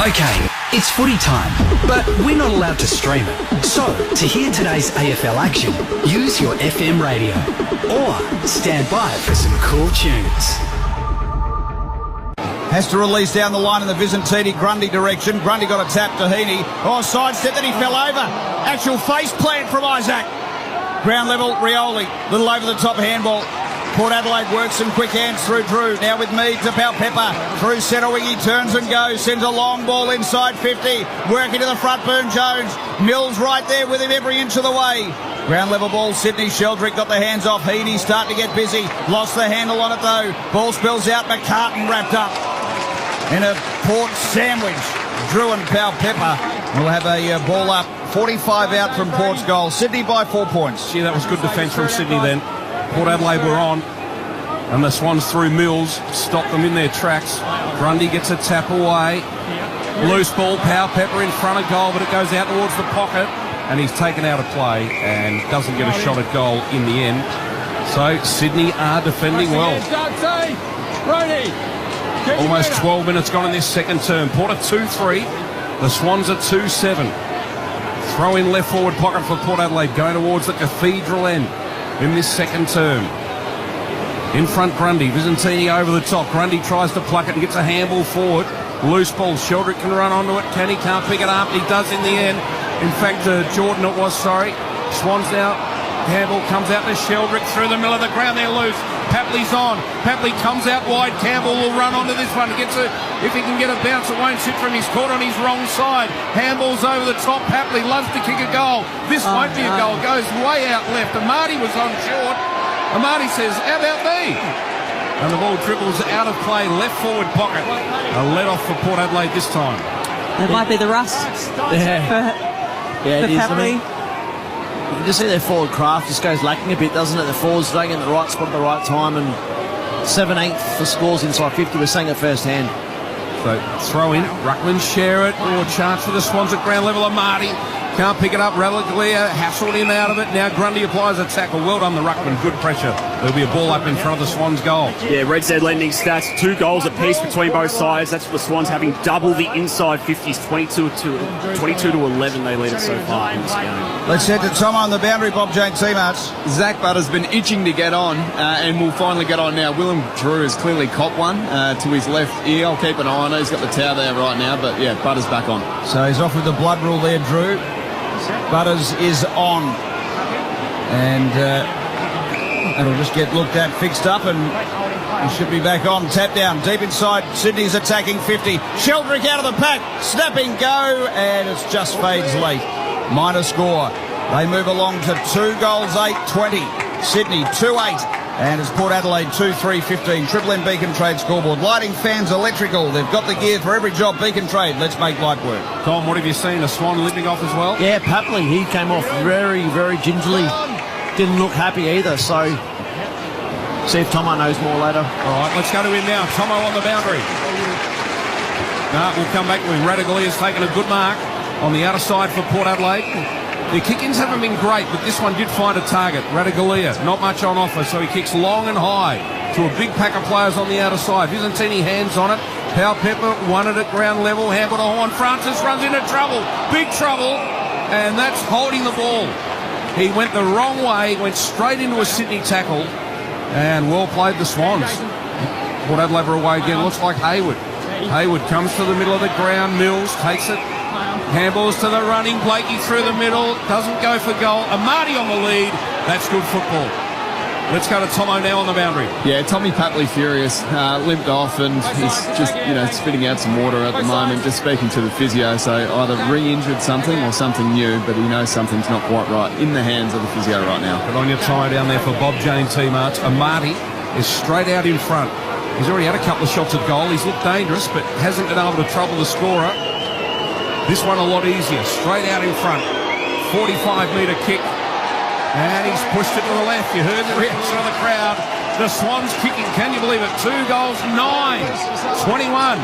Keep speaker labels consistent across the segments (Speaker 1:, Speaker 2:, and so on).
Speaker 1: Okay, it's footy time, but we're not allowed to stream it. So, to hear today's AFL action, use your FM radio or stand by for some cool tunes.
Speaker 2: Has to release down the line in the Vizzantini-Grundy direction. Grundy got a tap to Heaney. Oh, sidestep, then he fell over. Actual face plant from Isaac. Ground level, Rioli. Little over the top handball. Port Adelaide works some quick hands through Drew. Now with Mead to Palpepper. Through centre wing, he turns and goes. Sends a long ball inside 50. Working to the front, Burn-Jones. Mills right there with him every inch of the way. Ground level ball, Sydney. Sheldrick got the hands off. Heaney starting to get busy. Lost the handle on it though. Ball spills out. McCartan wrapped up in a Port sandwich. Drew and Palpepper will have a ball up. 45 out from Port's goal. Sydney by 4 points.
Speaker 3: Gee, that was good defence from Sydney then. Port Adelaide were on, and the Swans through Mills, stopped them in their tracks. Grundy gets a tap away. Loose ball, Palpepper in front of goal, but it goes out towards the pocket, and he's taken out of play and doesn't get a shot at goal in the end. So Sydney are defending well. Almost 12 minutes gone in this second term. Port are 2-3. The Swans are 2-7. Throw in left forward pocket for Port Adelaide, going towards the Cathedral end in this second term. In front, Grundy. Vizzantini over the top. Grundy tries to pluck it and gets a handball forward. Loose ball. Sheldrick can run onto it. Can he? Can't pick it up. He does in the end. In fact, Jordan it was, sorry. Swans now. Handball comes out to Sheldrick through the middle of the ground. They're loose. Papley's on. Papley comes out wide. Campbell will run onto this one. If he can get a bounce, it won't sit for him. He's caught on his wrong side. Handball's over the top. Papley loves to kick a goal. This won't be a goal. Goes way out left. Amati was on short. Amati says, how about me? And the ball dribbles out of play. Left forward pocket. A let off for Port Adelaide this time.
Speaker 4: It might be the rust.
Speaker 5: Yeah, it is.
Speaker 4: Papley.
Speaker 5: You can just see their forward craft just goes lacking a bit, doesn't it? The forwards don't get in the right spot at the right time, and 7-8 for scores inside 50. We're seeing it firsthand.
Speaker 3: So throw in, Ruckman share it, or chance for the Swans at ground level. Amati can't pick it up. Ravaglia hassled him out of it. Now Grundy applies a tackle. Well done, the Ruckman. Good pressure. There'll be a ball up in front of the Swans' goal.
Speaker 6: Yeah, Red Z lending stats. 2 goals apiece between both sides. That's the Swans having double the inside 50s. 22 to 11 they lead it so far in this game.
Speaker 2: Let's head to Tom on the boundary, Bob Jane Seamarts.
Speaker 7: Zach Butter's been itching to get on and will finally get on now. Willem Drew has clearly copped one to his left ear. I'll keep an eye on it. He's got the towel there right now, but yeah, Butter's back on.
Speaker 2: So he's off with the blood rule there, Drew. Butters is on. And it'll just get looked at, fixed up, and he should be back on. Tap down, deep inside. Sydney's attacking 50. Sheldrick out of the pack. Snapping go, and it's just fades late. Minor score. They move along to 2 goals, 8-20. Sydney 2-8. And it's Port Adelaide 2-3-15. Triple M Beacon Trade scoreboard. Lighting, fans, electrical. They've got the gear for every job. Beacon Trade. Let's make light work.
Speaker 3: Tom, what have you seen? A Swan lifting off as well?
Speaker 5: Yeah, Papley, he came off very, very gingerly. Didn't look happy either, so see if Tomo knows more later.
Speaker 3: All right, let's go to him now. Tomo on the boundary. No, we'll come back with Radagalia's taken a good mark on the outer side for Port Adelaide. The kick-ins haven't been great, but this one did find a target. Radaglia, not much on offer, so he kicks long and high to a big pack of players on the outer side. Vizzantini hands on it. Palpepper won it at ground level. Handball to Horn. Francis runs into trouble. Big trouble. And that's holding the ball. He went the wrong way, went straight into a Sydney tackle, and well played the Swans. Port Adelaide are away again. Looks like Hayward. Hayward comes to the middle of the ground. Mills takes it. Handballs to the running. Blakey through the middle. Doesn't go for goal. Amati on the lead. That's good football. Let's go to Tomo now on the boundary.
Speaker 7: Yeah, Tommy Papley furious. Limped off and he's just, spitting out some water at the moment. Just speaking to the physio. So either re-injured something or something new, but he knows something's not quite right. In the hands of the physio right now.
Speaker 3: Good on your Tomo down there for Bob Jane T-March. Amati is straight out in front. He's already had a couple of shots at goal. He's looked dangerous, but hasn't been able to trouble the scorer. This one a lot easier. Straight out in front. 45-metre kick. And he's pushed it to the left. You heard the reaction of the crowd. The Swans kicking. Can you believe it? 2 goals, 9-21.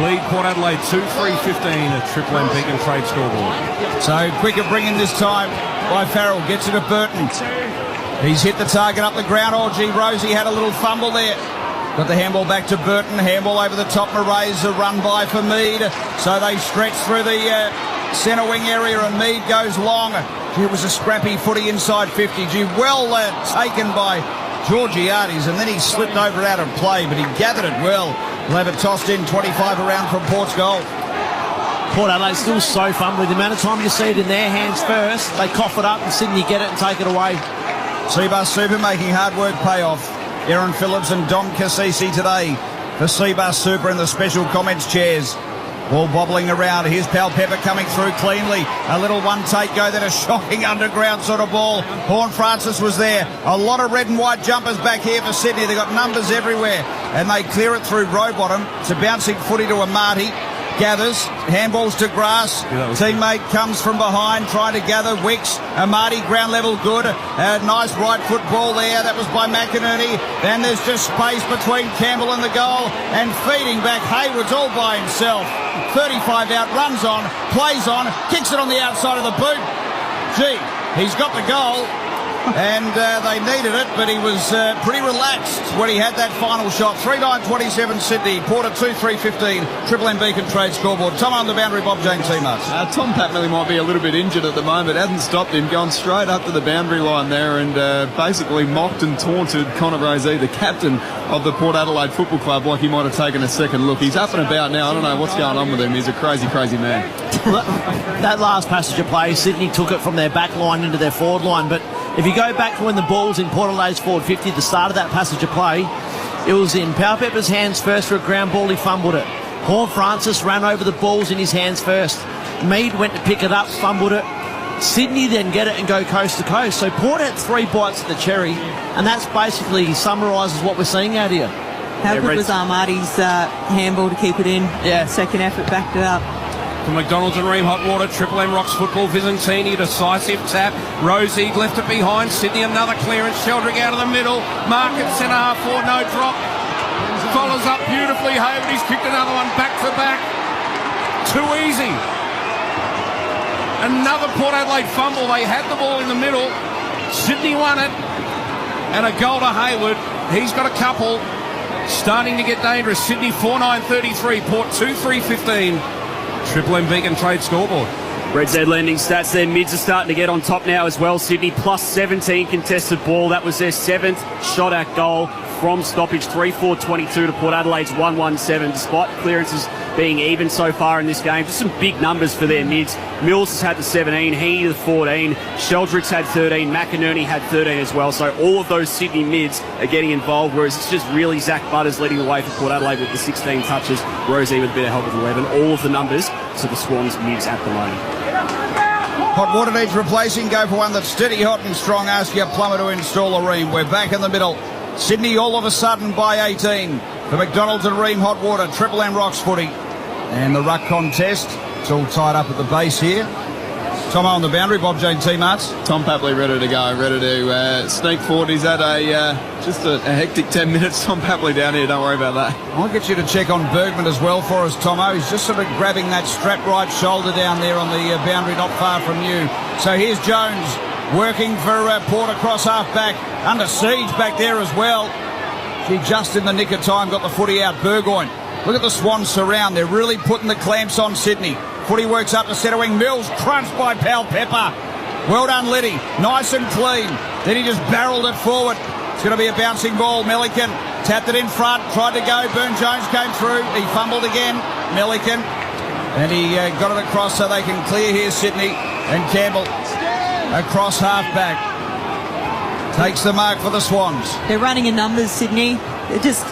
Speaker 3: Lead Port Adelaide 2-3-15 at Triple M Beacon Trade scoreboard.
Speaker 2: So quicker bring in this time by Farrell. Gets it to Burton. He's hit the target up the ground. Oh, gee, Rosie had a little fumble there. Got the handball back to Burton. Handball over the top. Murray's a run by for Mead. So they stretch through the centre wing area and Mead goes long. It was a scrappy footy inside 50. Well taken by Georgiades, and then he slipped over out of play, but he gathered it well. We'll have it tossed in, 25 around from Port's goal.
Speaker 5: Port Adelaide's still so fun with the amount of time you see it in their hands first. They cough it up and Sydney get it and take it away.
Speaker 2: Seabus Super making hard work pay off. Aaron Phillips and Dom Cassisi today for Seabus Super in the special comments chairs. Ball bobbling around. Here's Pal Pepper coming through cleanly. A little one-take go, then a shocking underground sort of ball. Horn Francis was there. A lot of red and white jumpers back here for Sydney. They've got numbers everywhere. And they clear it through Rowbottom. It's a bouncing footy to Amati. Gathers. Handballs to Grass. Teammate comes from behind trying to gather. Wicks. Amati ground level good. A nice right foot ball there. That was by McInerney. Then there's just space between Campbell and the goal. And feeding back Hayward's all by himself. 35 out, runs on, plays on, kicks it on the outside of the boot. Gee, he's got the goal. And they needed it, but he was pretty relaxed when he had that final shot. 3-9-27 Sydney, Porter 2-3-15, Triple M Beacon Trade scoreboard. Tom on the boundary, Bob Jane T-Mars.
Speaker 7: Tom Patmilly might be a little bit injured at the moment. Hasn't stopped him, gone straight up to the boundary line there and basically mocked and taunted Connor Rosey, the captain of the Port Adelaide Football Club, like he might have taken a second look. He's up and about now. I don't know what's going on with him. He's a crazy, crazy man.
Speaker 5: That last passage of play, Sydney took it from their back line into their forward line, but if you go back to when the ball's in Port Adelaide's forward 50 at the start of that passage of play, it was in Powell-Pepper's hands first for a ground ball. He fumbled it. Horn Francis ran over the balls in his hands first. Mead went to pick it up, fumbled it. Sydney then get it and go coast to coast. So Port had 3 bites at the cherry, and that's basically summarises what we're seeing out here.
Speaker 4: How good was Armadi's handball to keep it in?
Speaker 5: Yeah.
Speaker 4: Second effort backed it up.
Speaker 3: From McDonald's and Ream Hot Water, Triple M Rocks Football, Vizentini, decisive tap. Rosie left it behind. Sydney, another clearance. Sheldrick out of the middle. Market centre half forward, no drop. Follows up beautifully. Hayward, he's kicked another one back to back. Too easy. Another Port Adelaide fumble. They had the ball in the middle. Sydney won it. And a goal to Hayward. He's got a couple. Starting to get dangerous. Sydney 4-9-33. Port 2-3-15. Triple M Beacon Trade scoreboard.
Speaker 6: Red Z lending stats there. Mids are starting to get on top now as well. Sydney plus 17 contested ball. That was their 7th shot at goal from stoppage. 3-4-22 to Port Adelaide's 1-1-7. Despite clearances being even so far in this game, just some big numbers for their mids. Mills has had the 17, Heaney the 14, Sheldrick's had 13, McInerney had 13 as well. So all of those Sydney mids are getting involved, whereas it's just really Zach Butters leading the way for Port Adelaide with the 16 touches. Rosie with a bit of help with 11. All of the numbers to the Swans mids at the moment.
Speaker 2: Hot water needs replacing. Go for one that's steady, hot and strong. Ask your plumber to install a ream. We're back in the middle. Sydney all of a sudden by 18. For McDonald's and Ream Hot Water, Triple M Rocks footy. And the ruck contest, it's all tied up at the base here. Tom on the boundary, Bob Jane T-Marts.
Speaker 7: Tom Papley ready to go, ready to sneak forward. He's had just a hectic 10 minutes. Tom Papley down here, don't worry about that.
Speaker 2: I'll get you to check on Bergman as well for us, Tomo. He's just sort of grabbing that strap right shoulder down there on the boundary, not far from you. So here's Jones working for Port across half-back. Under siege back there as well. She just in the nick of time got the footy out. Burgoyne. Look at the Swans surround. They're really putting the clamps on Sydney. Footy works up to centre wing. Mills crunched by Pal Pepper. Well done, Liddy. Nice and clean. Then he just barreled it forward. It's going to be a bouncing ball. Milliken tapped it in front. Tried to go. Burne-Jones came through. He fumbled again. Milliken. And he got it across so they can clear here, Sydney. And Campbell across half-back. Takes the mark for the Swans.
Speaker 4: They're running in numbers, Sydney. They're just...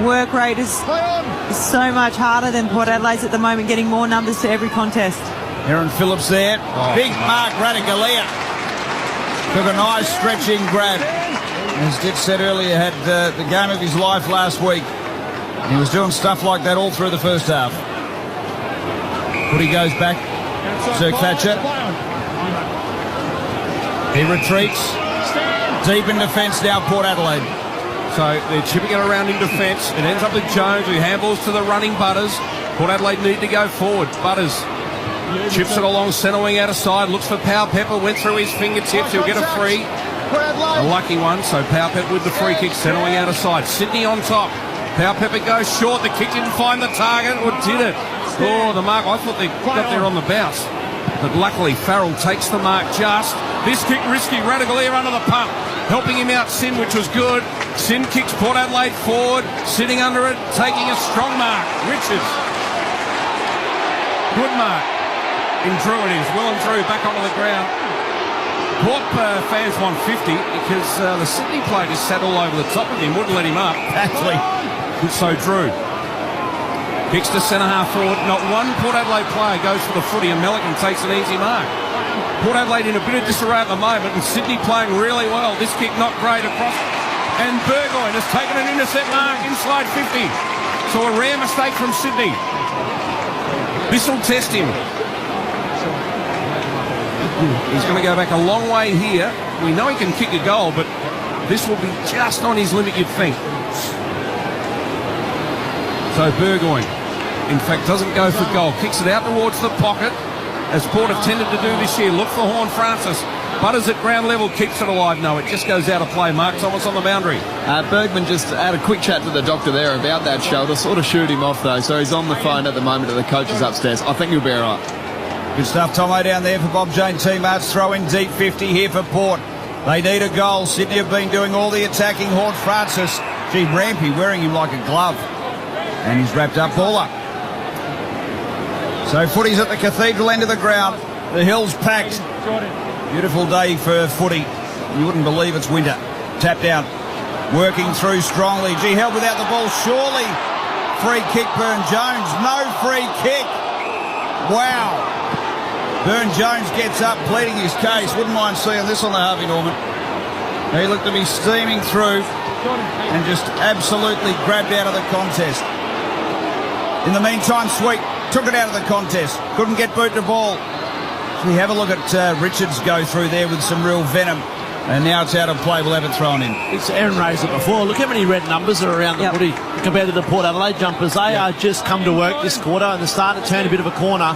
Speaker 4: work rate is so much harder than Port Adelaide's at the moment, getting more numbers to every contest.
Speaker 2: Aaron Phillips there. Big mark, Radicalea. Took a nice stretching grab. As Dick said earlier, had the game of his life last week. He was doing stuff like that all through the first half. Footy goes back. Sir Thatcher. He retreats. Deep in defence now, Port Adelaide.
Speaker 3: So they're chipping it around in defence. It ends up with Jones, who handballs to the running Butters. Port Adelaide need to go forward. Butters chips it along centre wing out of side. Looks for Powell Pepper. Went through his fingertips. He'll get a free. A lucky one. So Powell Pepper with the free kick. Centre wing out of side. Sydney on top. Pepper goes short. The kick didn't find the target, or did it? Oh, the mark. I thought they got there on the bounce. But luckily, Farrell takes the mark just. This kick risky. Radagalier under the pump. Helping him out, Sin, which was good. Sin kicks Port Adelaide forward. Sitting under it, taking a strong mark. Richards. Good mark. In Drew it is. Well and Drew back onto the ground. Port fans want 50 because the Sydney player just sat all over the top of him, wouldn't let him up.
Speaker 2: Actually.
Speaker 3: So Drew kicks to centre half forward. Not one Port Adelaide player goes for the footy, and Melican takes an easy mark. Port Adelaide in a bit of disarray at the moment, and Sydney playing really well. This kick not great across, and Burgoyne has taken an intercept mark inside 50. So a rare mistake from Sydney. This will test him. He's going to go back a long way here. We know he can kick a goal, but this will be just on his limit, you'd think. So Burgoyne, in fact, doesn't go for goal. Kicks it out towards the pocket, as Port have tended to do this year. Look for Horn Francis. Butters at ground level, keeps it alive. No, it just goes out of play. Mark Thomas on the boundary.
Speaker 7: Bergman just had a quick chat to the doctor there about that shoulder. Sort of shoot him off, though. So he's on the phone at the moment, and the coach is upstairs. I think he'll be all right.
Speaker 2: Good stuff, Tomo, down there for Bob Jane teammates. Throw in deep 50 here for Port. They need a goal. Sydney have been doing all the attacking. Horn Francis. Gee, Rampy wearing him like a glove. And he's wrapped up, ball up. So footy's at the Cathedral end of the ground. The hill's packed. Beautiful day for footy. You wouldn't believe it's winter. Tap down. Working through strongly. Gee, held without the ball. Surely. Free kick, Burn-Jones. No free kick. Wow. Burn-Jones gets up, pleading his case. Wouldn't mind seeing this on the Harvey Norman. He looked to be steaming through and just absolutely grabbed out of the contest. In the meantime, Sweet took it out of the contest. Couldn't get boot to ball. We have a look at Richards go through there with some real venom. And now it's out of play. We'll have it thrown in.
Speaker 5: It's Aaron raised it before. Look how many red numbers are around the footy compared to the Port Adelaide jumpers. They are just come to work this quarter, and they're starting to turn a bit of a corner.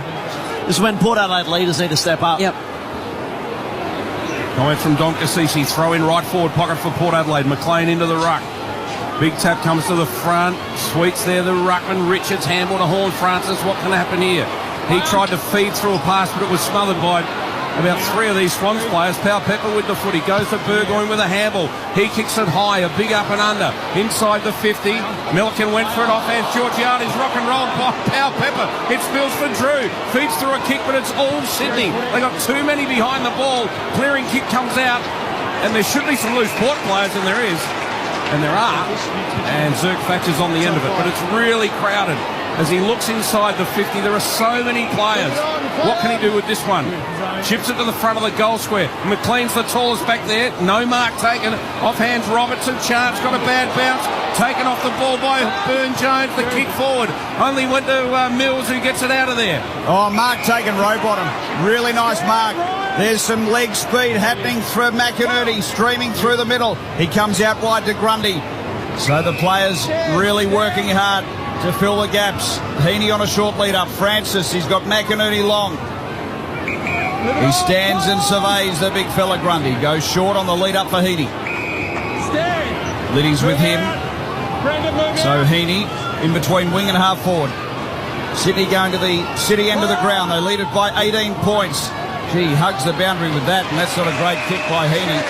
Speaker 5: This is when Port Adelaide leaders need to step up.
Speaker 4: Yep.
Speaker 3: Comment from Don Cassisi. Throw in right forward pocket for Port Adelaide. McLean into the ruck. Big tap comes to the front. Sweets there. The ruckman. Richards handball to Horn Francis. What can happen here? He tried to feed through a pass, but it was smothered by about three of these Swans players. Pepper with the footy. Goes to Burgoyne with a handball. He kicks it high. A big up and under. Inside the 50. Milliken went for it offhand. Georgiani's rock and roll by Pepper. It spills for Drew. Feeds through a kick, but it's all Sydney. They got too many behind the ball. Clearing kick comes out. And there should be some loose Port players, and there is. And there are. And Zerk Thatcher's on the end of it. But it's really crowded. As he looks inside the 50, there are so many players. What can he do with this one? Chips it to the front of the goal square. McLean's the tallest back there. No mark taken. Offhands Robertson. Chance got a bad bounce. Taken off the ball by Burn-Jones. The kick forward. Only went to Mills, who gets it out of there.
Speaker 2: Oh, mark taken, Rowbottom. Really nice mark. There's some leg speed happening for McInerney, streaming through the middle. He comes out wide to Grundy. So the players really working hard to fill the gaps. Heaney on a short lead up. Francis, he's got McInerney long. He stands and surveys the big fella Grundy. Goes short on the lead up for Heaney. Liddy's with him. So Heaney in between wing and half forward. Sydney going to the city end of the ground. They lead it by 18 points. Gee, hugs the boundary with that, and that's not a great kick by Heaney.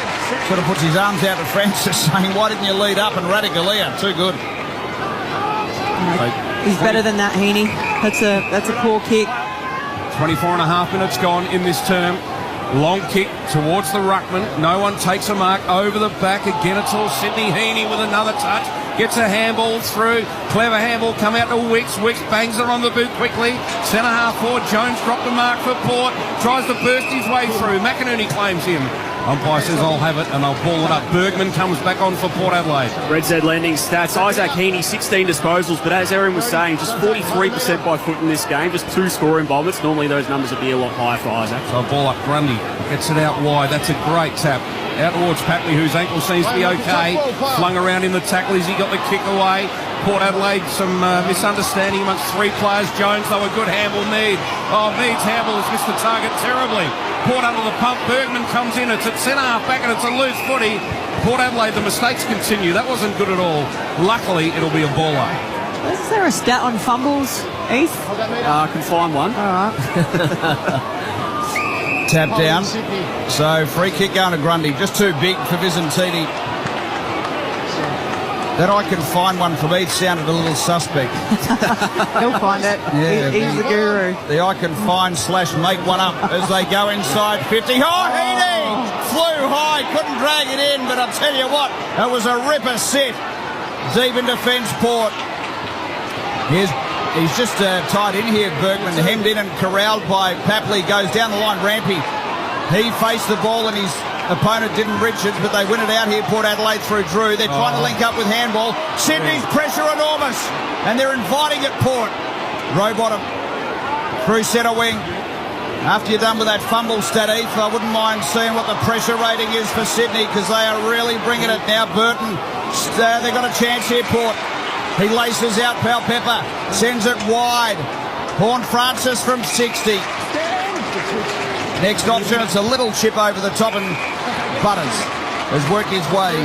Speaker 2: Sort of puts his arms out to Francis, saying, why didn't you lead up? And Radagalier, too good.
Speaker 4: He's better than that, Heaney. That's a poor kick.
Speaker 3: 24 and a half minutes gone in this term. Long kick towards the ruckman. No one takes a mark over the back. Again, it's all Sydney. Heaney with another touch. Gets a handball through. Clever handball come out to Wicks. Wicks bangs it on the boot quickly. Centre half forward. Jones dropped the mark for Port. Tries to burst his way through. McInerney claims him. Umpire says, I'll have it, and I'll ball it up. Bergman comes back on for Port Adelaide.
Speaker 6: Red Z lending stats. Isaac Heaney, 16 disposals, but as Erin was saying, just 43% by foot in this game. Just 2 score involvements. Normally those numbers would be a lot higher for Isaac.
Speaker 3: So ball up. Grundy gets it out wide. That's a great tap. Out towards Patley, whose ankle seems to be okay. Flung around in the tackle as he got the kick away. Port Adelaide, some misunderstanding amongst 3 players. Jones, though, a good handball. Mead. Oh, Mead's handball has missed the target terribly. Port under the pump. Bergman comes in. It's at centre half back and it's a loose footy. Port Adelaide, the mistakes continue. That wasn't good at all. Luckily, it'll be a baller.
Speaker 4: Is there a stat on fumbles, Heath?
Speaker 6: I can find one.
Speaker 4: All right.
Speaker 2: Tap down. So free kick going to Grundy. Just too big for Visentini. That I can find one from Heath sounded a little suspect.
Speaker 4: He'll find it.
Speaker 2: Yeah,
Speaker 4: He's the guru.
Speaker 2: The I can find / make one up as they go inside 50. Oh, Heaney! Flew high, couldn't drag it in, but I'll tell you what, it was a ripper set. Deep in defence, Port. He's just tied in here, Bergman, hemmed in and corralled by Papley. Goes down the line, Rampy. He faced the ball and his opponent didn't Richards, but they win it out here, Port Adelaide through Drew. They're trying to link up with handball. Sydney's pressure enormous, and they're inviting it, Port. Rowbottom through centre wing. After you're done with that fumble stat, Heath, I wouldn't mind seeing what the pressure rating is for Sydney, because they are really bringing it now. Burton, they've got a chance here, Port. He laces out Pepper, sends it wide. Horn Francis from 60. Next option, it's a little chip over the top, and Butters has worked his way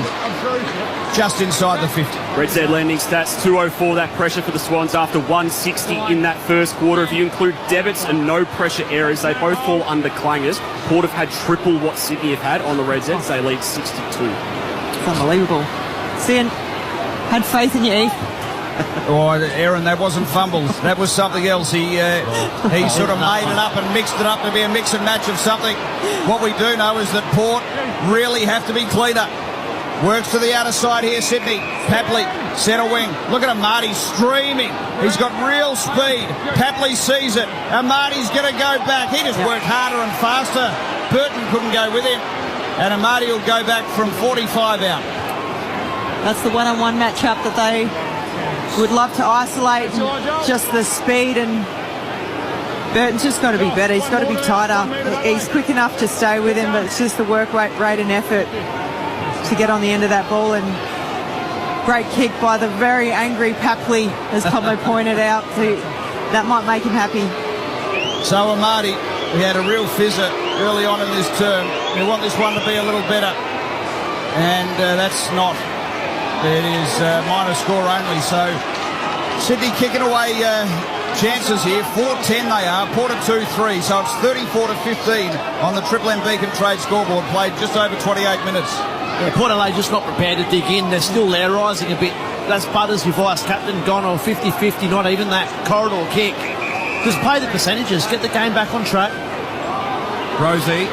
Speaker 2: just inside the 50.
Speaker 6: Red Z lending stats, 204 that pressure for the Swans after 160 in that first quarter. If you include debits and no pressure errors, they both fall under clangers. Port have had triple what Sydney have had on the Red Zs. They lead 62.
Speaker 4: It's unbelievable. Sian, had faith in you, Heath.
Speaker 2: Oh, Aaron, that wasn't fumbles. That was something else. He sort of made it up and mixed it up to be a mix and match of something. What we do know is that Port really have to be cleaner. Works to the outer side here, Sydney. Papley, centre wing. Look at Amati streaming. He's got real speed. Papley sees it. Amati's going to go back. He just worked harder and faster. Burton couldn't go with him. And Amati will go back from 45 out.
Speaker 4: That's the one-on-one matchup that they would love to isolate, and just the speed, and Burton's just got to be better. He's got to be tighter. He's quick enough to stay with him, but it's just the work rate and effort to get on the end of that ball. And great kick by the very angry Papley, as Pablo pointed out. That might make him happy.
Speaker 2: So Amati, he had a real fizzer early on in this term. We want this one to be a little better, and that's not. It is minor score only. So Sydney kicking away chances here. 4-10 they are. Port at 2-3. So it's 34-15 on the Triple M Beacon Trade scoreboard. Played just over 28 minutes.
Speaker 5: Yeah, Port Adelaide just not prepared to dig in. They're still there, rising a bit. That's Butters, your vice captain, gone on 50-50, not even that corridor kick. Just play the percentages, get the game back on track.
Speaker 3: Rosie,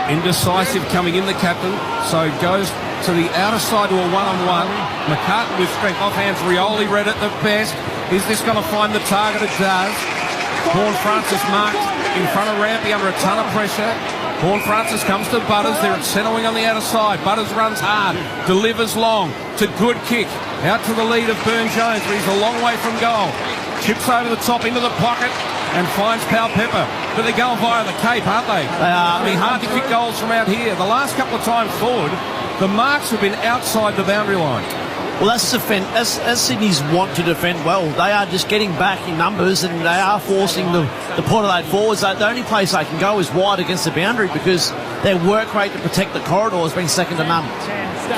Speaker 3: indecisive coming in, the captain, so goes to the outer side to a one-on-one. McCartan with strength off hands. Rioli read it the best. Is this going to find the target? It does. Horn Francis marked in front of Rampy under a ton of pressure. Horn Francis comes to Butters. They're at centre wing on the outer side. Butters runs hard, delivers long. It's a good kick out to the lead of Burn Jones, but he's a long way from goal. Chips over the top into the pocket and finds Pepper. But they're going via the Cape, aren't they? It'll be hard to kick goals from out here. The last couple of times forward, the marks have been outside the boundary line.
Speaker 5: Well, as Sydney's want to defend well. They are just getting back in numbers, and they are forcing the Port Adelaide forwards. The only place they can go is wide against the boundary, because their work rate to protect the corridor has been second to none.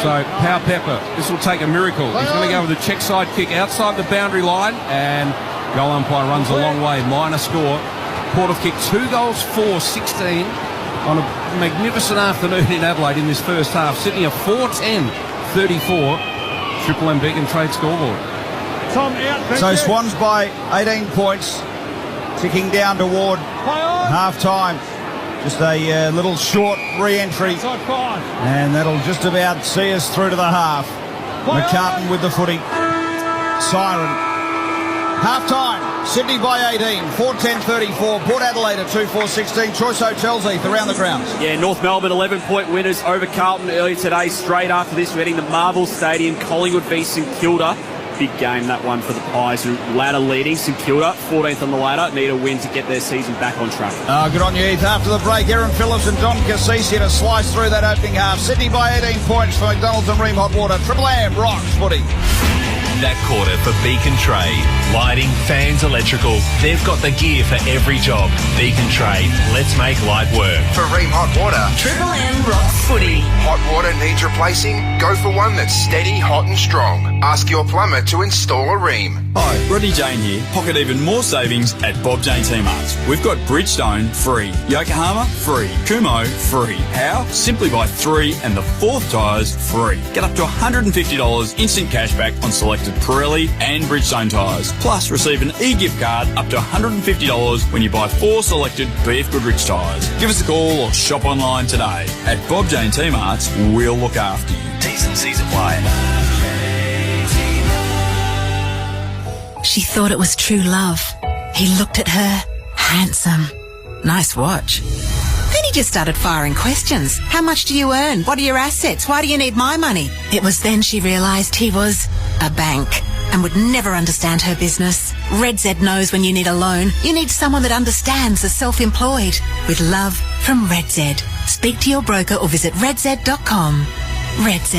Speaker 3: So, Pepper, this will take a miracle. He's going to go with a check side kick outside the boundary line, and goal umpire runs a long way. Minor score. Port have kicked 2 goals for 16 on a magnificent afternoon in Adelaide in this first half. Sydney are 4-10-34. Triple M Beacon Trade scoreboard.
Speaker 2: So Swans by 18 points, ticking down toward half-time. Just a little short re-entry, and that'll just about see us through to the half. McCartan with the footy. Siren. Half-time, Sydney by 18, 4-10-34. Port Adelaide at 2-4-16. Choice Hotels, Heath, around the grounds.
Speaker 6: Yeah, North Melbourne 11-point winners over Carlton earlier today. Straight after this, we're heading to Marvel Stadium, Collingwood v St Kilda. Big game, that one, for the Pies, who ladder leading. St Kilda, 14th on the ladder, need a win to get their season back on track.
Speaker 2: Good on you, Heath. After the break, Aaron Phillips and Don Cassisi to slice through that opening half. Sydney by 18 points for McDonald's and Ream Hot Water. Triple M rocks footy.
Speaker 8: That quarter for Beacon Trade. Lighting, fans, electrical. They've got the gear for every job. Beacon Trade. Let's make light work.
Speaker 9: For Ream Hot Water.
Speaker 10: Triple M Rocks Footy.
Speaker 9: Hot water needs replacing? Go for one that's steady, hot and strong. Ask your plumber to install a Ream.
Speaker 11: Hi, Rodney Jane here. Pocket even more savings at Bob Jane T-Marts. We've got Bridgestone free, Yokohama free, Kumho free. How? Simply buy 3 and the 4th tyres free. Get up to $150 instant cashback on selected Pirelli and Bridgestone tyres. Plus receive an e-gift card up to $150 when you buy 4 selected BF Goodrich tyres. Give us a call or shop online today. At Bob Jane T-Marts, we'll look after you.
Speaker 8: T's and C's apply.
Speaker 10: She thought it was true love. He looked at her. Handsome. Nice watch. Then he just started firing questions. How much do you earn? What are your assets? Why do you need my money? It was then she realised he was a bank and would never understand her business. Red Z knows when you need a loan, you need someone that understands the self-employed. With love from Red Z. Speak to your broker or visit redz.com. Red Z.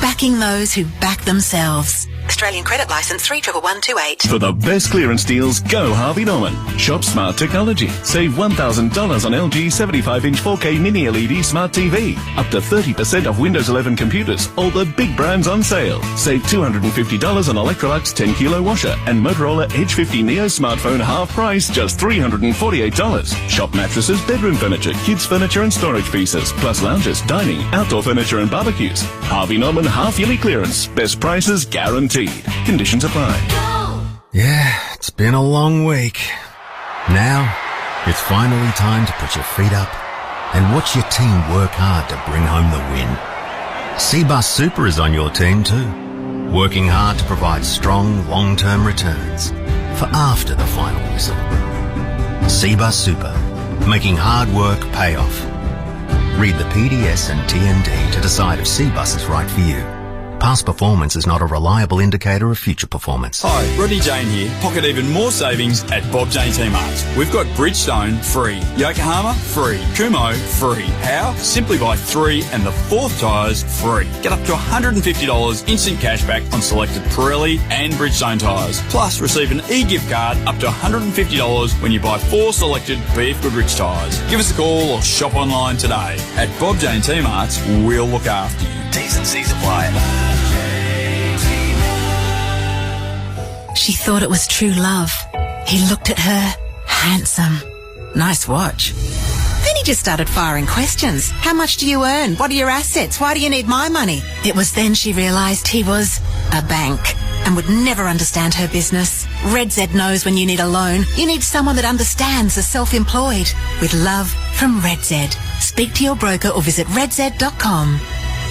Speaker 10: Backing those who back themselves. Australian credit licence 311128.
Speaker 12: For the best clearance deals, go Harvey Norman. Shop smart technology. Save $1,000 on LG 75-inch 4K mini LED smart TV. Up to 30% off Windows 11 computers. All the big brands on sale. Save $250 on Electrolux 10-kilo washer and Motorola Edge 50 Neo smartphone half price, just $348. Shop mattresses, bedroom furniture, kids furniture and storage pieces, plus lounges, dining, outdoor furniture and barbecues. Harvey Norman half-yearly clearance. Best prices guaranteed. Conditions apply.
Speaker 13: Yeah, it's been a long week. Now, it's finally time to put your feet up and watch your team work hard to bring home the win. Cbus Super is on your team too, working hard to provide strong long-term returns for after the final whistle. Cbus Super, making hard work pay off. Read the PDS and TND to decide if Cbus is right for you. Past performance is not a reliable indicator of future performance.
Speaker 11: Hi, Rodney Jane here. Pocket even more savings at Bob Jane T-Marts. We've got Bridgestone free, Yokohama free, Kumho free. How? Simply buy 3 and the 4th tyres free. Get up to $150 instant cashback on selected Pirelli and Bridgestone tyres. Plus receive an e-gift card up to $150 when you buy 4 selected BF Goodrich tyres. Give us a call or shop online today. At Bob Jane T-Marts, we'll look after you.
Speaker 8: T's and C's apply.
Speaker 10: She thought it was true love. He looked at her. Handsome. Nice watch. Then he just started firing questions. How much do you earn? What are your assets? Why do you need my money? It was then she realised he was a bank and would never understand her business. Red Z knows when you need a loan, you need someone that understands the self-employed. With love from Red Z. Speak to your broker or visit redz.com.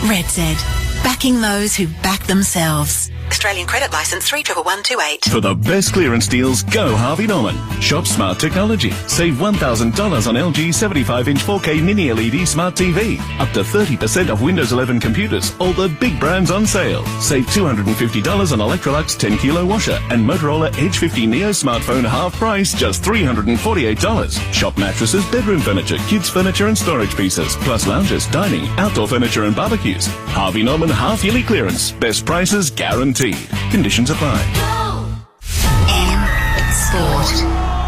Speaker 10: Red Z. Backing those who back themselves. Australian credit licence 311128.
Speaker 12: For the best clearance deals, go Harvey Norman. Shop smart technology. Save $1,000 on LG 75-inch 4K mini LED smart TV. Up to 30% off Windows 11 computers. All the big brands on sale. Save $250 on Electrolux 10-kilo washer and Motorola Edge 50 Neo smartphone half price, just $348. Shop mattresses, bedroom furniture, kids furniture and storage pieces, plus lounges, dining, outdoor furniture and barbecues. Harvey Norman half-yearly clearance. Best prices guaranteed. Conditions apply.
Speaker 10: Sport.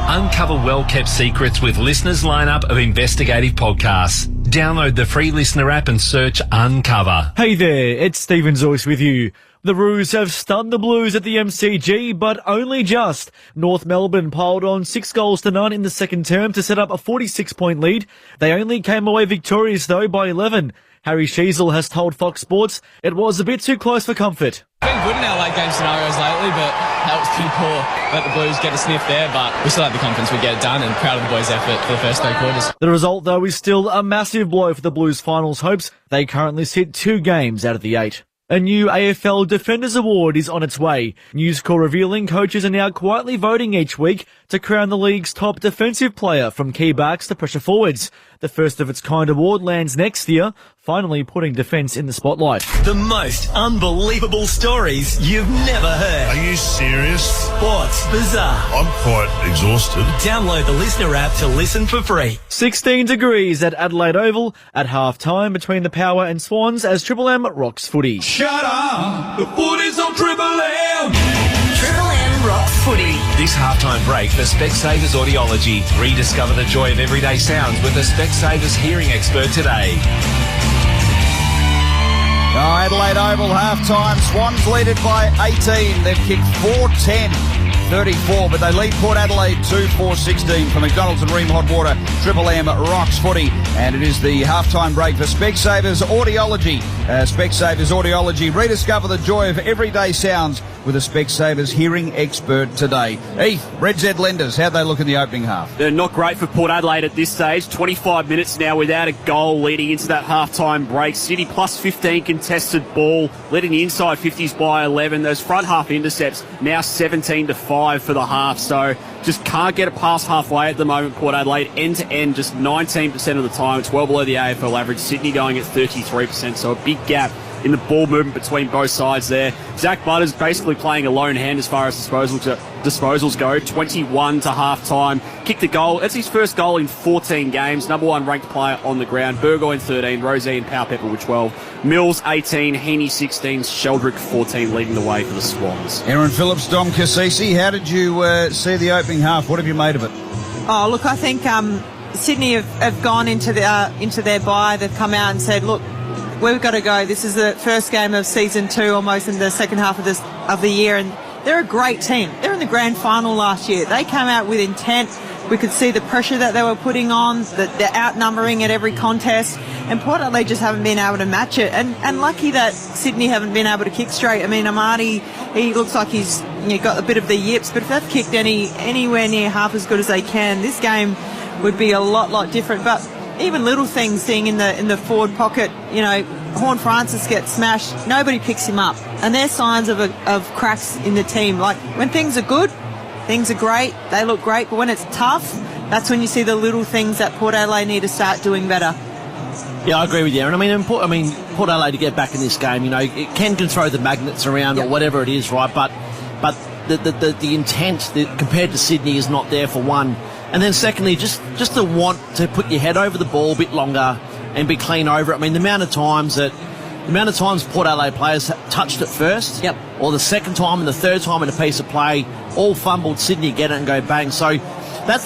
Speaker 8: Uncover well-kept secrets with listeners' lineup of investigative podcasts. Download the free listener app and search Uncover.
Speaker 14: Hey there, it's Stephen Zoyce with you. The Roos have stunned the Blues at the MCG, but only just. North Melbourne piled on 6 goals to none in the second term to set up a 46-point lead. They only came away victorious, though, by 11. Harry Sheasel has told Fox Sports it was a bit too close for comfort.
Speaker 15: Been good in our late game scenarios lately, but that was too poor. Let the Blues get a sniff there, but we still have the confidence we get it done and proud of the boys' effort for the first 3 quarters.
Speaker 14: The result, though, is still a massive blow for the Blues finals hopes. They currently sit 2 games out of the 8. A new AFL Defenders Award is on its way. News Corp revealing coaches are now quietly voting each week to crown the league's top defensive player, from key backs to pressure forwards. The first of its kind award lands next year. finally putting defence in the spotlight.
Speaker 16: The most unbelievable stories you've never heard.
Speaker 17: Are you serious?
Speaker 16: Sports Bizarre.
Speaker 17: I'm quite exhausted.
Speaker 16: Download the Listener app to listen for free.
Speaker 14: 16 degrees at Adelaide Oval at half-time between the Power and Swans as Triple M rocks footy.
Speaker 18: Shut up! The footy's on Triple M!
Speaker 16: Triple M rocks footy.
Speaker 8: This halftime break for Specsavers Audiology. Rediscover the joy of everyday sounds with the Specsavers hearing expert today.
Speaker 2: Adelaide Oval half-time. Swans lead it by 18. They've kicked 4-10-34, but they lead Port Adelaide 2-4-16 for McDonald's and Ream Hot Water. Triple M rocks footy, and it is the half-time break for Specsavers Audiology. Specsavers Audiology. Rediscover the joy of everyday sounds with a Specsavers hearing expert today. Heath, Red Z Lenders, how'd they look in the opening half?
Speaker 6: They're not great for Port Adelaide at this stage. 25 minutes now without a goal leading into that half-time break. City plus 15 contested ball, leading the inside 50s by 11. Those front half intercepts now 17-5 for the half. So just can't get it past halfway at the moment, Port Adelaide. End-to-end, just 19% of the time. It's well below the AFL average. Sydney going at 33%, so a big gap in the ball movement between both sides there. Zach Butters basically playing a lone hand as far as disposals go. 21 to half-time. Kicked a goal. That's his first goal in 14 games. Number one ranked player on the ground. Burgoyne 13, Rosie and Powell-Pepper with 12. Mills 18, Heaney 16, Sheldrick 14 leading the way for the Swans.
Speaker 2: Aaron Phillips, Dom Cassisi, how did you see the opening half? What have you made of it?
Speaker 4: Oh, look, I think Sydney have gone into their bye. They've come out and said, look, we've got to go. This is the first game of season 2, almost in the second half of the year, and they're a great team. They're in the grand final last year. They came out with intent. We could see the pressure that they were putting on, the outnumbering at every contest, and Port Adelaide just haven't been able to match it. And lucky that Sydney haven't been able to kick straight. I mean, Amati, he looks like he's got a bit of the yips, but if they've kicked anywhere near half as good as they can, this game would be a lot different. But even little things, seeing in the forward pocket, Horn Francis gets smashed, nobody picks him up, and there's signs of cracks in the team. Like when things are good, things are great, they look great, but when it's tough, that's when you see the little things that Port Adelaide need to start doing better.
Speaker 5: Yeah, I agree with you, Aaron. Port Adelaide to get back in this game, it can throw the magnets around or whatever it is, right? But the intent compared to Sydney is not there for one. And then secondly, just to want to put your head over the ball a bit longer and be clean over it. I mean, the amount of times Port Adelaide players touched it first, or the second time and the third time in a piece of play, all fumbled, Sydney get it and go bang. So that's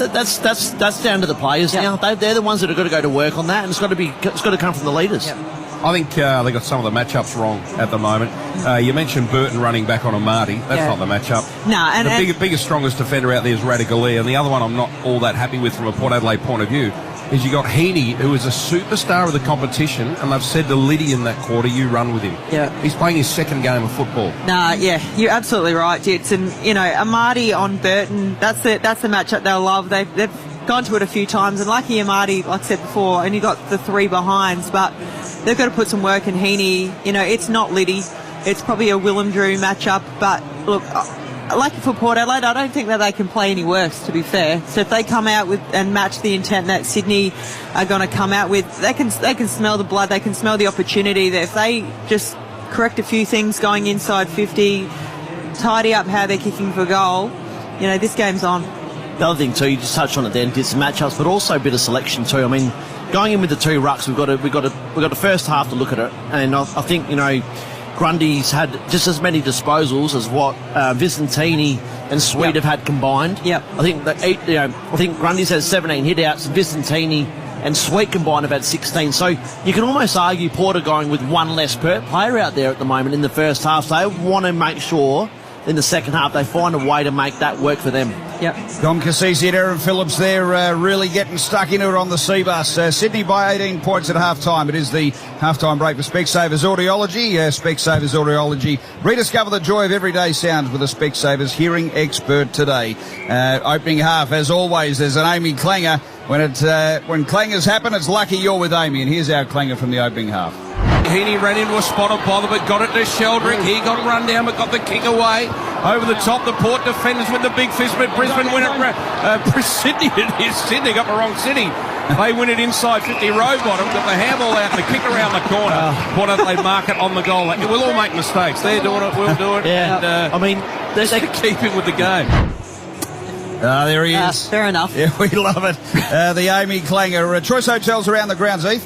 Speaker 5: down to the players now. They're the ones that are going to go to work on that, and it's got to come from the leaders.
Speaker 3: I think they got some of the matchups wrong at the moment. You mentioned Burton running back on Amati. That's not the matchup.
Speaker 4: No, and
Speaker 3: the biggest, strongest defender out there is Radicalia, and the other one I'm not all that happy with from a Port Adelaide point of view is you got Heaney, who is a superstar of the competition, and they've said to Liddy in that quarter, you run with him.
Speaker 4: Yeah.
Speaker 3: He's playing his second game of football.
Speaker 4: You're absolutely right, Jits. And, Amati on Burton, that's the matchup they'll love. They've gone to it a few times, and lucky Amati, like I said before, only got the 3 behinds, but they've got to put some work in Heaney. It's not Liddy. It's probably a Willem Drew matchup, but look, lucky for Port Adelaide, I don't think that they can play any worse, to be fair. So if they come out with and match the intent that Sydney are going to come out with, they can smell the blood, they can smell the opportunity. That if they just correct a few things going inside 50, tidy up how they're kicking for goal, this game's on.
Speaker 5: The other thing too, you just touched on it then, did some matchups, but also a bit of selection too. I mean, going in with the 2 rucks, we've got the first half to look at it, and I think Grundy's had just as many disposals as what Vicentini and Sweet have had combined.
Speaker 4: Yep.
Speaker 5: I think Grundy's has 17 hit-outs, Vicentini and Sweet combined have had 16. So you can almost argue Port are going with one less per player out there at the moment in the first half. So they want to make sure in the second half they find a way to make that work for them.
Speaker 4: Yep.
Speaker 2: Dom Cassisi and Aaron Phillips there really getting stuck into it on the C-Bus. Sydney by 18 points at half-time. It is the half-time break for Specsavers Audiology. Specsavers Audiology. Rediscover the joy of everyday sounds with a Specsavers hearing expert today. Opening half, as always, there's an Amy Clanger. When clangers happen, it's lucky you're with Amy. And here's our clanger from the opening half.
Speaker 3: Heaney ran into a spot of bother, but got it to Sheldrick. He got run down, but got the kick away. Over the top, the Port defenders with the big fist, but Brisbane win it. Sydney got the wrong Sydney. They win it inside 50. Rowbottom got the handball out and the kick around the corner. Port Adelaide mark it on the goal. We'll all make mistakes. They're doing it. We'll do it.
Speaker 5: Yeah.
Speaker 3: And, they keep him with the game.
Speaker 2: There he is.
Speaker 4: Fair enough.
Speaker 2: Yeah, we love it. The Amy Clanger. Choice Hotels around the grounds, Heath.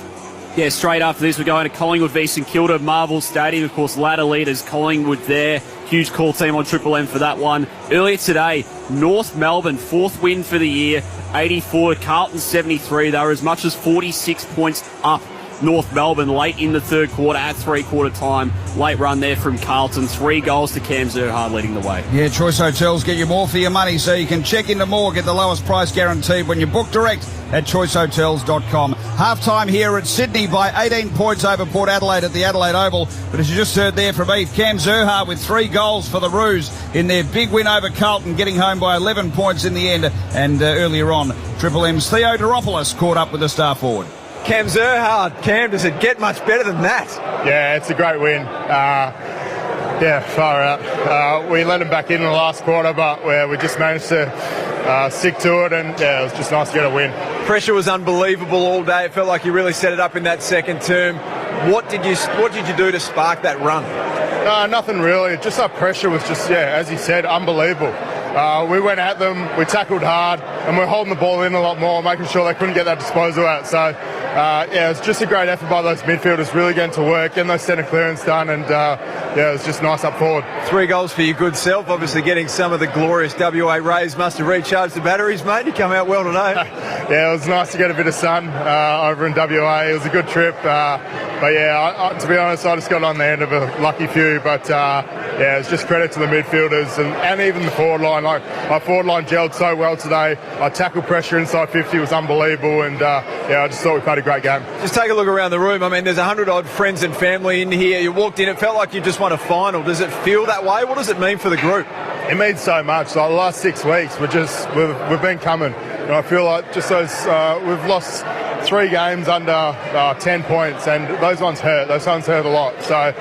Speaker 6: Yeah, straight after this, we're going to Collingwood v St Kilda, Marvel Stadium. Of course, ladder leaders Collingwood there. Huge call team on Triple M for that one. Earlier today, North Melbourne, 4th win for the year, 84. Carlton, 73. They were as much as 46 points up. North Melbourne late in the third quarter at three-quarter time. Late run there from Carlton. 3 goals to Cam Zerhard leading the way.
Speaker 2: Yeah, Choice Hotels get you more for your money, so you can check into more, get the lowest price guaranteed when you book direct at choicehotels.com. Half-time here at Sydney by 18 points over Port Adelaide at the Adelaide Oval. But as you just heard there from Heath, Cam Zerhard with 3 goals for the Roos in their big win over Carlton, getting home by 11 points in the end. And earlier on, Triple M's Theo Doropoulos caught up with the star forward.
Speaker 19: Cam Zerhard. Cam, does it get much better than that?
Speaker 20: Yeah, it's a great win. Far out. We let him back in the last quarter, but we just managed to stick to it, and it was just nice to get a win.
Speaker 19: Pressure was unbelievable all day. It felt like you really set it up in that second term. What did you do to spark that run?
Speaker 20: Nothing really. Just our pressure was just, as you said, unbelievable. We went at them, we tackled hard, and we're holding the ball in a lot more, making sure they couldn't get that disposal out. So, it was just a great effort by those midfielders, really getting to work, getting those centre clearance done, and it was just nice up forward.
Speaker 19: 3 goals for your good self, obviously getting some of the glorious WA rays. Must have recharged the batteries, mate. You come out well today.
Speaker 20: Yeah, it was nice to get a bit of sun over in WA. It was a good trip. To be honest, I just got on the end of a lucky few, but it's just credit to the midfielders and even the forward line. Like, our forward line gelled so well today. Our tackle pressure inside 50 was unbelievable, and I just thought we played a great game.
Speaker 19: Just take a look around the room. I mean, there's 100-odd friends and family in here. You walked in, it felt like you just won a final. Does it feel that way? What does it mean for the group?
Speaker 20: It means so much. Like, the last 6 weeks, we've been coming. And I feel like just those we've lost 3 games under 10 points, and those ones hurt. Those ones hurt a lot. So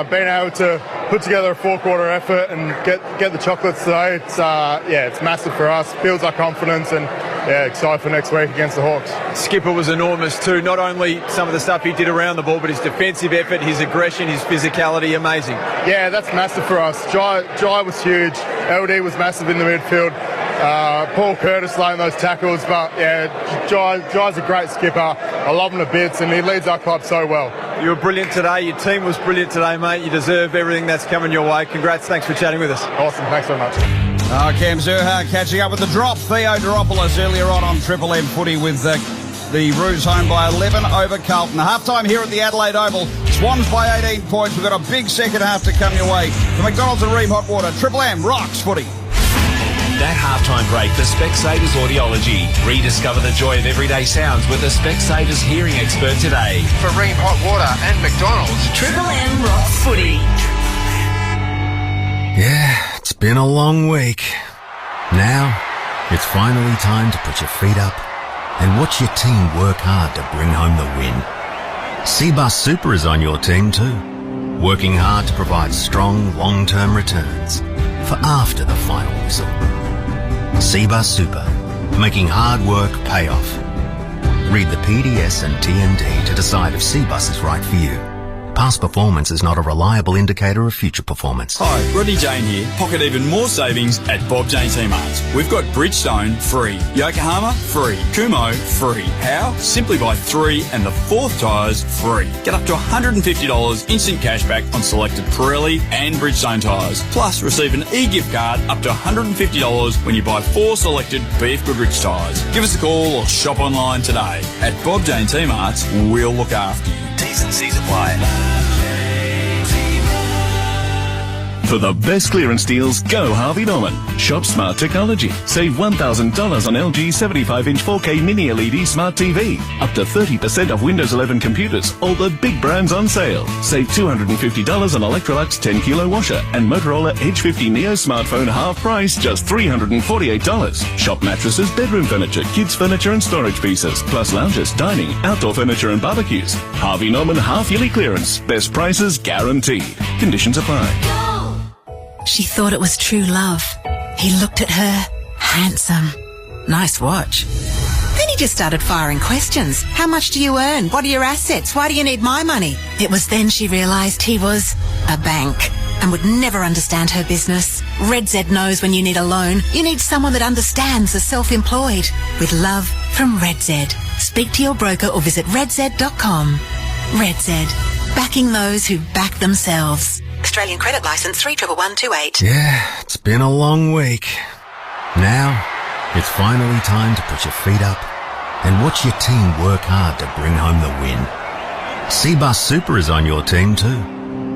Speaker 20: being able to put together a 4-quarter effort and get the chocolates today, it's massive for us. Builds our confidence, and excited for next week against the Hawks.
Speaker 19: Skipper was enormous too. Not only some of the stuff he did around the ball, but his defensive effort, his aggression, his physicality, amazing.
Speaker 20: Yeah, that's massive for us. Jai was huge. LD was massive in the midfield. Paul Curtis laying those tackles, but Jai's a great skipper. I love him to bits, and he leads our club so well.
Speaker 19: You were brilliant today. Your team was brilliant today, mate. You deserve everything that's coming your way. Congrats. Thanks for chatting with us.
Speaker 20: Awesome. Thanks so much.
Speaker 2: Cam Zerhard catching up with the drop. Theo Doropoulos earlier on Triple M footy with the Roos home by 11 over Carlton. Half-time here at the Adelaide Oval. Swans by 18 points. We've got a big second half to come your way. The McDonald's and Ream Hot Water. Triple M rocks footy.
Speaker 8: That halftime break for Specsavers Audiology. Rediscover the joy of everyday sounds with the Specsavers hearing expert today.
Speaker 9: For Ream Hot Water and McDonald's,
Speaker 10: Triple M rocks footy.
Speaker 13: Yeah, it's been a long week. Now, it's finally time to put your feet up and watch your team work hard to bring home the win. Seabus Super is on your team too, working hard to provide strong long-term returns for after the final whistle. Seabus Super, making hard work pay off. Read the PDS and TND to decide if Seabus is right for you. Past performance is not a reliable indicator of future performance.
Speaker 11: Hi, Rodney Jane here. Pocket even more savings at Bob Jane T-Mart. We've got Bridgestone free, Yokohama free, Kumho free. How? Simply buy 3 and the 4th tyres free. Get up to $150 instant cashback on selected Pirelli and Bridgestone tyres. Plus, receive an e-gift card up to $150 when you buy 4 selected BF Goodrich tyres. Give us a call or shop online today. At Bob Jane T-Mart's, we'll look after you.
Speaker 16: T's and C's apply.
Speaker 12: For the best clearance deals, go Harvey Norman. Shop smart technology. Save $1,000 on LG 75-inch 4K mini LED smart TV. Up to 30% off Windows 11 computers. All the big brands on sale. Save $250 on Electrolux 10-kilo washer and Motorola Edge 50 Neo smartphone half price, just $348. Shop mattresses, bedroom furniture, kids furniture and storage pieces, plus lounges, dining, outdoor furniture and barbecues. Harvey Norman half-yearly clearance. Best prices guaranteed. Conditions apply.
Speaker 10: She thought it was true love. He looked at her. Handsome. Nice watch. Then he he just started firing questions. How much do you earn? What are your assets? Why do you need my money? It was then she realised he was a bank and would never understand her business. Red Z knows when you need a loan, you need someone that understands the self-employed. With love from Red Z. Speak to your broker or visit redz.com. Red Z, backing those who back themselves. Australian credit licence 311128.
Speaker 13: Yeah, it's been a long week. Now, it's finally time to put your feet up and watch your team work hard to bring home the win. Seabus Super is on your team too,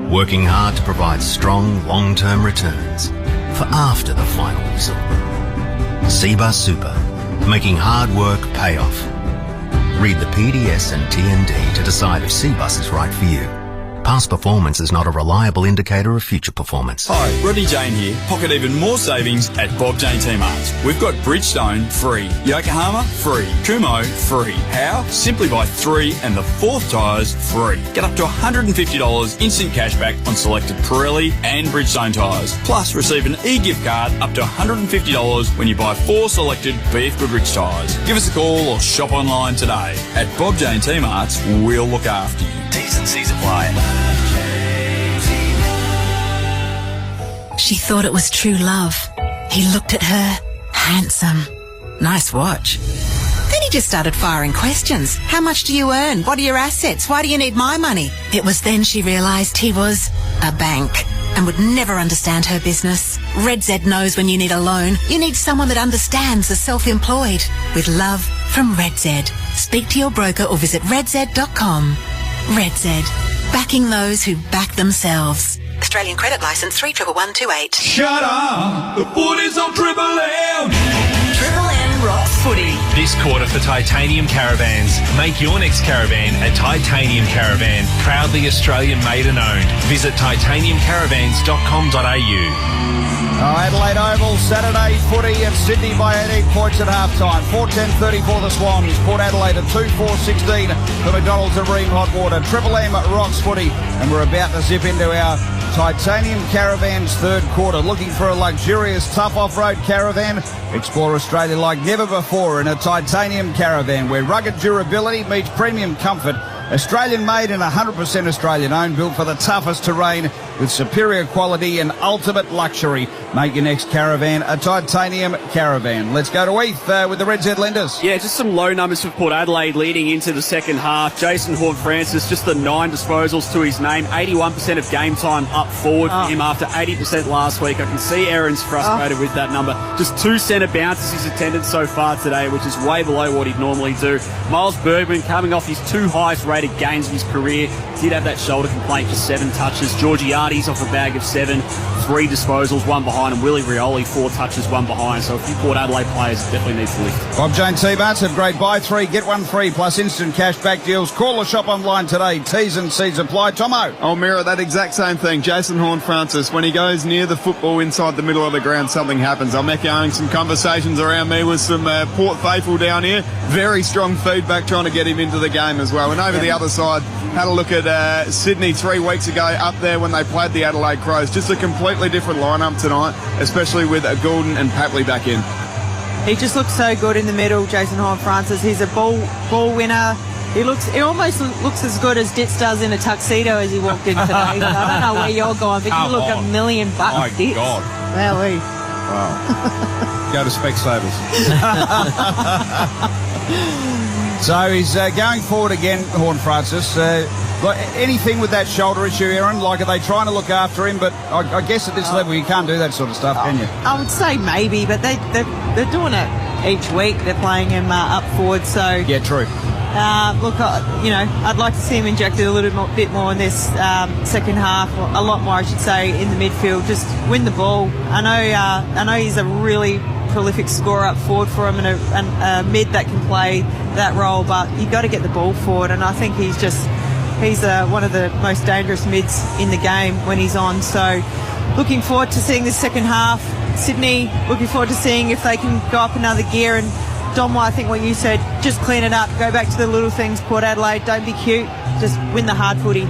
Speaker 13: working hard to provide strong long-term returns for after the final whistle. Seabus Super, making hard work pay off. Read the PDS and TND to decide if Seabus is right for you. Past performance is not a reliable indicator of future performance.
Speaker 11: Hi, Rodney Jane here. Pocket even more savings at Bob Jane T-Marts. We've got Bridgestone free, Yokohama free, Kumo free. How? Simply buy 3 and the 4th tyres free. Get up to $150 instant cashback on selected Pirelli and Bridgestone tyres. Plus receive an e-gift card up to $150 when you buy 4 selected BF Goodrich tyres. Give us a call or shop online today. At Bob Jane T-Marts, we'll look after you.
Speaker 16: T's and C's apply.
Speaker 10: She thought it was true love. He looked at her. Handsome. Nice watch. Then he just started firing questions. How much do you earn? What are your assets? Why do you need my money? It was then she realised he was a bank and would never understand her business. Red Z knows when you need a loan, you need someone that understands the self-employed. With love from Red Z. Speak to your broker or visit redz.com. Red Z, backing those who back themselves. Australian credit licence 311128.
Speaker 18: Shut up! The footy's on Triple M!
Speaker 16: Triple M rocks footy.
Speaker 8: This quarter for Titanium Caravans. Make your next caravan a Titanium Caravan. Proudly Australian made and owned. Visit titaniumcaravans.com.au.
Speaker 2: Adelaide Oval, Saturday footy at Sydney by 18 points at half-time. 4:10:34 the Swans. Port Adelaide at 2:4:16 for McDonald's at Ream Hot Water. Triple M rocks footy, and we're about to zip into our Titanium Caravan's third quarter. Looking for a luxurious, tough off-road caravan? Explore Australia like never before in a Titanium Caravan, where rugged durability meets premium comfort. Australian made and 100% Australian owned, built for the toughest terrain with superior quality and ultimate luxury. Make your next caravan a Titanium Caravan. Let's go to Heath with the Red Z lenders.
Speaker 6: Yeah, just some low numbers for Port Adelaide leading into the second half. Jason Horne-Francis, just the 9 disposals to his name. 81% of game time up forward for him after 80% last week. I can see Aaron's frustrated with that number. Just 2 centre bounces he's attended so far today, which is way below what he'd normally do. Miles Bergman coming off his 2 highest rated games of his career. Did have that shoulder complaint for 7 touches. Georgiades off a bag of 7, 3 disposals, 1 behind, and Willie Rioli 4 touches, 1 behind. So a few Port Adelaide players definitely need to lift.
Speaker 2: Bob Jane T-Marts have great buy 3, get 1 free plus instant cash back deals. Call or shop online today. T's and C's apply. Tomo.
Speaker 7: I'll mirror that exact same thing. Jason Horne-Francis, when he goes near the football inside the middle of the ground, something happens. I'm echoing some conversations around me with some Port faithful down here. Very strong feedback trying to get him into the game as well. And over the other side, had a look at Sydney 3 weeks ago up there when they played the Adelaide Crows. Just a completely different lineup tonight, especially with Goulden and Papley back in.
Speaker 4: He just looks so good in the middle, Jason Horne-Francis. He's a ball winner. He almost looks as good as Ditz does in a tuxedo as he walked in today. I don't know where you're going, but you look $1 million,
Speaker 3: My
Speaker 4: Ditz.
Speaker 3: God.
Speaker 4: Wow.
Speaker 3: Go to Specsavers.
Speaker 2: So he's going forward again, Horne-Francis. Anything with that shoulder issue, Aaron? Like, are they trying to look after him? But I guess at this level you can't do that sort of stuff, can you?
Speaker 4: I would say maybe, but they're doing it each week. They're playing him up forward, so...
Speaker 2: Yeah, true.
Speaker 4: Look, I'd like to see him injected a little bit more in this second half, a lot more, I should say, in the midfield. Just win the ball. I know he's a really prolific scorer up forward for him and a mid that can play that role, but you've got to get the ball forward, and I think he's one of the most dangerous mids in the game when he's on. So looking forward to seeing this second half. Sydney, looking forward to seeing if they can go up another gear. And Dom, I think what you said, just clean it up, go back to the little things. Port Adelaide, don't be cute, just win the hard footy.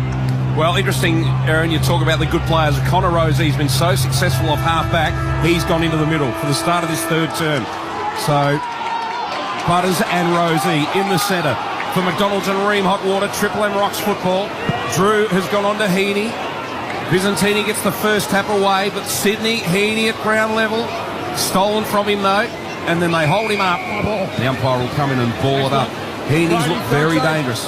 Speaker 3: Well, interesting, Aaron, you talk about the good players. Connor Rosie's been so successful off half-back, he's gone into the middle for the start of this third term. So, Butters and Rosie in the centre. For McDonald's and Ream, hot water, Triple M Rocks football. Drew has gone on to Heaney. Visentini gets the first tap away, but Sydney, Heaney at ground level. Stolen from him though, and then they hold him up. The umpire will come in and ball it up. Heaney's looked very dangerous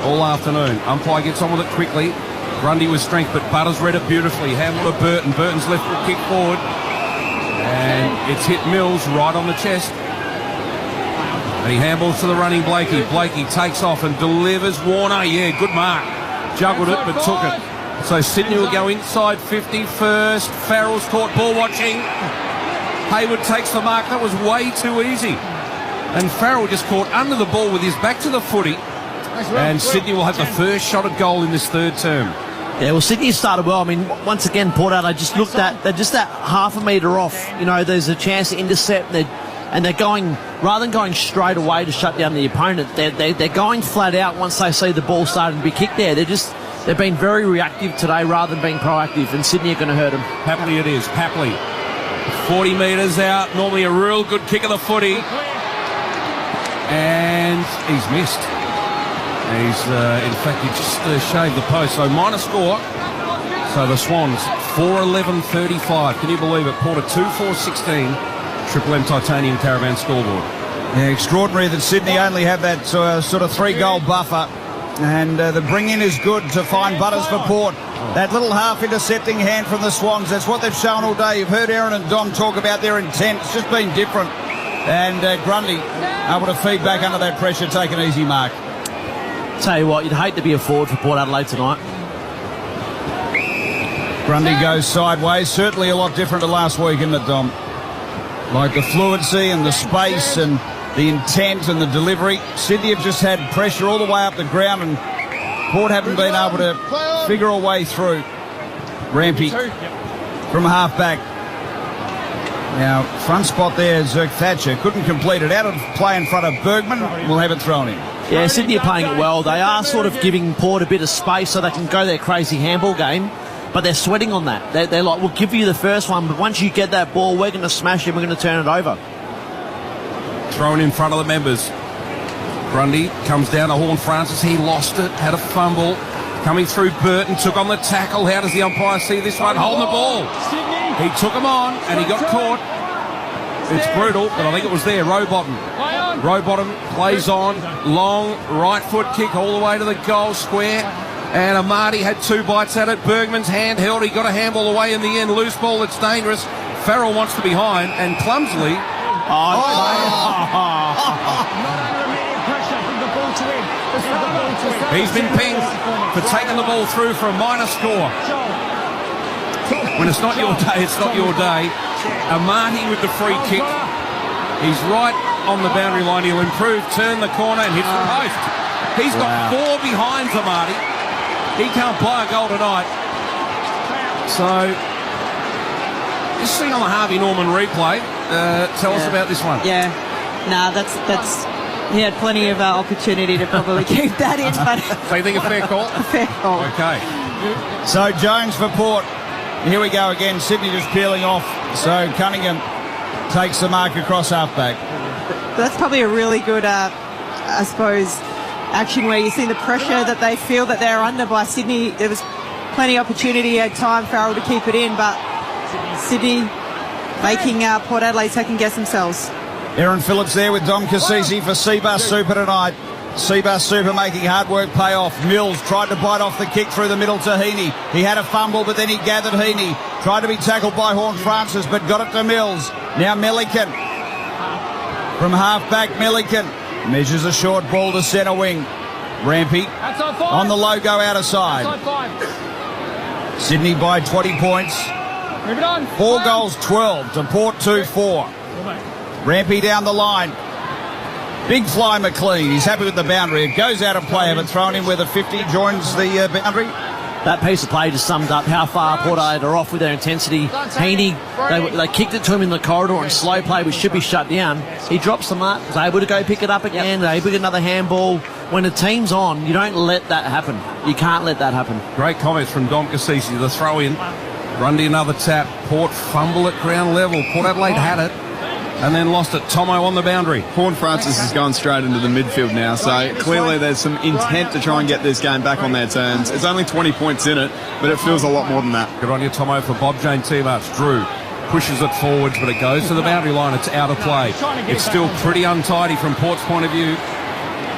Speaker 3: all afternoon. Umpire gets on with it quickly. Grundy with strength, but Butters read it beautifully. Handled to Burton. Burton's left foot kick forward. And it's hit Mills right on the chest. And he handballs to the running Blakey. Blakey takes off and delivers. Warner, yeah, good mark. Juggled it, but took it. So Sydney will go inside 50 first. Farrell's caught ball watching. Hayward takes the mark. That was way too easy. And Farrell just caught under the ball with his back to the footy. And Sydney will have the first shot at goal in this third term.
Speaker 5: Yeah, well, Sydney started well. I mean, once again, Port Adelaide just looked at, they're just that half a metre off. You know, there's a chance to intercept, and they're going, rather than going straight away to shut down the opponent, they're going flat out once they see the ball starting to be kicked there. They've been very reactive today rather than being proactive, and Sydney are going to hurt them.
Speaker 3: Papley it is. Papley, 40 metres out. Normally a real good kick of the footy. And he's missed. In fact, he just shaved the post. So minor score. So the Swans, 4-11-35. Can you believe it? Porter 2-4-16. Triple M Titanium Caravan scoreboard.
Speaker 2: Yeah, extraordinary that Sydney only have that sort of 3-goal buffer. And the bring-in is good to find Butters for Port. That little half-intercepting hand from the Swans, that's what they've shown all day. You've heard Aaron and Dom talk about their intent. It's just been different. And Grundy able to feed back under that pressure, take an easy mark.
Speaker 5: Tell you what, you'd hate to be a forward for Port Adelaide tonight.
Speaker 2: Grundy goes sideways. Certainly a lot different to last week, isn't it, Dom? Like the fluency and the space and the intent and the delivery. Sydney have just had pressure all the way up the ground, and Port haven't been able to figure a way through. Rampy from half-back. Now, front spot there, Zerk Thatcher couldn't complete it. Out of play in front of Bergman. We'll have it thrown in.
Speaker 5: Yeah, Sydney are playing it well. They are sort of giving Port a bit of space so they can go their crazy handball game, but they're sweating on that. They're like, we'll give you the first one, but once you get that ball, we're going to smash it, we're going to turn it over.
Speaker 3: Thrown in front of the members. Grundy comes down to Horn Francis. He lost it, had a fumble. Coming through Burton, took on the tackle. How does the umpire see this one? Holding the ball. He took him on, and he got caught. It's brutal, but I think it was there. Rowbottom plays on. Long right foot kick all the way to the goal square. And Amati had two bites at it. Bergman's hand held. He got a handball away in the end. Loose ball that's dangerous. Farrell wants to be behind, and clumsily... He's been pinged for taking the ball through for a minor score. When it's not your day, it's not your day. Amati with the free kick. He's right on the boundary line. He'll improve, turn the corner and hit the post. He's got four behinds, Amati. He can't buy a goal tonight. So, just seeing on the Harvey Norman replay, tell us about this one.
Speaker 4: Yeah, that's he had plenty of opportunity to probably keep that in. But
Speaker 3: so you think a fair call?
Speaker 4: A fair call.
Speaker 3: Okay.
Speaker 2: So Jones for Port. Here we go again. Sydney just peeling off. So Cunningham takes the mark across halfback.
Speaker 4: That's probably a really good, I suppose, action where you see the pressure that they feel that they're under by Sydney. There was plenty of opportunity at time Farrell to keep it in, but Sydney making Port Adelaide second guess themselves.
Speaker 2: Aaron Phillips there with Dom Cassisi for Seabus Super tonight. Seabus Super making hard work pay off. Mills tried to bite off the kick through the middle to Heaney. He had a fumble, but then he gathered Heaney. Tried to be tackled by Horn Francis, but got it to Mills. Now Milliken. From half-back, Milliken measures a short ball to centre wing. Rampy on the logo outer side. Sydney by 20 points. 4 goals, 12 to Port 2-4. Rampy down the line. Big fly McLean. He's happy with the boundary. It goes out of play. Have it thrown in where the 50 joins the boundary.
Speaker 5: That piece of play just summed up how far Port Adelaide are off with their intensity. Heaney, they kicked it to him in the corridor and slow play, which should be shut down. He drops the mark, was able to go pick it up again, able to get another handball. When the team's on, you don't let that happen. You can't let that happen.
Speaker 3: Great comments from Dom Cassisi. The throw in. Grundy another tap. Port fumble at ground level. Port Adelaide had it. and then lost it. Tomo on the boundary.
Speaker 7: Horn Francis has gone straight into the midfield now, so clearly there's some intent to try and get this game back on their terms. It's only 20 points in it, but it feels a lot more than that.
Speaker 3: Good on you, Tomo, for Bob Jane T-March. Drew pushes it forwards, but it goes to the boundary line. It's out of play. It's still pretty untidy from Port's point of view.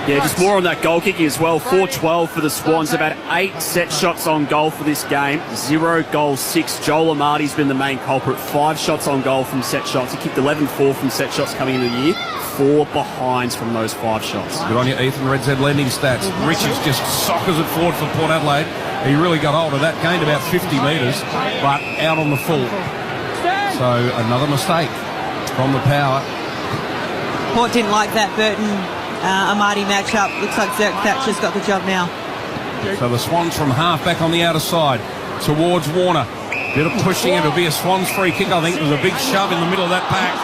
Speaker 6: Yeah, just more on that goal kicking as well. 4-12 for the Swans. About 8 set shots on goal for this game. 0 goals, 6. Joel Amarty's been the main culprit. 5 shots on goal from set shots. He kicked 11-4 from set shots coming into the year. 4 behinds from those 5 shots.
Speaker 3: Good on you, Ethan. Red Z lending stats. Richards just soccers it forward for Port Adelaide. He really got hold of that. Gained about 50 metres, but out on the full. So another mistake from the power.
Speaker 4: Port didn't like that Burton Amarty matchup. Looks like Zerk Thatcher's got the job now.
Speaker 3: So the Swans from half back on the outer side towards Warner. Bit of pushing. It'll be a Swans free kick. I think there's a big shove in the middle of that pack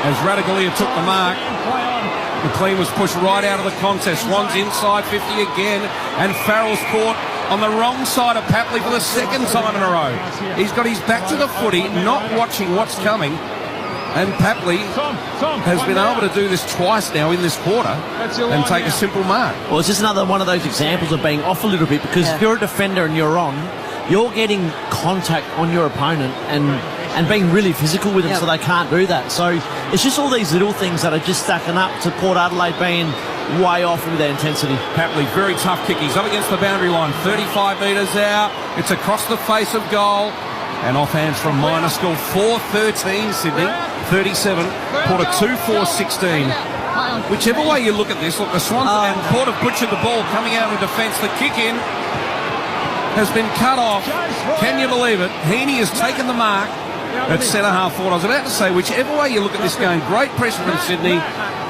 Speaker 3: as Radaglia took the mark. McLean was pushed right out of the contest. Swans inside 50 again, and Farrell's caught on the wrong side of Papley for the second time in a row. He's got his back to the footy, not watching what's coming. And Papley has been able to do this twice now in this quarter and take a simple mark.
Speaker 5: Well, it's just another one of those examples of being off a little bit, because if you're a defender and you're on, you're getting contact on your opponent and being really physical with them, so they can't do that. So it's just all these little things that are just stacking up to Port Adelaide being way off with their intensity.
Speaker 3: Papley, very tough kick. He's up against the boundary line, 35 metres out. It's across the face of goal. And offhands from minor score, 4-13 Sydney, 37. Port a 2-4-16. Whichever way you look at this, look, the Swans and Port have butchered the ball coming out of defence. The kick in has been cut off. Can you believe it? Heaney has taken the mark at centre half forward. I was about to say, whichever way you look at this game, great pressure from Sydney,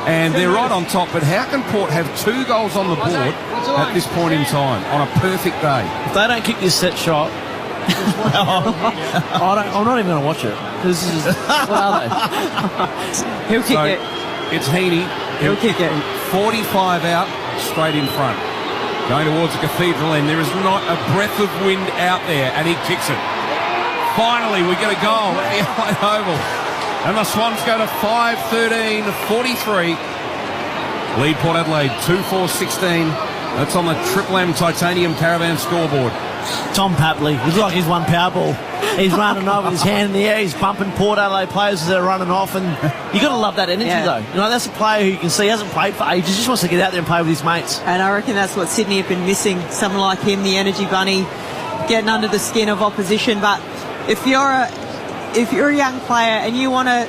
Speaker 3: and they're right on top. But how can Port have 2 goals on the board at this point in time on a perfect day?
Speaker 5: If they don't kick this set shot, I'm not even going to watch it. This is what are they?
Speaker 4: He'll kick it.
Speaker 3: It's Heaney.
Speaker 4: He'll kick it.
Speaker 3: 45 out, straight in front. Going towards the cathedral end. There is not a breath of wind out there, and he kicks it. Finally, we get a goal at the Adelaide Oval. And the Swans go to 5-13, 43. Lead Port Adelaide, 2-4-16. That's on the Triple M Titanium Caravan scoreboard.
Speaker 5: Tom Papley, he looks like he's won Powerball. He's running off with his hand in the air. He's bumping Port Adelaide players as they're running off, and you got to love that energy, though. You know, that's a player who you can see hasn't played for ages, just wants to get out there and play with his mates.
Speaker 4: And I reckon that's what Sydney have been missing. Someone like him, the energy bunny, getting under the skin of opposition. But if you're a young player and you want to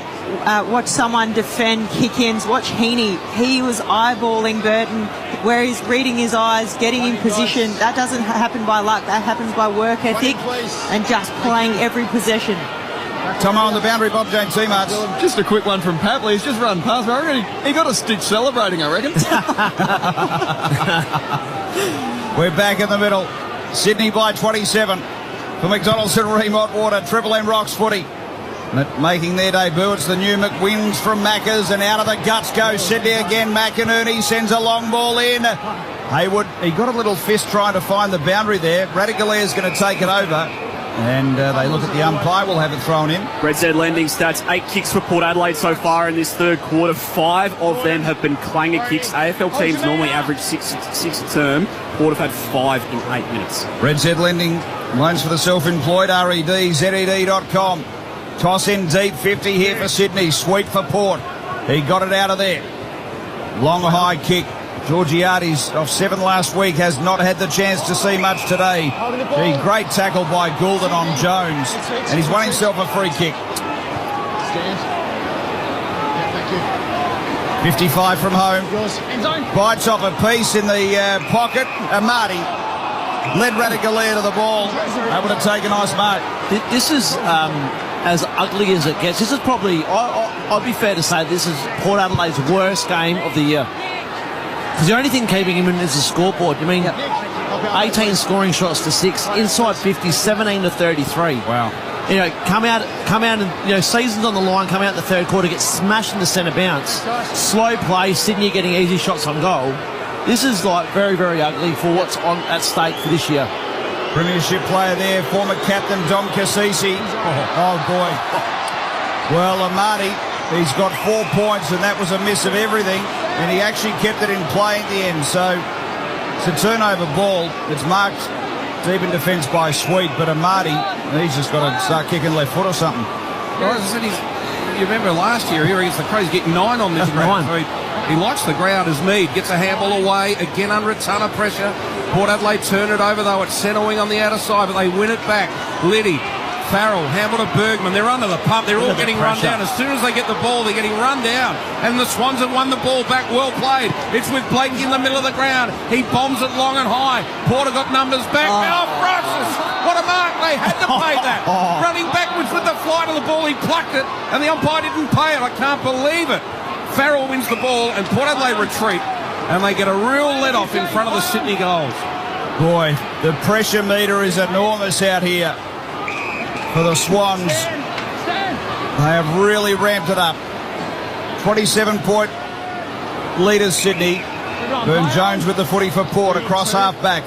Speaker 4: watch someone defend kick-ins, watch Heaney. He was eyeballing Burton, where he's reading his eyes, getting in position. That doesn't happen by luck. That happens by work ethic and just playing every possession.
Speaker 2: Tomo on the boundary, Bob Jane T-March.
Speaker 7: Just a quick one from Papley. He's just run past me. I reckon he got a stitch celebrating, I reckon.
Speaker 2: We're back in the middle. Sydney by 27. For McDonald's and Remont Water, Triple M Rocks footy. Making their debut, it's the new McWins from Maccas, and out of the guts goes Sydney again. McInerney sends a long ball in. Haywood, he got a little fist trying to find the boundary there. Radaglia is going to take it over, and they look at the umpire. We'll have it thrown in.
Speaker 6: Red Z lending stats, 8 kicks for Port Adelaide so far in this third quarter. 5 of them have been clanger kicks. AFL teams normally average 6 a term. Port have had 5 in 8 minutes.
Speaker 2: Red Z lending, loans for the self-employed, REDZED.com. Toss in deep, 50 here for Sydney. Sweep for Port. He got it out of there. Long high kick. Georgiades off 7 last week has not had the chance to see much today. Gee, great tackle by Goulden on Jones. And he's won himself a free kick. 55 from home. Bites off a piece in the pocket. Amarty led Radaglia to the ball. Able to take a nice mark.
Speaker 5: This is as ugly as it gets. This is probably, I'd be fair to say, this is Port Adelaide's worst game of the year. Because the only thing keeping him in is the scoreboard. I mean, 18 scoring shots to 6, inside 50, 17 to 33.
Speaker 2: Wow.
Speaker 5: You know, come out and, you know, season's on the line, come out in the third quarter, get smashed in the centre bounce. Slow play, Sydney getting easy shots on goal. This is like very, very ugly for what's on at stake for this year.
Speaker 2: Premiership player there, former captain Dom Cassisi. Oh boy. Well, Amarty He's got 4 points, and that was a miss of everything, and he actually kept it in play at the end. So it's a turnover ball. It's marked deep in defence by Sweet, but Amati, he's just got to start kicking left foot or something.
Speaker 3: Well, as I said, you remember last year here against the Crows, getting 9 on this ground. So he likes the ground as Mead gets a handball away, again under a ton of pressure. Port Adelaide turn it over, though, at centre wing on the outer side, but they win it back. Liddy, Farrell, handball to Bergman. They're under the pump. They're all getting run down. As soon as they get the ball, they're getting run down. And the Swans have won the ball back. Well played. It's with Blake in the middle of the ground. He bombs it long and high. Porter got numbers back. Now Francis. What a mark. They had to play that. Running backwards with the flight of the ball. He plucked it, and the umpire didn't pay it. I can't believe it. Farrell wins the ball, and Port Adelaide retreat, and they get a real let-off in front of the Sydney goals.
Speaker 2: Boy, the pressure meter is enormous out here for the Swans. They have really ramped it up. 27-point leaders, Sydney. Burne-Jones with the footy for Port across half-back.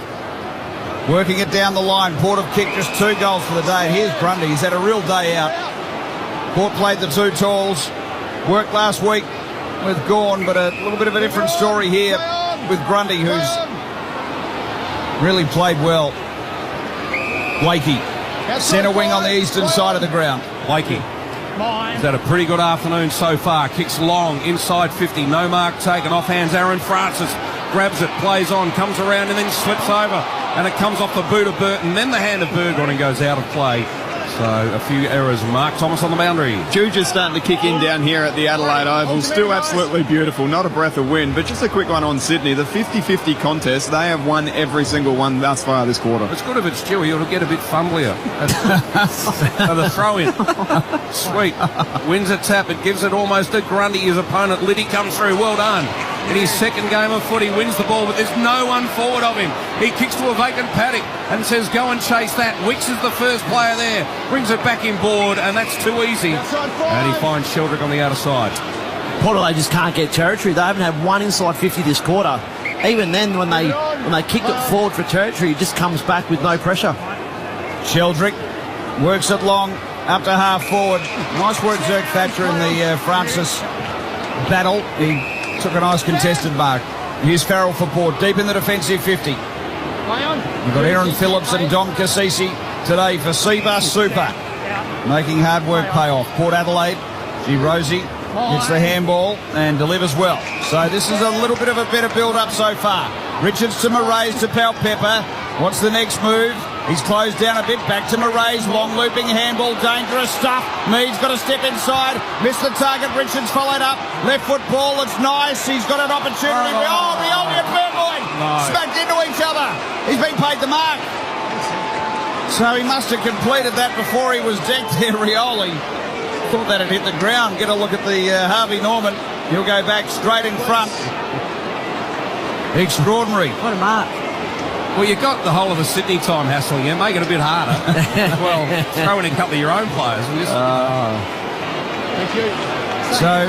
Speaker 2: Working it down the line. Port have kicked just 2 goals for the day. Here's Grundy. He's had a real day out. Port played the 2 talls. Worked last week with Gawn, but a little bit of a different story here with Grundy, who's really played well. Blakey, centre wing on the eastern side of the ground.
Speaker 3: Blakey. He's had a pretty good afternoon so far. Kicks long, inside 50, no mark taken. Off hands Aaron Francis, grabs it, plays on, comes around and then slips over. And it comes off the boot of Burton, then the hand of Burgoyne and goes out of play. So a few errors. Mark Thomas on the boundary.
Speaker 7: Juge is starting to kick in down here at the Adelaide Oval. Still absolutely beautiful. Not a breath of wind. But just a quick one on Sydney. The 50-50 contest, they have won every single one thus far this quarter.
Speaker 3: It's good if it's Stewie. It'll get a bit fumblier. The throw-in. Sweet. Wins a tap. It gives it almost to Grundy, his opponent. Liddy comes through. Well done. In his second game of footy, wins the ball, but there's no one forward of him. He kicks to a vacant paddock and says, go and chase that. Wicks is the first player there. Brings it back inboard, and that's too easy. And he finds Sheldrick on the outer side.
Speaker 5: Port Adelaide just can't get territory. They haven't had one inside 50 this quarter. Even then, when they kicked it forward for territory, it just comes back with no pressure.
Speaker 2: Sheldrick works it long up to half forward. Nice work, Zerk Thatcher in the Francis battle. He took a nice contested mark. Here's Farrell for Port, deep in the defensive 50. We've got Aaron Phillips and Dom Cassisi today for Seabus Super, making hard work pay off. Port Adelaide, Rosie gets the handball and delivers well. So this is a little bit of a better build-up so far. Richards to Marays to Palpepper. What's the next move? He's closed down a bit, back to Marays, long looping handball, dangerous stuff. Mead's got to step inside, missed the target, Richards followed up, left foot ball, it's nice, he's got an opportunity. Rioli and Burgoyne smacked into each other. He's been paid the mark. So he must have completed that before he was decked there, Rioli. Thought that had hit the ground. Get a look at the Harvey Norman. He'll go back straight in front. Extraordinary.
Speaker 4: What a mark.
Speaker 3: Well, you've got the whole of the Sydney time hassling you. Make it a bit harder. Well, throw in a couple of your own players.
Speaker 2: Thank you. So,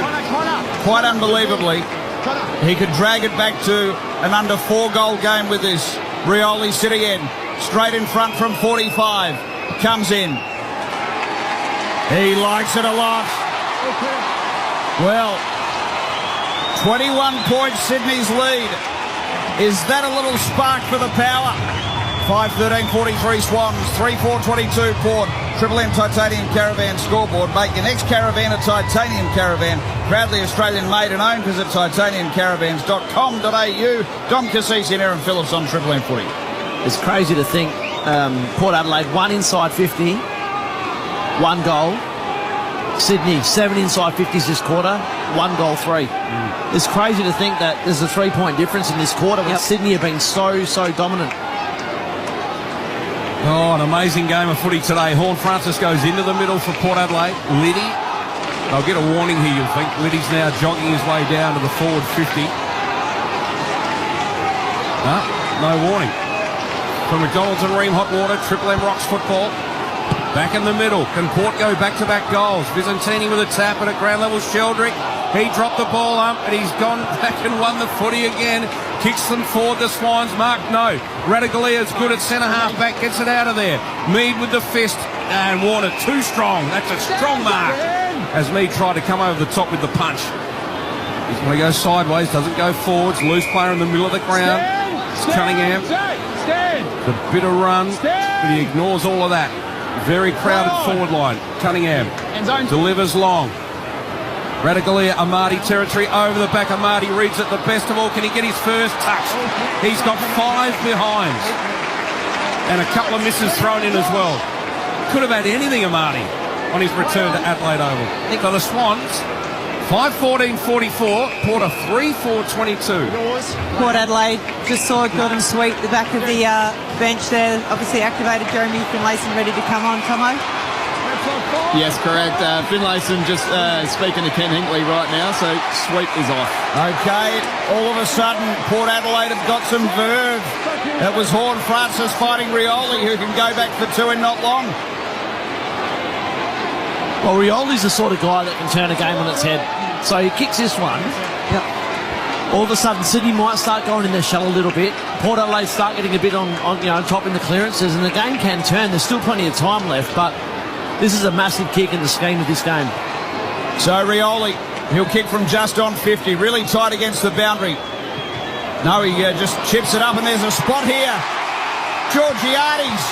Speaker 2: quite unbelievably, he could drag it back to an under 4-goal game with this. Rioli sitting in, straight in front from 45. Comes in. He likes it a lot. Well, 21 points Sydney's lead. Is that a little spark for the power? 5-13-43 Swans, 3-4-22 Port. Triple M Titanium Caravan scoreboard. Make your next caravan a Titanium Caravan. Proudly Australian made and owned. Visit titaniumcaravans.com.au. Dom Cassisi and Aaron Phillips on Triple M footy.
Speaker 5: It's crazy to think Port Adelaide, 1 inside 50, 1 goal. Sydney, 7 inside 50s this quarter, 1 goal, 3. It's crazy to think that there's a 3-point difference in this quarter when Sydney have been so dominant.
Speaker 3: Oh, an amazing game of footy today. Horn Francis goes into the middle for Port Adelaide. Liddy, they'll get a warning here, you'll think. Liddy's now jogging his way down to the forward 50. No warning. From McDonald's and Ream Hot Water, Triple M Rocks football. Back in the middle. Can Port go back-to-back goals? Vizentini with a tap, and at ground level, Sheldrick. He dropped the ball up, and he's gone back and won the footy again. Kicks them forward, the Swans. Mark, no. Radagalia's good at centre-half back, gets it out of there. Mead with the fist, and Warner too strong. That's a strong mark. as Mead tried to come over the top with the punch. He's going to go sideways, doesn't go forwards. Loose player in the middle of the ground. It's Cunningham. The bit of run, but he ignores all of that. Very crowded forward line. Cunningham delivers long. Radically Amati territory over the back. Amati reads it the best of all. Can he get his first touch? He's got 5 behinds. And a couple of misses thrown in as well. Could have had anything, Amati, on his return to Adelaide Oval. So the Swans, 5-14-44, Porter 3-4-22.
Speaker 4: Port Adelaide just saw Gordon Sweet, the back of the bench there. Obviously activated Jeremy Finlayson, ready to come on. Tomo?
Speaker 7: Yes, correct. Finlayson just speaking to Ken Hinkley right now, so Sweet is off.
Speaker 2: Okay, all of a sudden, Port Adelaide have got some verve. It was Horne-Francis fighting Rioli, who can go back for 2 in not long.
Speaker 5: Well, Rioli's the sort of guy that can turn a game on its head. So he kicks this one.
Speaker 4: Yep.
Speaker 5: All of a sudden, Sydney might start going in their shell a little bit. Port Adelaide start getting a bit on top in the clearances, and the game can turn. There's still plenty of time left, but this is a massive kick in the scheme of this game.
Speaker 2: So Rioli, he'll kick from just on 50, really tight against the boundary. No, he just chips it up, and there's a spot here. Georgiades.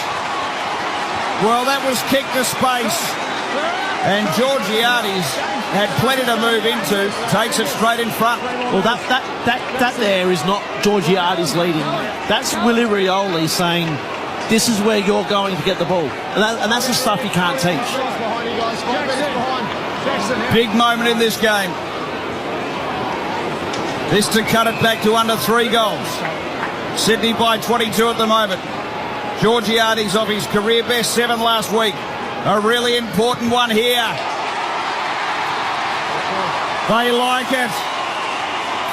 Speaker 2: Well, that was kicked to space. And Georgiades had plenty to move into, takes it straight in front.
Speaker 5: Well, that there is not Georgiades leading. That's Willie Rioli saying, this is where you're going to get the ball. And that's the stuff you can't teach.
Speaker 2: Big moment in this game. This to cut it back to under 3 goals. Sydney by 22 at the moment. Georgiades off his career best 7 last week. A really important one here. They like it.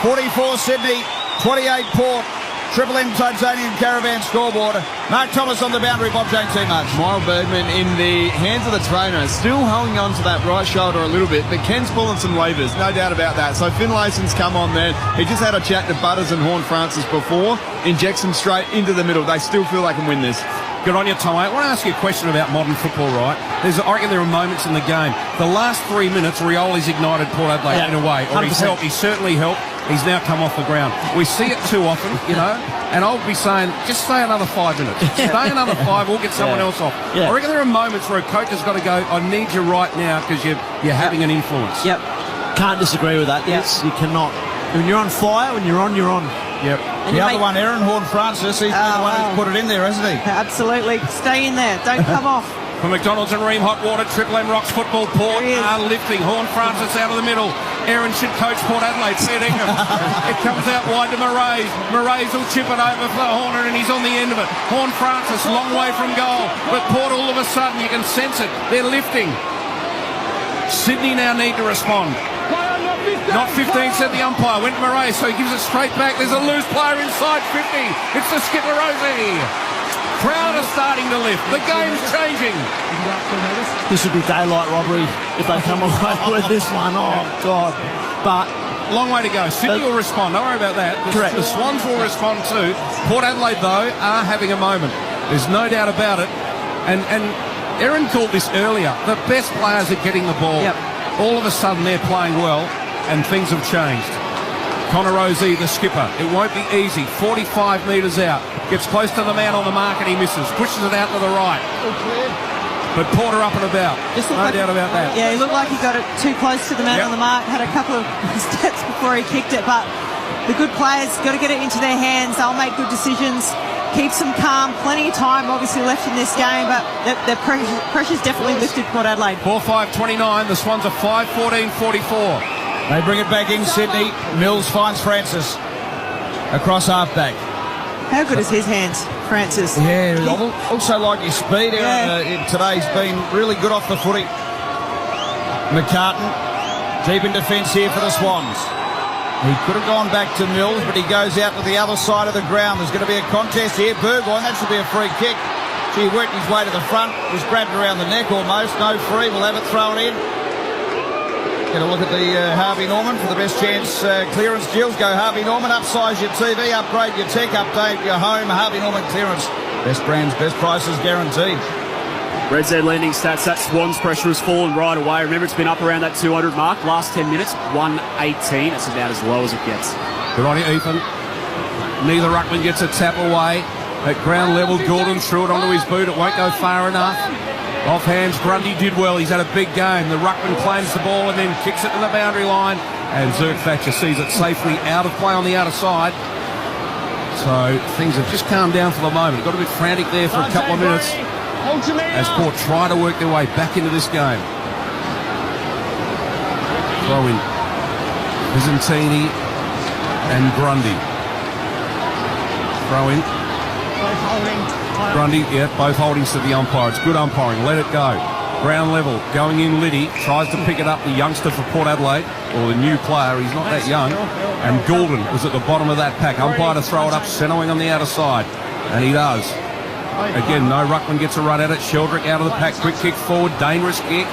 Speaker 2: 44 Sydney, 28 Port. Triple M Titanium Caravan scoreboard. Mark Thomas on the boundary, Bob James team match.
Speaker 7: Miles Bergman in the hands of the trainer, still holding on to that right shoulder a little bit, but Ken's pulling some levers, no doubt about that. So Finlayson's come on there. He just had a chat to Butters and Horne-Francis before, injects them straight into the middle. They still feel they can win this.
Speaker 3: Good on you, Tom. I want to ask you a question about modern football, right? I reckon there are moments in the game. The last 3 minutes, Rioli's ignited Port Adelaide in a way. Or he's helped. He's certainly helped. He's now come off the ground. We see it too often, and I'll be saying, just stay another 5 minutes. Stay another 5, we'll get someone else off. Yeah. I reckon there are moments where a coach has got to go, I need you right now because you're having an influence.
Speaker 5: Yep. Can't disagree with that. Yes, you cannot. When you're on fire, when you're on, you're on.
Speaker 3: Yep.
Speaker 2: And the other one, Aaron Horne-Francis, he's the one who's put it in there, hasn't he?
Speaker 4: Absolutely. Stay in there. Don't come off.
Speaker 3: For McDonald's and Ream Hot Water, Triple M Rocks Football, Port are lifting. Horne-Francis out of the middle. Aaron should coach Port Adelaide. Sid Ingham. It comes out wide to Murray. Murray's will chip it over for Horner, and he's on the end of it. Horne-Francis, long way from goal. But Port, all of a sudden, you can sense it. They're lifting. Sydney now need to respond. Not 15, said the umpire. Went Murray, so he gives it straight back. There's a loose player inside 50. It's the skipper, Rosie. Crowd are starting to lift. The game's changing.
Speaker 5: This would be daylight robbery if they come away with this one. Oh, God. But
Speaker 3: long way to go. Sydney will respond. Don't worry about that.
Speaker 5: Correct.
Speaker 3: The Swans will respond too. Port Adelaide, though, are having a moment. There's no doubt about it. And Aaron called this earlier. The best players are getting the ball.
Speaker 4: Yep.
Speaker 3: All of a sudden, they're playing well, and things have changed. Connor Rozee, the skipper. It won't be easy. 45 metres out. Gets close to the man on the mark and he misses. Pushes it out to the right. But Porter up and about. No doubt about that.
Speaker 4: Yeah, he looked like he got it too close to the man on the mark. Had a couple of steps before he kicked it. But the good players got to get it into their hands. They'll make good decisions. Keeps them calm. Plenty of time obviously left in this game, but the pressure's definitely lifted Port Adelaide.
Speaker 3: 4-5-29. The Swans are 5-14-44.
Speaker 2: They bring it back in Sydney. Mills finds Francis across halfback.
Speaker 4: How good is his hands, Francis?
Speaker 2: Yeah, also like his speed. Today's been really good off the footy. McCartan deep in defence here for the Swans. He could have gone back to Mills, but he goes out to the other side of the ground. There's going to be a contest here. Burgoyne, that should be a free kick. He worked his way to the front, was grabbed around the neck almost. No free, we'll have it thrown in. Get a look at the Harvey Norman for the best chance clearance deals. Go Harvey Norman, upsize your TV, upgrade your tech, update your home. Harvey Norman clearance. Best brands, best prices guaranteed.
Speaker 6: Red Z lending stats, that Swans pressure has fallen right away. Remember, it's been up around that 200 mark. Last 10 minutes, 118. It's about as low as it gets.
Speaker 3: Good on you, Ethan. Neither ruckman gets a tap away. At ground level, Gordon threw it onto his boot. It won't go far enough. Off hands, Grundy did well. He's had a big game. The ruckman claims the ball and then kicks it to the boundary line. And Zerk Thatcher sees it safely out of play on the outer side. So things have just calmed down for the moment. Got a bit frantic there for a couple of minutes as Port try to work their way back into this game. Throw in Byzantini and Grundy. Throw in. Grundy, yeah, both holdings to the umpire. It's good umpiring. Let it go. Ground level, going in Liddy, tries to pick it up, the youngster for Port Adelaide, or the new player, he's not that young, and Goulden was at the bottom of that pack. Umpire to throw it up, centering on the outer side, and he does. Again, no ruckman gets a run at it. Sheldrick out of the pack, quick kick forward, dangerous kick,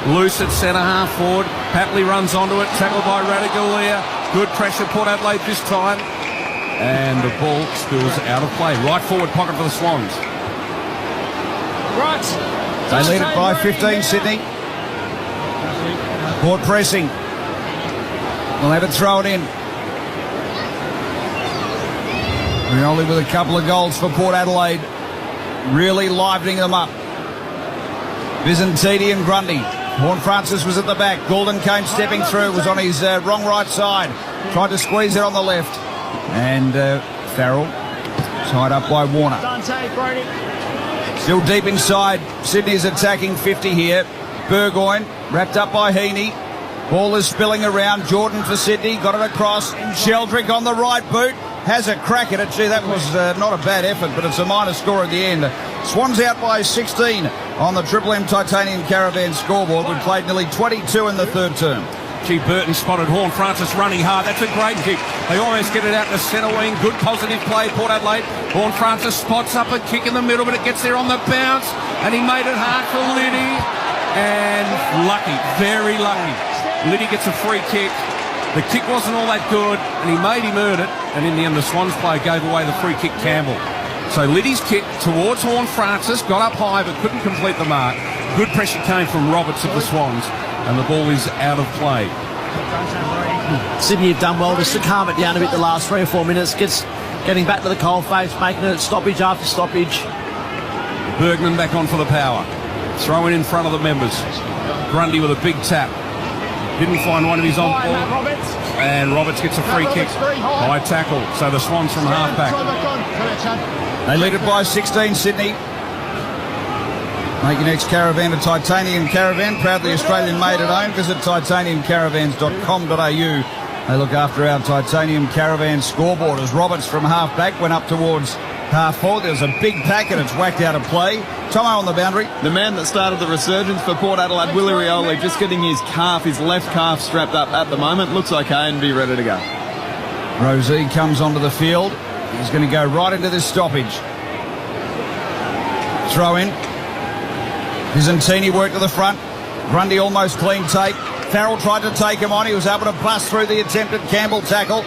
Speaker 3: loose at centre half forward. Papley runs onto it, tackled by Radigalia. Good pressure, Port Adelaide this time, and the ball spills out of play. Right forward pocket for the Swans.
Speaker 2: Right. They lead it by 15, Sydney. Port pressing. We'll have it thrown in. Rioli with a couple of goals for Port Adelaide. Really livening them up. Byzantini and Grundy. Horn Francis was at the back. Goulden came stepping through. Was on his wrong right side. Tried to squeeze it on the left. And Farrell tied up by Warner. Still deep inside. Sydney is attacking 50 here. Burgoyne wrapped up by Heaney. Ball is spilling around. Jordan for Sydney. Got it across. Sheldrick on the right boot. Has a crack at it. Gee, that was not a bad effort, but it's a minor score at the end. Swans out by 16 on the Triple M Titanium Caravan scoreboard. We played nearly 22 in the third term.
Speaker 3: G. Burton spotted Horn Francis running hard. That's a great kick. They almost get it out to centre wing. Good positive play, Port Adelaide. Horn Francis spots up a kick in the middle, but it gets there on the bounce, and he made it hard for Liddy. And lucky, very lucky. Liddy gets a free kick. The kick wasn't all that good, and he made him earn it. And in the end, the Swans player gave away the free kick, Campbell. So Liddy's kick towards Horn Francis, got up high but couldn't complete the mark. Good pressure came from Roberts of the Swans, and the ball is out of play.
Speaker 5: Sydney have done well just to calm it down a bit the last 3 or 4 minutes. Getting back to the coalface, making it stoppage after stoppage.
Speaker 3: Bergman back on for the power. Throwing in front of the members. Grundy with a big tap. Didn't find one of his on ball. And Roberts gets a free kick. High tackle. So the Swans from half back.
Speaker 2: They lead it by 16, Sydney. Make your next caravan a Titanium Caravan, proudly Australian made at home. Visit titaniumcaravans.com.au. They look after our Titanium Caravan scoreboard as Roberts from half back went up towards half forward. There was a big pack and it's whacked out of play. Tomo on the boundary.
Speaker 7: The man that started the resurgence for Port Adelaide, Willie Rioli, just getting his left calf strapped up at the moment. Looks okay and be ready to go.
Speaker 2: Rosie comes onto the field. He's going to go right into this stoppage. Throw in. Byzantini worked to the front. Grundy almost clean take. Farrell tried to take him on. He was able to bust through the attempted Campbell tackle.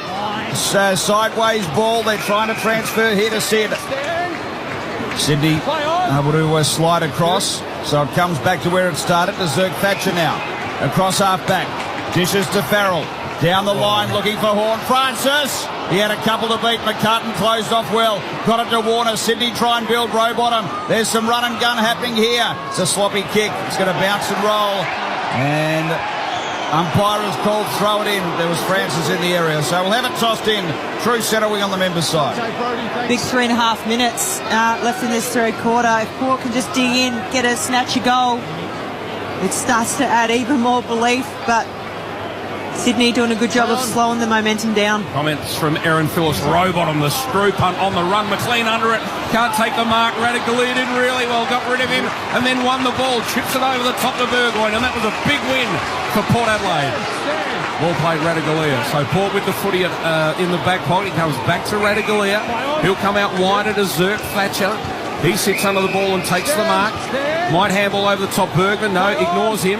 Speaker 2: Sideways ball. They're trying to transfer here to Sid. Sydney able to slide across. So it comes back to where it started to Zerk Thatcher now. Across half back. Dishes to Farrell. Down the line looking for Horn Francis. He had a couple to beat. McCutton closed off well. Got it to Warner. Sydney try and build row bottom. There's some run and gun happening here. It's a sloppy kick. It's going to bounce and roll. And umpire has called throw it in. There was Francis in the area. So we'll have it tossed in. True centre wing on the members' side.
Speaker 4: Big 3.5 minutes left in this third quarter. If Port can just dig in, get a snatch a goal, it starts to add even more belief. But Sydney doing a good job of slowing the momentum down.
Speaker 3: Comments from Aaron Phillips. Row bottom, the screw punt on the run. McLean under it. Can't take the mark. Radigalia did really well. Got rid of him and then won the ball. Chips it over the top to Burgoyne. And that was a big win for Port Adelaide. Ball played Radigalia. So Port with the footy in the back pocket. He comes back to Radigalia. He'll come out wider to Zerk Thatcher. He sits under the ball and takes the mark. Might handball over the top. Bergman, no, ignores him.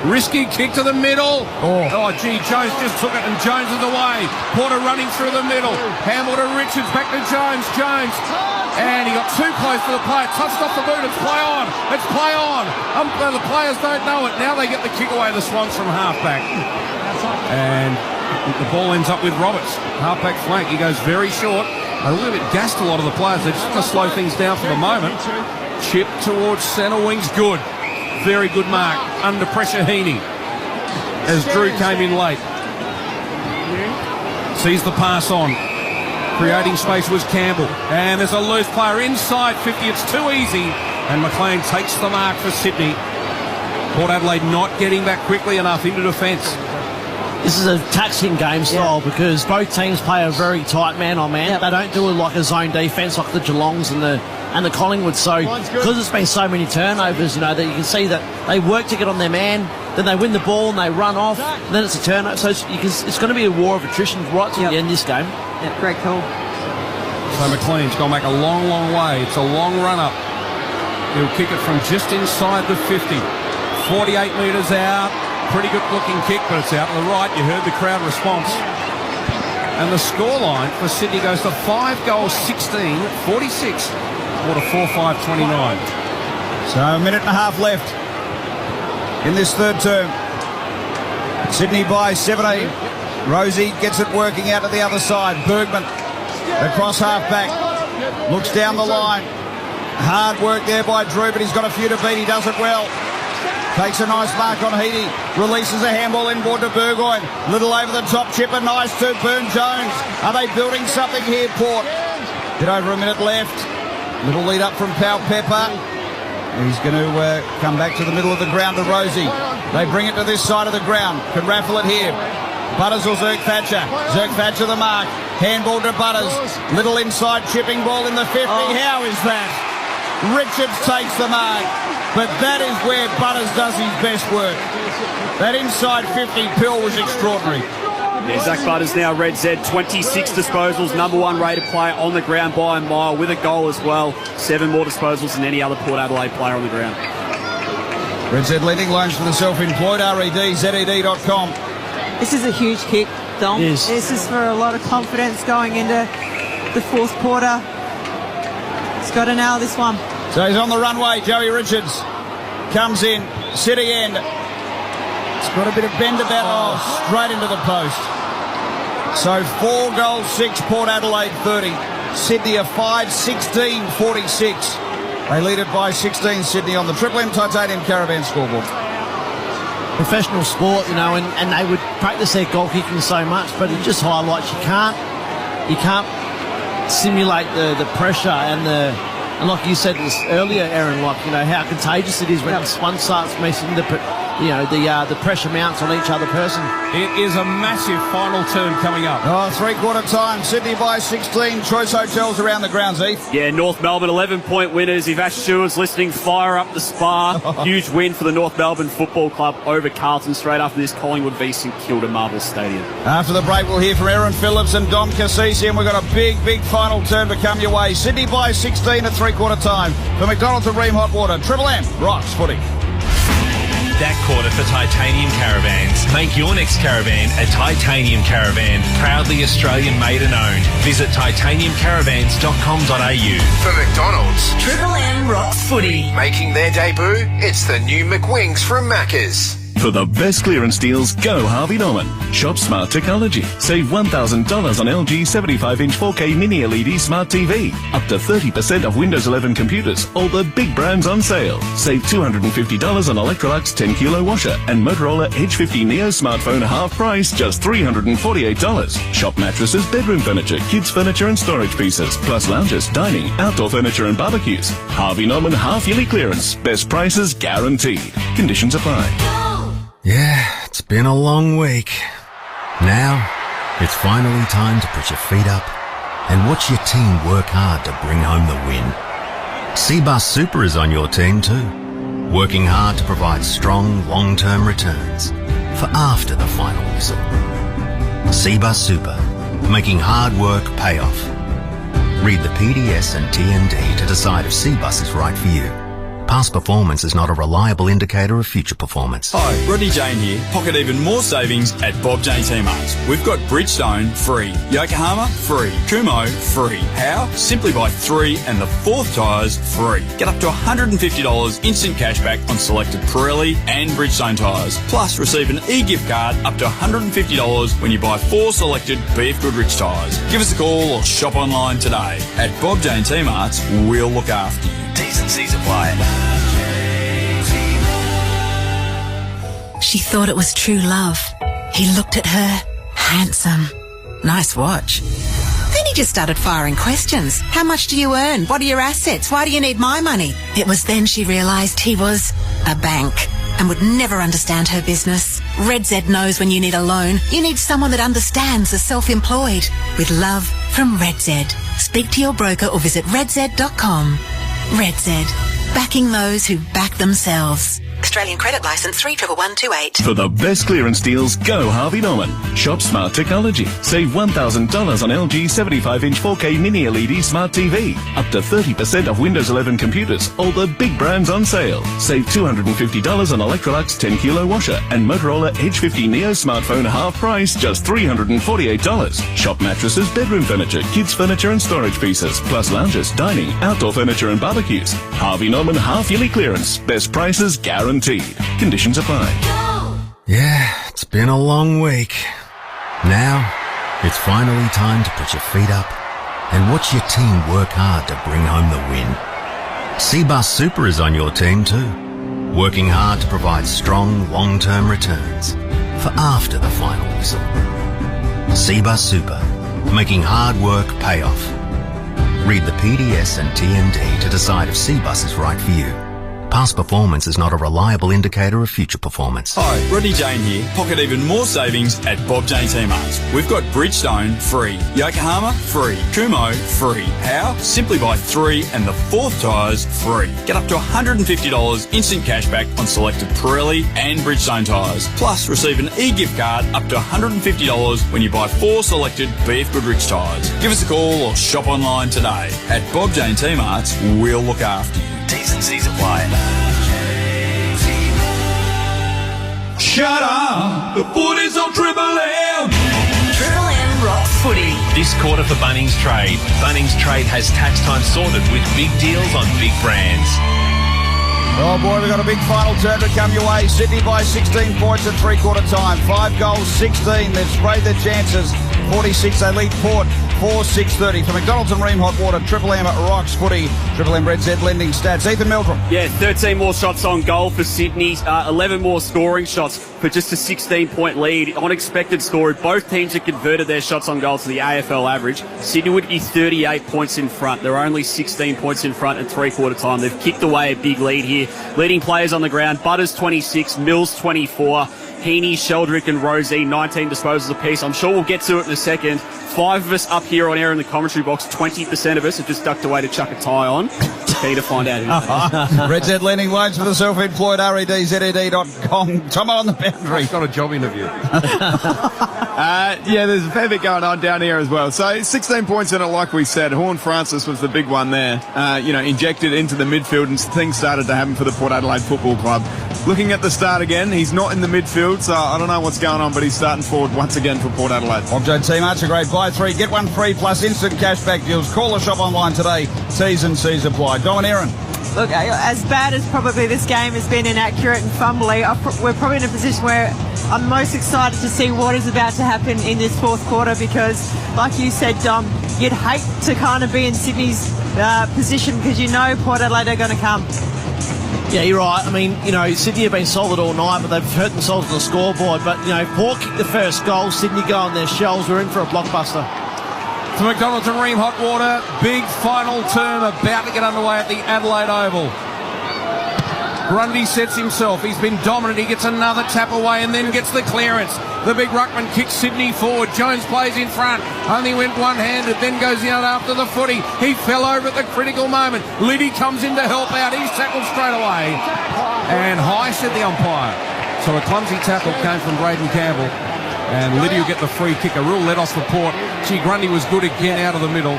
Speaker 3: Risky kick to the middle. Oh, gee, Jones just took it and Jones is away. Porter running through the middle. Handball to Richards, back to Jones. Jones. And he got too close to the player. Touched off the boot. It's play on. It's play on. The players don't know it. Now they get the kick away, the Swans from halfback. And the ball ends up with Roberts. Halfback flank. He goes very short. A little bit gassed a lot of the players. They're just going to slow things down for the moment. Chip towards centre wings. Good. Very good mark. Under pressure, Heaney. As Drew came in late. Sees the pass on. Creating space was Campbell. And there's a loose player inside 50. It's too easy. And McLean takes the mark for Sydney. Port Adelaide not getting back quickly enough into defence.
Speaker 5: This is a taxing game style because both teams play a very tight man-on-man. They don't do it like a zone defence like the Geelongs and the Collingwood. So because it's been so many turnovers, that you can see that they work to get on their man, then they win the ball and they run off, and then it's a turnover. So it's going to be a war of attrition right to the end of this game.
Speaker 4: Yeah, great call.
Speaker 3: So McLean's gone back a long, long way. It's a long run-up. He'll kick it from just inside the 50. 48 metres out. Pretty good looking kick, but it's out to the right. You heard the crowd response. And the scoreline for Sydney goes to 5 goals, 16, 46. Quarter 4-5-29.
Speaker 2: So a minute and a half left in this third term. Sydney by 17. Rosie gets it working out to the other side. Bergman across half-back. Looks down the line. Hard work there by Drew, but he's got a few to beat. He does it well. Takes a nice mark on Heaney. Releases a handball inboard to Burgoyne. Little over the top chipper. Nice to Burn-Jones. Are they building something here, Port? Bit over a minute left. Little lead up from Pau Pepper. He's going to come back to the middle of the ground to Rosie. They bring it to this side of the ground. Can raffle it here. Butters or Zerk Thatcher. Zerk Thatcher the mark. Handball to Butters. Little inside chipping ball in the 50. How is that? Richards takes the mark. But that is where Butters does his best work. That inside 50 pill was extraordinary.
Speaker 6: Yeah, Zach Butters now, Red Z, 26 disposals, number one rated player on the ground by a mile with a goal as well. 7 more disposals than any other Port Adelaide player on the ground.
Speaker 2: Red Z lending loans for the self-employed, RED, ZED.com.
Speaker 4: This is a huge kick, Dom.
Speaker 2: Yes.
Speaker 4: This is for a lot of confidence going into the fourth quarter. He's got to nail this one.
Speaker 2: So he's on the runway. Joey Richards comes in. City end. It's got a bit of bend about. Straight into the post. So 4 goals, 6, Port Adelaide 30. Sydney a 5, 16, 46. They lead it by 16, Sydney, on the Triple M Titanium Caravan scoreboard.
Speaker 5: Professional sport, and they would practice their goal kicking so much, but it just highlights you can't simulate the pressure and like you said this earlier, Aaron, how contagious it is when one starts messing the pressure mounts on each other person.
Speaker 3: It is a massive final term coming up.
Speaker 2: 3/4 time. Sydney by 16. Choice hotels around the grounds, Heath.
Speaker 6: Yeah, North Melbourne 11-point winners. If Ash Stewart's listening, fire up the Spa. Huge win for the North Melbourne Football Club over Carlton straight after this Collingwood v St Kilda Marble Stadium.
Speaker 2: After the break, we'll hear from Aaron Phillips and Dom Cassisi, and we've got a big final term to come your way. Sydney by 16 at 3/4 time. For McDonald's and Ream Hot Water, Triple M rocks footy.
Speaker 8: That quarter for Titanium Caravans. Make your next caravan a Titanium Caravan. Proudly Australian made and owned. Visit titaniumcaravans.com.au.
Speaker 9: For McDonald's,
Speaker 10: Triple M rocks footy.
Speaker 9: making their debut, it's the new McWings from Macca's.
Speaker 12: For the best clearance deals, go Harvey Norman. Shop Smart Technology. Save $1,000 on LG 75-inch 4K Mini LED Smart TV. Up to 30% off Windows 11 computers. All the big brands on sale. Save $250 on Electrolux 10-kilo washer and Motorola Edge 50 Neo smartphone half price, just $348. Shop mattresses, bedroom furniture, kids furniture and storage pieces, plus lounges, dining, outdoor furniture and barbecues. Harvey Norman half-yearly clearance. Best prices guaranteed. Conditions apply.
Speaker 13: Yeah, it's been a long week. Now, it's finally time to put your feet up and watch your team work hard to bring home the win. Seabus Super is on your team too, working hard to provide strong long-term returns for after the final whistle. Seabus Super, making hard work pay off. Read the PDS and TND to decide if Seabus is right for you. Past performance is not a reliable indicator of future performance.
Speaker 11: Hi, Rodney Jane here. Pocket even more savings at Bob Jane T-Marts. We've got Bridgestone free, Yokohama free, Kumo free. How? Simply buy 3 and the 4th tyres free. Get up to $150 instant cashback on selected Pirelli and Bridgestone tyres. Plus receive an e-gift card up to $150 when you buy 4 selected BF Goodrich tyres. Give us a call or shop online today. At Bob Jane T-Marts, we'll look after you. T's and C's apply.
Speaker 10: She thought it was true love. He looked at her. Handsome. Nice watch. Then he just started firing questions. How much do you earn? What are your assets? Why do you need my money? It was then she realised he was a bank and would never understand her business. Red Z knows when you need a loan, you need someone that understands the self-employed. With love from Red Z. Speak to your broker or visit redz.com. Red Z. Backing those who back themselves. Australian credit licence 311128.
Speaker 12: For the best clearance deals, go Harvey Norman. Shop Smart Technology. Save $1,000 on LG 75-inch 4K Mini LED Smart TV. Up to 30% off Windows 11 computers. All the big brands on sale. Save $250 on Electrolux 10-kilo washer and Motorola Edge 50 Neo smartphone half price, just $348. Shop mattresses, bedroom furniture, kids furniture and storage pieces, plus lounges, dining, outdoor furniture and barbecues. Harvey Norman half-yearly clearance. Best prices guaranteed. Conditions apply.
Speaker 13: Yeah, it's been a long week. Now, it's finally time to put your feet up and watch your team work hard to bring home the win. Seabus Super is on your team too, working hard to provide strong long-term returns for after the final whistle. Seabus Super, making hard work pay off. Read the PDS and TND to decide if Seabus is right for you. Past performance is not a reliable indicator of future performance.
Speaker 11: Hi, Rodney Jane here. Pocket even more savings at Bob Jane T-Marts. We've got Bridgestone free, Yokohama free, Kumo free. How? Simply buy 3 and the 4th tyres free. Get up to $150 instant cashback on selected Pirelli and Bridgestone tyres. Plus receive an e-gift card up to $150 when you buy 4 selected BF Goodrich tyres. Give us a call or shop online today. At Bob Jane T-Marts, we'll look after you. T's and C's apply.
Speaker 18: Shut up! The footy's on Triple M!
Speaker 10: Triple M Rock Footy.
Speaker 8: This quarter for Bunnings Trade. Bunnings Trade has tax time sorted with big deals on big brands.
Speaker 2: Oh boy, we've got a big final turn to come your way. Sydney by 16 points at three-quarter time. 5 goals, 16. They've sprayed their chances. 46, they lead Port. 4-6-30 for McDonald's and Ream Hot Water. Triple M Rocks Footy. Triple M Red Z lending stats. Ethan Meldrum.
Speaker 6: Yeah, 13 more shots on goal for Sydney. 11 more scoring shots for just a 16-point lead. Unexpected scoring. Both teams have converted their shots on goal to the AFL average. Sydney would be 38 points in front. They're only 16 points in front at three-quarter time. They've kicked away a big lead here. Leading players on the ground. Butters 26, Mills 24. Heaney, Sheldrick and Rosie, 19 disposals apiece. I'm sure we'll get to it in a second. 5 of us up here on air in the commentary box. 20% of us have just ducked away to chuck a tie on. Keen to find out who.
Speaker 2: Red Z lending loans for the self-employed. REDZED.com. Tomo on the boundary.
Speaker 3: He's got a job interview.
Speaker 7: Yeah, there's a fair bit going on down here as well. So 16 points in it, like we said. Horn Francis was the big one there. Injected into the midfield and things started to happen for the Port Adelaide Football Club. Looking at the start again, he's not in the midfield, so I don't know what's going on, but he's starting forward once again for Port Adelaide.
Speaker 2: Bob Jane T-Marts, a great buy 3, get 1 free plus instant cashback deals. Call the shop online today. T's and C's apply. Dom and Aaron.
Speaker 4: Look, as bad as probably this game has been inaccurate and fumbly, we're probably in a position where I'm most excited to see what is about to happen in this fourth quarter because, like you said, Dom, you'd hate to kind of be in Sydney's position because you know Port Adelaide are going to come.
Speaker 5: Yeah, you're right. I mean, Sydney have been solid all night, but they've hurt themselves on the scoreboard. But, Port kicked the first goal. Sydney go on their shells. We're in for a blockbuster.
Speaker 3: To McDonald's and Ream Hot Water, big final term about to get underway at the Adelaide Oval. Grundy sets himself. He's been dominant. He gets another tap away and then gets the clearance. The big ruckman kicks Sydney forward. Jones plays in front. Only went one-handed, then goes out after the footy. He fell over at the critical moment. Liddy comes in to help out. He's tackled straight away. And high, said the umpire. So a clumsy tackle came from Braden Campbell. And Liddy will get the free kick. A real let-off for Port. Gee, Grundy was good again out of the middle.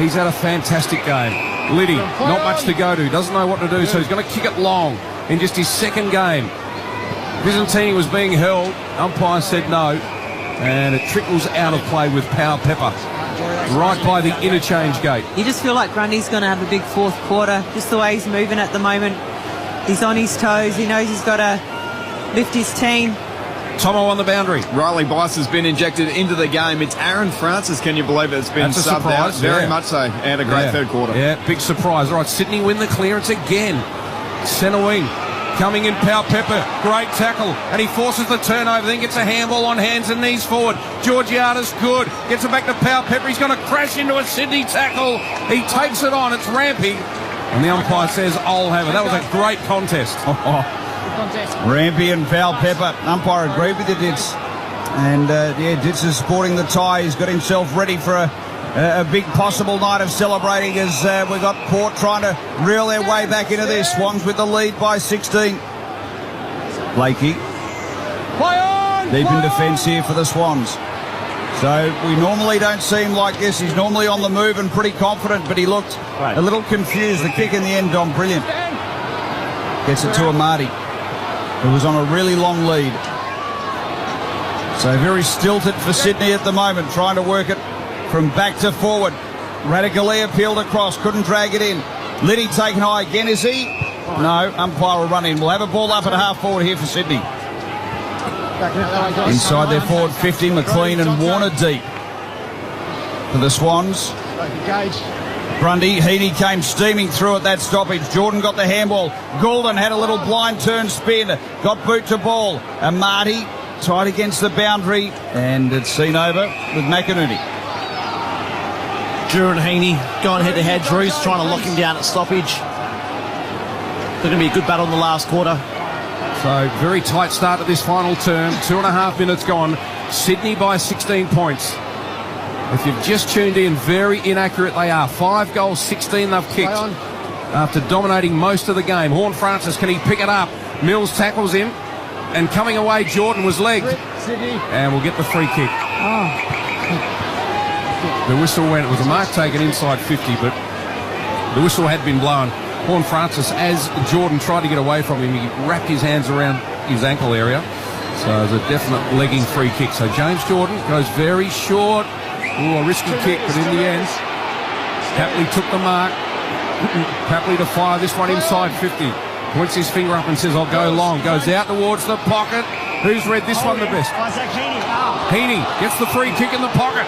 Speaker 3: He's had a fantastic game. Liddy, not much to go to, doesn't know what to do, so he's going to kick it long in just his second game. Visentini was being held, umpire said no, and it trickles out of play with Power Pepper right by the interchange gate.
Speaker 4: You just feel like Grundy's going to have a big fourth quarter, just the way he's moving at the moment. He's on his toes, he knows he's got to lift his team.
Speaker 3: Tomo on the boundary.
Speaker 7: Riley Bice has been injected into the game. It's Aaron Francis, can you believe it? It's been subbed out. Very much so. And a great third quarter.
Speaker 3: Yeah, big surprise. All right, Sydney win the clearance again. Centre wing. Coming in, Power Pepper. Great tackle. And he forces the turnover. Then gets a handball on hands and knees forward. Georgiada's good. Gets it back to Power Pepper. He's going to crash into a Sydney tackle. He takes it on. It's Rampy. And the umpire says, I'll have it. That was a great contest.
Speaker 2: Rampy and Val Pepper. Umpire agreed with you, Ditz. And, Ditz is sporting the tie. He's got himself ready for a big possible night of celebrating as we've got Port trying to reel their way back into this. Swans with the lead by 16. Blakey. Deep in defence here for the Swans. So we normally don't see him like this. He's normally on the move and pretty confident, but he looked a little confused. The kick in the end, Dom, brilliant. Gets it to Amati, who was on a really long lead. So very stilted for Sydney at the moment, trying to work it from back to forward. Radicalea peeled across, couldn't drag it in. Liddy taken high again, is he? No, umpire will run in. We'll have a ball up at half forward here for Sydney. Inside their forward 50, McLean and Warner deep. For the Swans. Grundy, Heaney came steaming through at that stoppage. Jordan got the handball. Goulden had a little blind turn spin. Got boot to ball. Amati tight against the boundary. And it's seen over with McInerney.
Speaker 5: Drew and Heaney going head-to-head. Drew's trying to lock him down at stoppage. They're going to be a good battle in the last quarter.
Speaker 3: So very tight start to this final term. 2.5 minutes gone. Sydney by 16 points. If you've just tuned in, very inaccurate they are. 5 goals, 16 they've kicked after dominating most of the game. Horn Francis, can he pick it up? Mills tackles him, and coming away, Jordan was legged. And we'll get the free kick. The whistle went. It was a mark taken inside 50, but the whistle had been blown. Horn Francis, as Jordan tried to get away from him, he wrapped his hands around his ankle area. So it was a definite legging free kick. So James Jordan goes very short. Ooh, a risky kick, but in the end, Papley took the mark. Papley to fire this one inside 50. Points his finger up and says, I'll go long. Goes out towards the pocket. Who's read this one the best? Heaney gets the free kick in the pocket.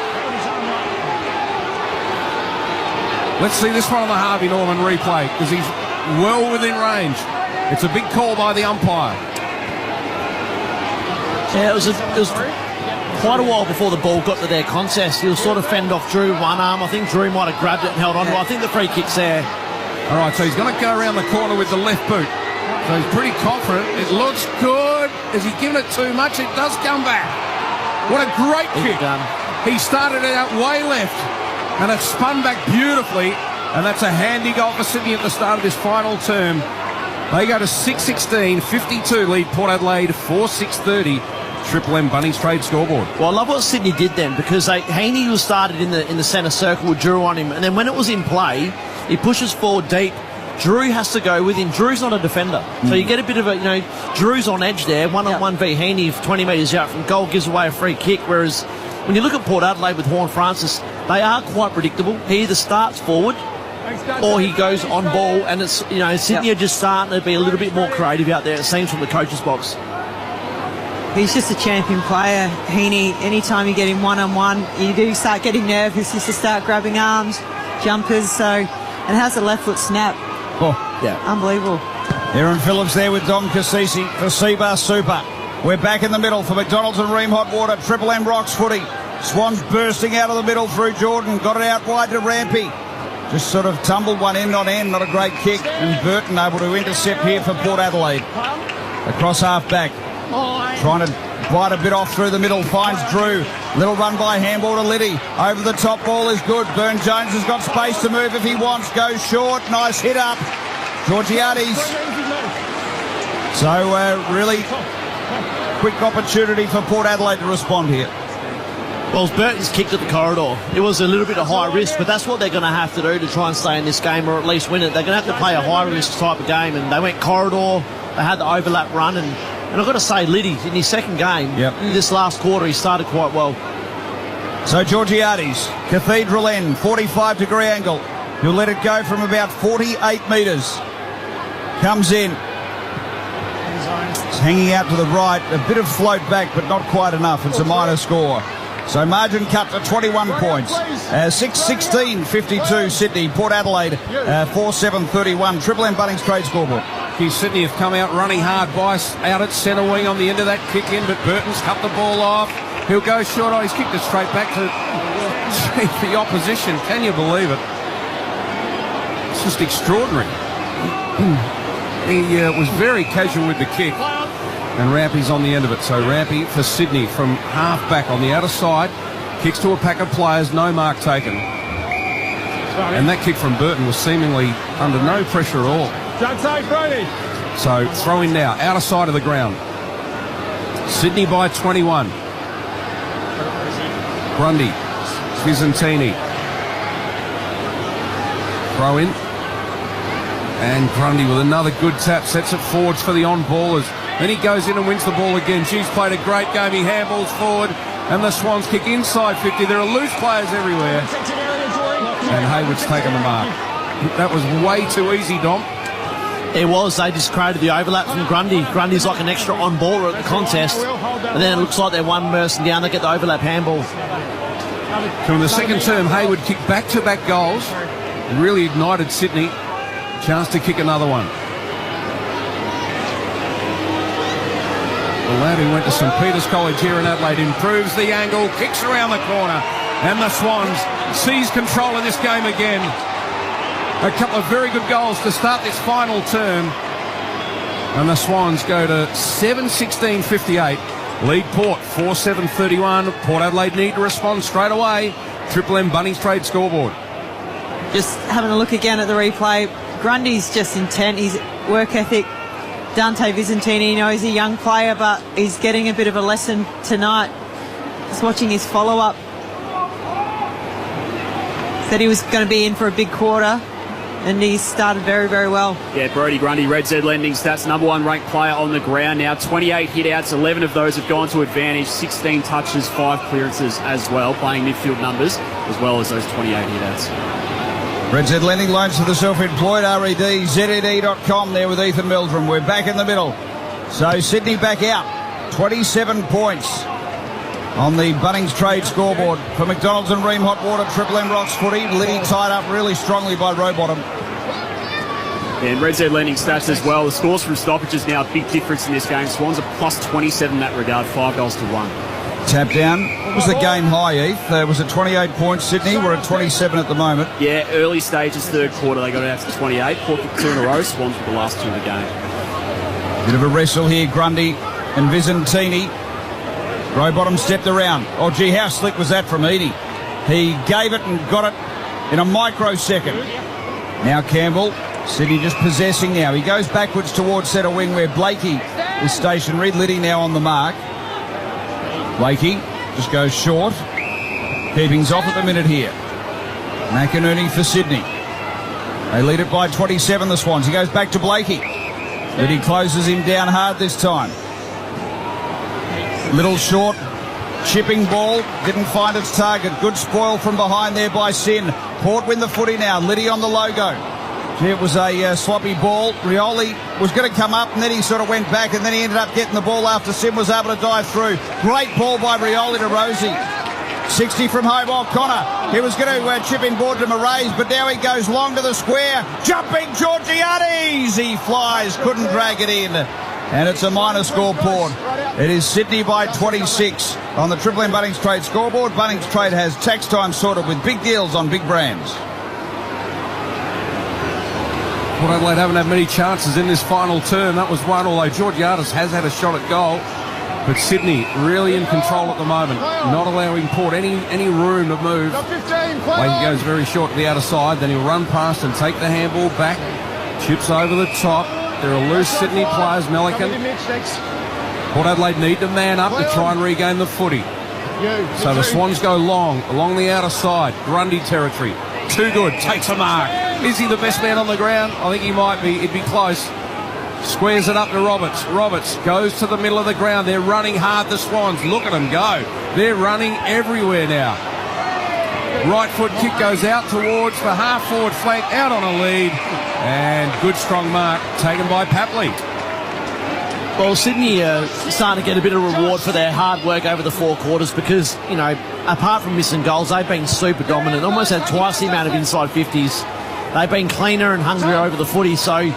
Speaker 3: Let's see this one on the Harvey Norman replay, because he's well within range. It's a big call by the umpire.
Speaker 5: Yeah, it was quite a while before the ball got to their contest. He'll sort of fend off Drew with one arm. I think Drew might have grabbed it and held on to it. I think the free kick's there.
Speaker 3: All right, so he's going to go around the corner with the left boot. So he's pretty confident. It looks good. Has he given it too much? It does come back. What a great kick. He started it out way left, and it spun back beautifully. And that's a handy goal for Sydney at the start of this final term. They go to 6-16, 52 lead Port Adelaide, 4-6-30. Triple M Bunnies trade scoreboard.
Speaker 5: Well, I love what Sydney did then, because Heaney was started in the centre circle with Drew on him, and then when it was in play, he pushes forward deep. Drew has to go with him. Drew's not a defender, so you get a bit of a, Drew's on edge there, one-on-one v Heaney, 20 metres out from goal, gives away a free kick, whereas when you look at Port Adelaide with Horn Francis, they are quite predictable. He either starts forward or he goes on ball, and it's, Sydney are just starting to be a little bit more creative out there, it seems, from the coach's box.
Speaker 4: He's just a champion player, Heaney. Anytime you get him one-on-one, you do start getting nervous. He's to start grabbing arms, jumpers, and has a left foot snap.
Speaker 2: Oh,
Speaker 4: yeah. Unbelievable.
Speaker 2: Aaron Phillips there with Dom Cassisi for Seabar Super. We're back in the middle for McDonald's and Ream Hot Water. Triple M Rocks footy. Swans bursting out of the middle through Jordan. Got it out wide to Rampy. Just sort of tumbled one end on end. Not a great kick. And Burton able to intercept here for Port Adelaide. Across half back. Trying to bite a bit off through the middle. Finds Drew. Little run by handball to Liddy. Over the top ball is good. Burn Jones has got space to move if he wants. Goes short. Nice hit up. Georgiades. So really quick opportunity for Port Adelaide to respond here.
Speaker 5: Well, Burton's kicked at the corridor. It was a little bit of high risk, but that's what they're going to have to do to try and stay in this game or at least win it. They're going to have to play a high risk type of game, and they went corridor. They had the overlap run, and I've got to say, Liddy, in his second game, this last quarter, he started quite well.
Speaker 2: So Georgiades, Cathedral End, 45-degree angle. He'll let it go from about 48 metres. Comes in. It's hanging out to the right. A bit of float back, but not quite enough. It's a minor score. So margin cut to 21 points. 6-16-52 Sydney. Port Adelaide 4-7-31. Triple M Bunnings trade scoreboard.
Speaker 3: Sydney have come out running hard. Bice out at centre wing on the end of that kick in, but Burton's cut the ball off. He'll go short. Oh, he's kicked it straight back to the opposition. Can you believe it? It's just extraordinary. He was very casual with the kick, and Rampy's on the end of it. So Rampy for Sydney from half back on the outer side. Kicks to a pack of players, no mark taken. And that kick from Burton was seemingly under no pressure at all. So throw in now, outer side of the ground. Sydney by 21. Grundy, Visentini. Throw in. And Grundy with another good tap, sets it forwards for the on-ballers. Then he goes in and wins the ball again. Hughes played a great game. He handballs forward, and the Swans kick inside 50. There are loose players everywhere. And Hayward's taken the mark. That was way too easy, Dom.
Speaker 5: It was. They just created the overlap from Grundy. Grundy's like an extra on-baller at the contest. And then it looks like they're one person down. They get the overlap handball.
Speaker 3: So in the second term, Hayward kicked back-to-back goals. Really ignited Sydney. Chance to kick another one. The lad who went to St Peter's College here in Adelaide improves the angle, kicks around the corner, and the Swans seize control of this game again. A couple of very good goals to start this final term. And the Swans go to 7-16-58. Lead Port 4-7-31. Port Adelaide need to respond straight away. Triple M Bunnings trade scoreboard.
Speaker 4: Just having a look again at the replay. Grundy's just intent, his work ethic. Dante Visentini, he's a young player, but he's getting a bit of a lesson tonight. Just watching his follow-up. Said he was going to be in for a big quarter, and he started very, very well.
Speaker 6: Yeah, Brodie Grundy, Red Z Lending Stats, number one ranked player on the ground now. 28 hit-outs, 11 of those have gone to advantage, 16 touches, 5 clearances as well, playing midfield numbers, as well as those 28 hit-outs.
Speaker 2: Red Z Lending Loans to the self-employed, REDZED.com there with Ethan Meldrum. We're back in the middle. So Sydney back out, 27 points on the Bunnings trade scoreboard. For McDonald's and Ream Hot Water, Triple M Rocks footy. Liddy tied up really strongly by Rowbottom.
Speaker 6: And Red Z Lending Stats as well. The scores from stoppages now a big difference in this game. Swans are plus 27 in that regard, 5-1.
Speaker 2: Tap down. What was the game high, Heath? Was it 28 points, Sydney? We're at 27 at the moment.
Speaker 6: Yeah, early stages, third quarter, they got it out to 28. Port kicked 2 in a row. Swans were the last 2 of the game.
Speaker 2: Bit of a wrestle here, Grundy and Visentini. Rowbottom stepped around. Oh, gee, how slick was that from Edie? He gave it and got it in a microsecond. Now Campbell. Sydney just possessing now. He goes backwards towards centre wing where Blakey is stationed. Reed Liddy now on the mark. Blakey just goes short. Keeping's off at the minute here. McInerney for Sydney. They lead it by 27, the Swans. He goes back to Blakey. Liddy closes him down hard this time. Little short. Chipping ball. Didn't find its target. Good spoil from behind there by Sin. Port win the footy now. Liddy on the logo. It was a sloppy ball. Rioli was going to come up and then he sort of went back and then he ended up getting the ball after Sim was able to dive through. Great ball by Rioli to Rosie. 60 from Hobart. Connor. He was going to chip in board to Marays, but now he goes long to the square. Jumping Georgiades. He flies. Couldn't drag it in. And it's a minor score, Port. It is Sydney by 26 on the Triple M Bunnings Trade scoreboard. Bunnings Trade has tax time sorted with big deals on big brands.
Speaker 3: Port Adelaide haven't had many chances in this final term. That was one, although Georgiades has had a shot at goal. But Sydney really in control at the moment, not allowing Port any room to move. Blakey goes very short to the outer side, then he'll run past and take the handball back. Chips over the top. There are loose Sydney players, Melican. Port Adelaide need to man up to try and regain the footy. So the Swans go long, along the outer side. Grundy territory. Too good. Takes a mark. Is he the best man on the ground? I think he might be. It'd be close. Squares it up to Roberts. Roberts goes to the middle of the ground. They're running hard, the Swans. Look at them go. They're running everywhere now. Right foot kick goes out towards the half-forward flank, out on a lead. And good strong mark taken by Papley.
Speaker 5: Well, Sydney starting to get a bit of reward for their hard work over the 4 quarters because, apart from missing goals, they've been super dominant. Almost had twice the amount of inside 50s. They've been cleaner and hungrier over the footy, so...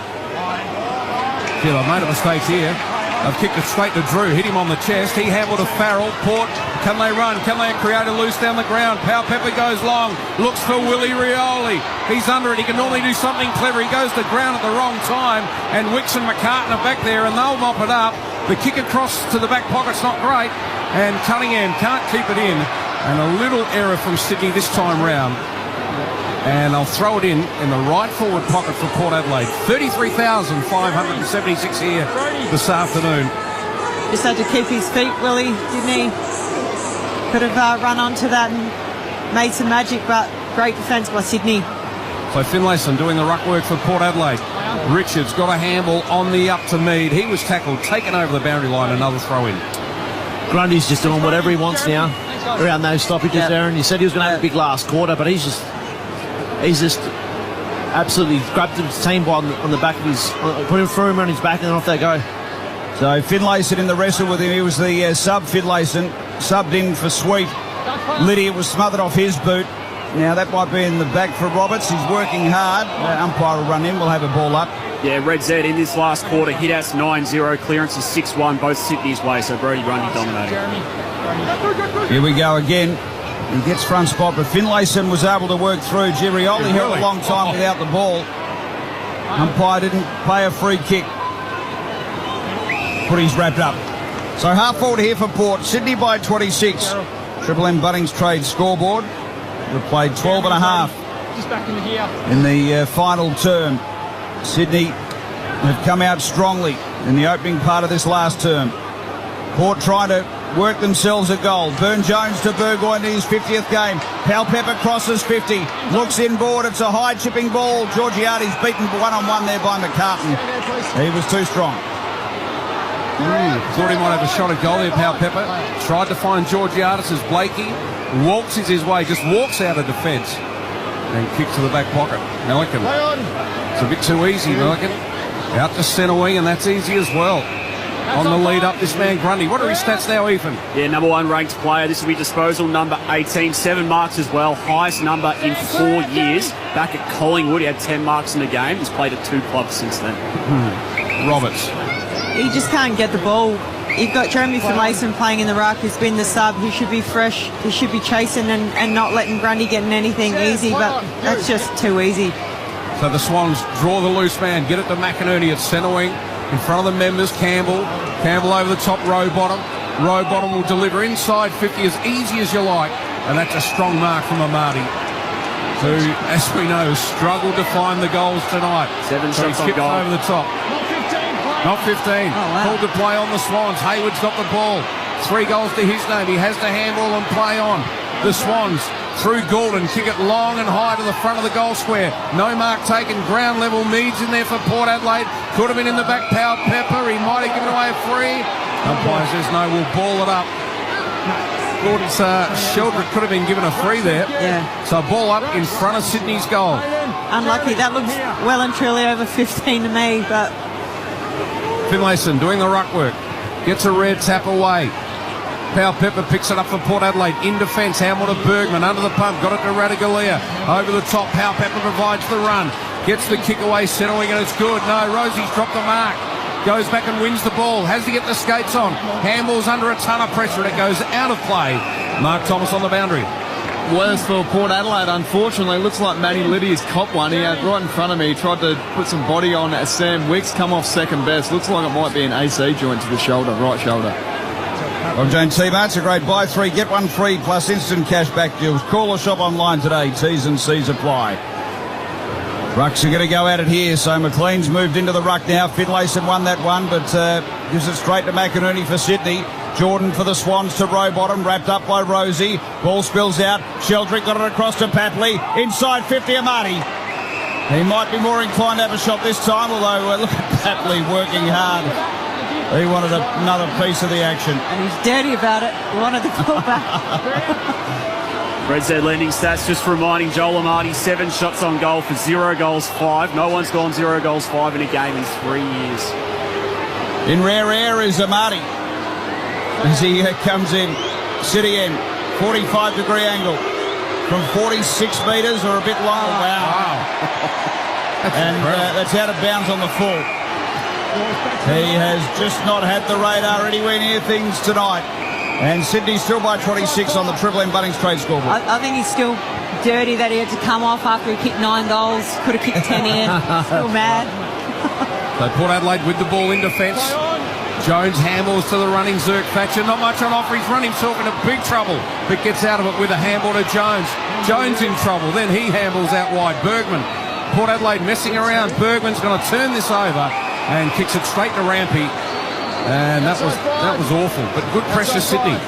Speaker 3: Feel I've made a mistake here. I've kicked it straight to Drew, hit him on the chest. He handled a Farrell. Port, can they run? Can they create a loose down the ground? Powell Pepper goes long, looks for Willie Rioli. He's under it. He can normally do something clever. He goes to ground at the wrong time, and Wicks and McCartan are back there, and they'll mop it up. The kick across to the back pocket's not great, and Cunningham can't keep it in. And a little error from Sydney this time round. And I'll throw it in the right forward pocket for Port Adelaide. 33,576 here this afternoon.
Speaker 4: Just had to keep his feet, Willie, didn't he? Could have run onto that and made some magic, but great defence by Sydney.
Speaker 3: So Finlayson doing the ruck work for Port Adelaide. Richards got a handle on the up to Mead. He was tackled, taken over the boundary line, another throw in.
Speaker 5: Grundy's just doing whatever he wants now around those stoppages there, and he said he was going to have a big last quarter, but he's just absolutely grabbed his team on the back of his, put him through him on his back, and then off they go.
Speaker 2: So Finlayson in the wrestle with him. He was the sub Finlayson, subbed in for Sweet. Lydia was smothered off his boot. Now that might be in the back for Roberts. He's working hard. Umpire will run in. We'll have a ball up.
Speaker 6: Yeah, Red Z in this last quarter. Hit outs 9-0. Clearance is 6-1. Both Sydney's way. So Brody Grundy dominating.
Speaker 2: Here we go again. He gets front spot, but Finlayson was able to work through. Girioli held a long time without the ball. Umpire didn't play a free kick. Footy's wrapped up. So half forward here for Port. Sydney by 26. Triple M Bunnings Trade scoreboard. We've played 12 and a half in the final term. Sydney have come out strongly in the opening part of this last term. Port trying to work themselves a goal. Burne-Jones to Burgoyne in his 50th game. Powell Pepper crosses 50. Looks inboard. It's a high chipping ball. Georgiades beaten one-on-one there by McCartan. He was too strong.
Speaker 3: Thought he might have a shot at goal there, Powell Pepper. Tried to find Georgiades as Blakey waltzes his way, just walks out of defence and kicks to the back pocket. Milliken. It's a bit too easy, Milliken. Out to centre wing, and that's easy as well. On the lead up, this man Grundy. What are his stats now, Ethan?
Speaker 6: Yeah, number 1 ranked player. This will be disposal number 18. 7 marks as well. Highest number in 4 years. Back at Collingwood, he had 10 marks in the game. He's played at 2 clubs since then.
Speaker 3: Roberts.
Speaker 4: He just can't get the ball. You've got Jeremy Finlayson playing in the ruck, who's been the sub. He should be fresh. He should be chasing and not letting Grundy get in anything easy, but that's just too easy.
Speaker 3: So the Swans draw the loose man, get it to McInerney at centre wing. In front of the members, Campbell. Campbell over the top, row bottom. Row bottom will deliver inside 50 as easy as you like. And that's a strong mark from Amati, who, as we know, struggled to find the goals tonight.
Speaker 6: 7
Speaker 3: so
Speaker 6: shots on
Speaker 3: he
Speaker 6: goal.
Speaker 3: over the top. Not 15. Called to play on the Swans. Hayward's got the ball. 3 goals to his name. He has to handball and play on. The Swans through Gordon, kick it long and high to the front of the goal square. No mark taken. Ground level. Meads in there for Port Adelaide. Could have been in the back. Powell Pepper. He might have given away a free. Umpire says no. We'll ball it up. Gordon's Sheldrick could have been given a free there.
Speaker 4: Yeah.
Speaker 3: So ball up in front of Sydney's goal.
Speaker 4: Unlucky. That looks well and truly over 15 to me, but...
Speaker 3: Finlayson doing the ruck work. Gets a red tap away. Powell Pepper picks it up for Port Adelaide. In defence, Hamill to Bergman. Under the pump. Got it to Radagalia. Over the top. Powell Pepper provides the run. Gets the kick away. Centering, and it's good. No, Rosie's dropped the mark. Goes back and wins the ball. Has to get the skates on. Handball's under a ton of pressure, and it goes out of play. Mark Thomas on the boundary.
Speaker 7: Worse for Port Adelaide, unfortunately. Looks like Matty Liddy's copped one. He had right in front of me. He tried to put some body on as Sam Wicks come off second best. Looks like it might be an AC joint to the shoulder, right shoulder.
Speaker 2: Well, Jane Seamer, it's a great buy 3, get 1 free plus instant cash back deals. Call or shop online today. T's and C's apply. Rucks are going to go at it here. So McLean's moved into the ruck now. Finlayson won that one, but gives it straight to McInerney for Sydney. Jordan for the Swans to Rowbottom, wrapped up by Rosie. Ball spills out. Sheldrick got it across to Papley. Inside 50, Amati. He might be more inclined to have a shot this time, although look at Papley working hard. He wanted another piece of the action.
Speaker 4: And he's dirty about it. He wanted the ball back.
Speaker 6: Red Z lending stats just reminding Joel Amati 7 shots on goal for 0 goals 5. No one's gone 0 goals 5 in a game in 3 years.
Speaker 2: In rare air is Amati as he comes in. City end, 45-degree angle from 46 metres or a bit longer. Wow. And that's out of bounds on the full. He has just not had the radar anywhere near things tonight. And Sydney still by 26 on the Triple M Bunnings trade scoreboard.
Speaker 4: I think he's still dirty that he had to come off after he kicked 9 goals. Could have kicked 10 in. Still mad.
Speaker 3: So Port Adelaide with the ball in defence. Jones handballs to the running Zirk Thatcher. Not much on offer. He's run himself into big trouble, but gets out of it with a handball to Jones. Jones in trouble. Then he handballs out wide. Bergman. Port Adelaide messing around. Bergman's going to turn this over and kicks it straight to Rampy. And that was awful, but good pressure, Sydney.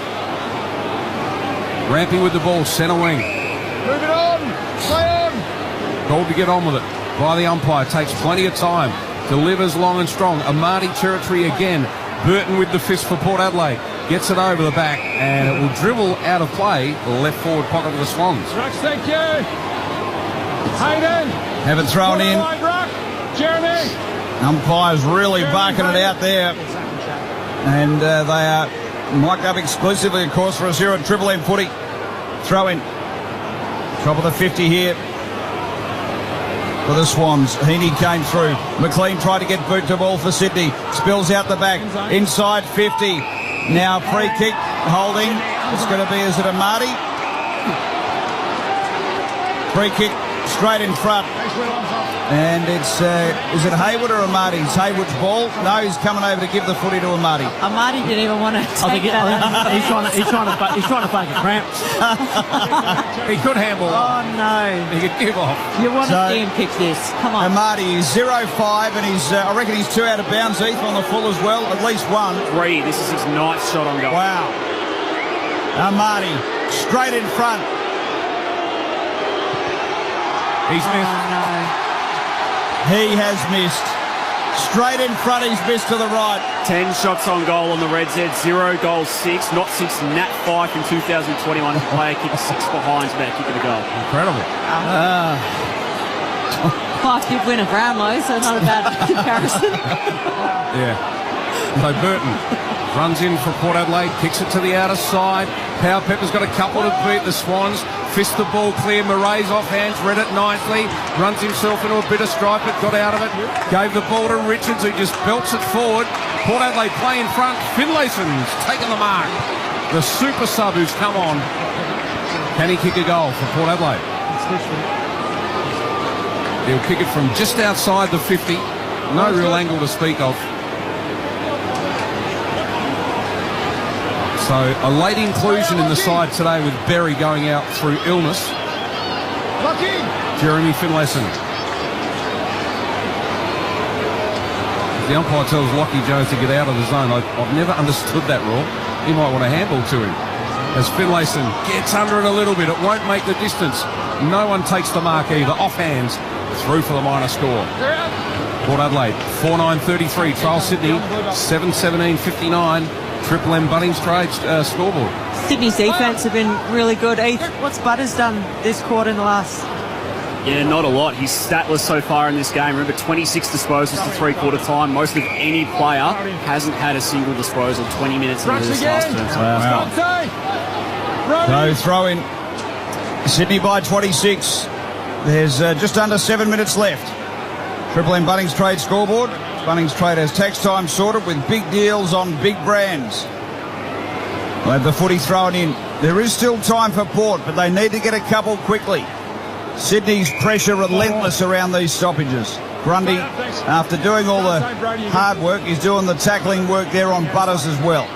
Speaker 3: Rampy with the ball, centre wing.
Speaker 18: Move it on, play on.
Speaker 3: Told to get on with it by the umpire. Takes plenty of time. Delivers long and strong. Amati territory again. Burton with the fist for Port Adelaide. Gets it over the back, and it will dribble out of play. The left forward pocket of the Swans.
Speaker 18: Rux, thank you. Hayden.
Speaker 2: Have it thrown in.
Speaker 18: Jeremy.
Speaker 2: Umpires really barking it out there. And they are mic'd up exclusively, of course, for us here at Triple M footy. Throw in. Top of the 50 here for the Swans. Heaney came through. McLean tried to get boot to ball for Sydney. Spills out the back. Inside 50. Now free kick. Holding. It's going to be, is it Amati? Free kick straight in front. And it's, is it Hayward or Amati? It's Hayward's ball. No, he's coming over to give the footy to Amati.
Speaker 4: Amati didn't even want to take that.
Speaker 5: He's trying to fake a cramp.
Speaker 3: He could handball.
Speaker 4: Oh, no.
Speaker 3: He could give off.
Speaker 4: You want to see him kick this. Come on.
Speaker 2: Amati is 0-5, and he's, I reckon he's 2 out of bounds. Heath on the full as well. At least 1.
Speaker 6: 3. This is his 9th shot on goal.
Speaker 2: Wow. Amati straight in front.
Speaker 3: He's missed.
Speaker 4: Oh, no.
Speaker 2: He has missed. Straight in front, he's missed to the right.
Speaker 6: 10 shots on goal on the Red Z, 0 goals 6. Not since Nat Fyfe in 2021. The player kicked 6 behinds about kicking a goal.
Speaker 3: Incredible.
Speaker 4: Fyfe did win a Brownlow, so not a bad comparison.
Speaker 3: Yeah. So Burton runs in for Port Adelaide, kicks it to the outer side. Power Pepper's got a couple to beat the Swans. Fist the ball clear. Murray's off hands, read it nicely. Runs himself into a bit of stripe, but got out of it. Gave the ball to Richards, who just belts it forward. Port Adelaide play in front. Finlayson's taken the mark. The super sub who's come on. Can he kick a goal for Port Adelaide? He'll kick it from just outside the 50. No real angle to speak of. So a late inclusion in the side today with Berry going out through illness. Jeremy Finlayson. The umpire tells Lockie Jones to get out of the zone. I've never understood that rule. He might want a handball to him. As Finlayson gets under it a little bit, it won't make the distance. No one takes the mark either. Off hands, through for the minor score. Port Adelaide, 4-9-33. Trial Sydney, 7-17-59. Triple M Bunnings trade scoreboard.
Speaker 4: Sydney's defence have been really good. Heath, what's Butters done this quarter in the last?
Speaker 6: Yeah, not a lot. He's statless so far in this game. Remember, 26 disposals to three-quarter time. Most of any player hasn't had a single disposal 20 minutes into this last term.
Speaker 2: So throw in. Sydney by 26. There's just under 7 minutes left. Triple M Bunnings trade scoreboard. Bunnings Trade has tax time sorted with big deals on big brands. We'll have the footy thrown in. There is still time for Port, but they need to get a couple quickly. Sydney's pressure relentless around these stoppages. Grundy, after doing all the hard work, is doing the tackling work there on Butters as well.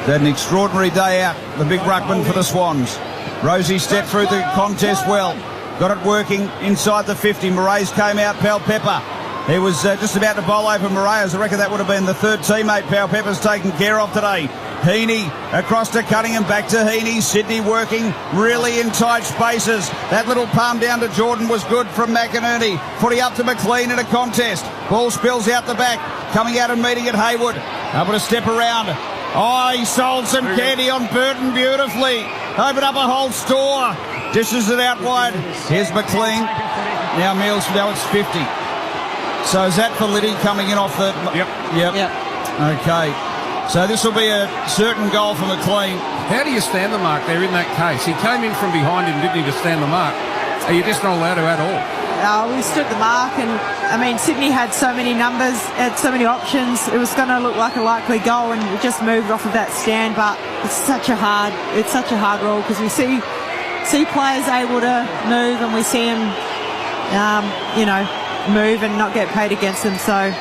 Speaker 2: They had an extraordinary day out, the big ruckman for the Swans. Rosie stepped through the contest well. Got it working inside the 50. Moraes came out, Pal Pepper. He was just about to bowl over Moraes. I reckon that would have been the third teammate Powell Pepper's taken care of today. Heaney across to Cunningham, back to Heaney. Sydney working really in tight spaces. That little palm down to Jordan was good from McInerney. Footy up to McLean in a contest. Ball spills out the back. Coming out and meeting at Hayward. Able to step around. Oh, he sold some candy on Burton beautifully. Open up a whole store. Dishes it out wide. Here's McLean. Now Mills, now it's 50. So is that for Liddy coming in off the... Yep. Okay. So this will be a certain goal for McLean.
Speaker 3: How do you stand the mark there in that case? He came in from behind him, didn't he, to stand the mark? Are you just not allowed to at all?
Speaker 4: We stood the mark, and I mean Sydney had so many numbers, had so many options. It was going to look like a likely goal, and we just moved off of that stand. But it's such a hard rule because we see players able to move, and we see them, move and not get paid against them. So,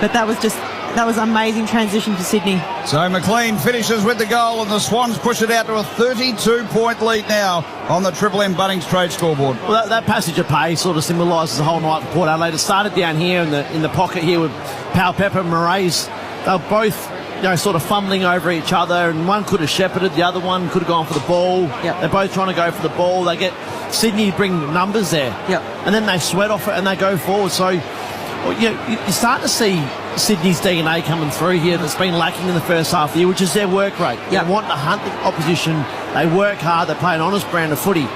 Speaker 4: but that was an amazing transition for Sydney.
Speaker 2: So McLean finishes with the goal, and the Swans push it out to a 32-point lead now on the Triple M Bunnings Trade scoreboard.
Speaker 5: Well, that passage of pace sort of symbolises the whole night for Port Adelaide. It started down here in the pocket here with Powell Pepper and Moraes. They were both sort of fumbling over each other, and one could have shepherded, the other one could have gone for the ball.
Speaker 4: Yep.
Speaker 5: They're both trying to go for the ball. They get Sydney bring numbers there, and then they sweat off it and they go forward. So you're starting to see Sydney's DNA coming through here that's been lacking in the first half of the year, which is their work rate. They want to hunt the opposition. They work hard. They play an honest brand of footy.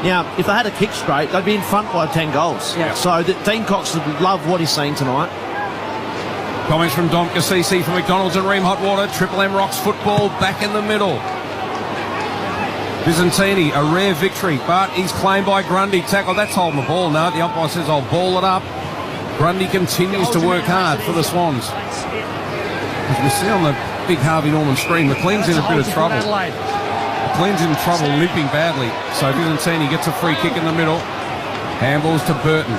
Speaker 5: Now, if they had a kick straight, they'd be in front by 10 goals. So Dean Cox would love what he's seen tonight.
Speaker 3: Comments from Dom Cassisi from McDonald's and Ream Hot Water. Triple M Rocks football back in the middle. Byzantini, a rare victory, but he's claimed by Grundy. Tackle, that's holding the ball. No, the umpire says I'll ball it up. Grundy continues to work hard for the Swans. As we see on the big Harvey Norman screen, McLean's in a bit of trouble. McLean's in trouble, limping badly. So Byzantini gets a free kick in the middle. Handballs to Burton,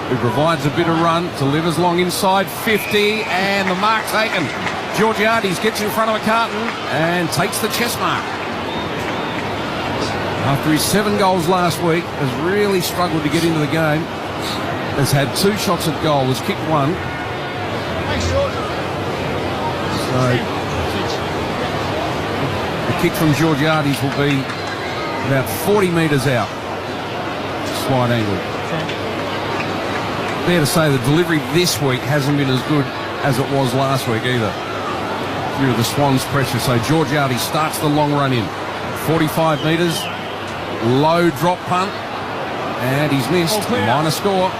Speaker 3: who provides a bit of run, delivers long inside 50, and the mark taken. Georgiades gets in front of a carton and takes the chest mark. After his 7 goals last week, has really struggled to get into the game. Has had 2 shots at goal, has kicked 1. So the kick from Georgiades will be about 40 metres out. Wide angle. Fair to say the delivery this week hasn't been as good as it was last week either, due to the Swans' pressure. So Georgiades starts the long run in. 45 metres, low drop punt, and he's missed. Minor score.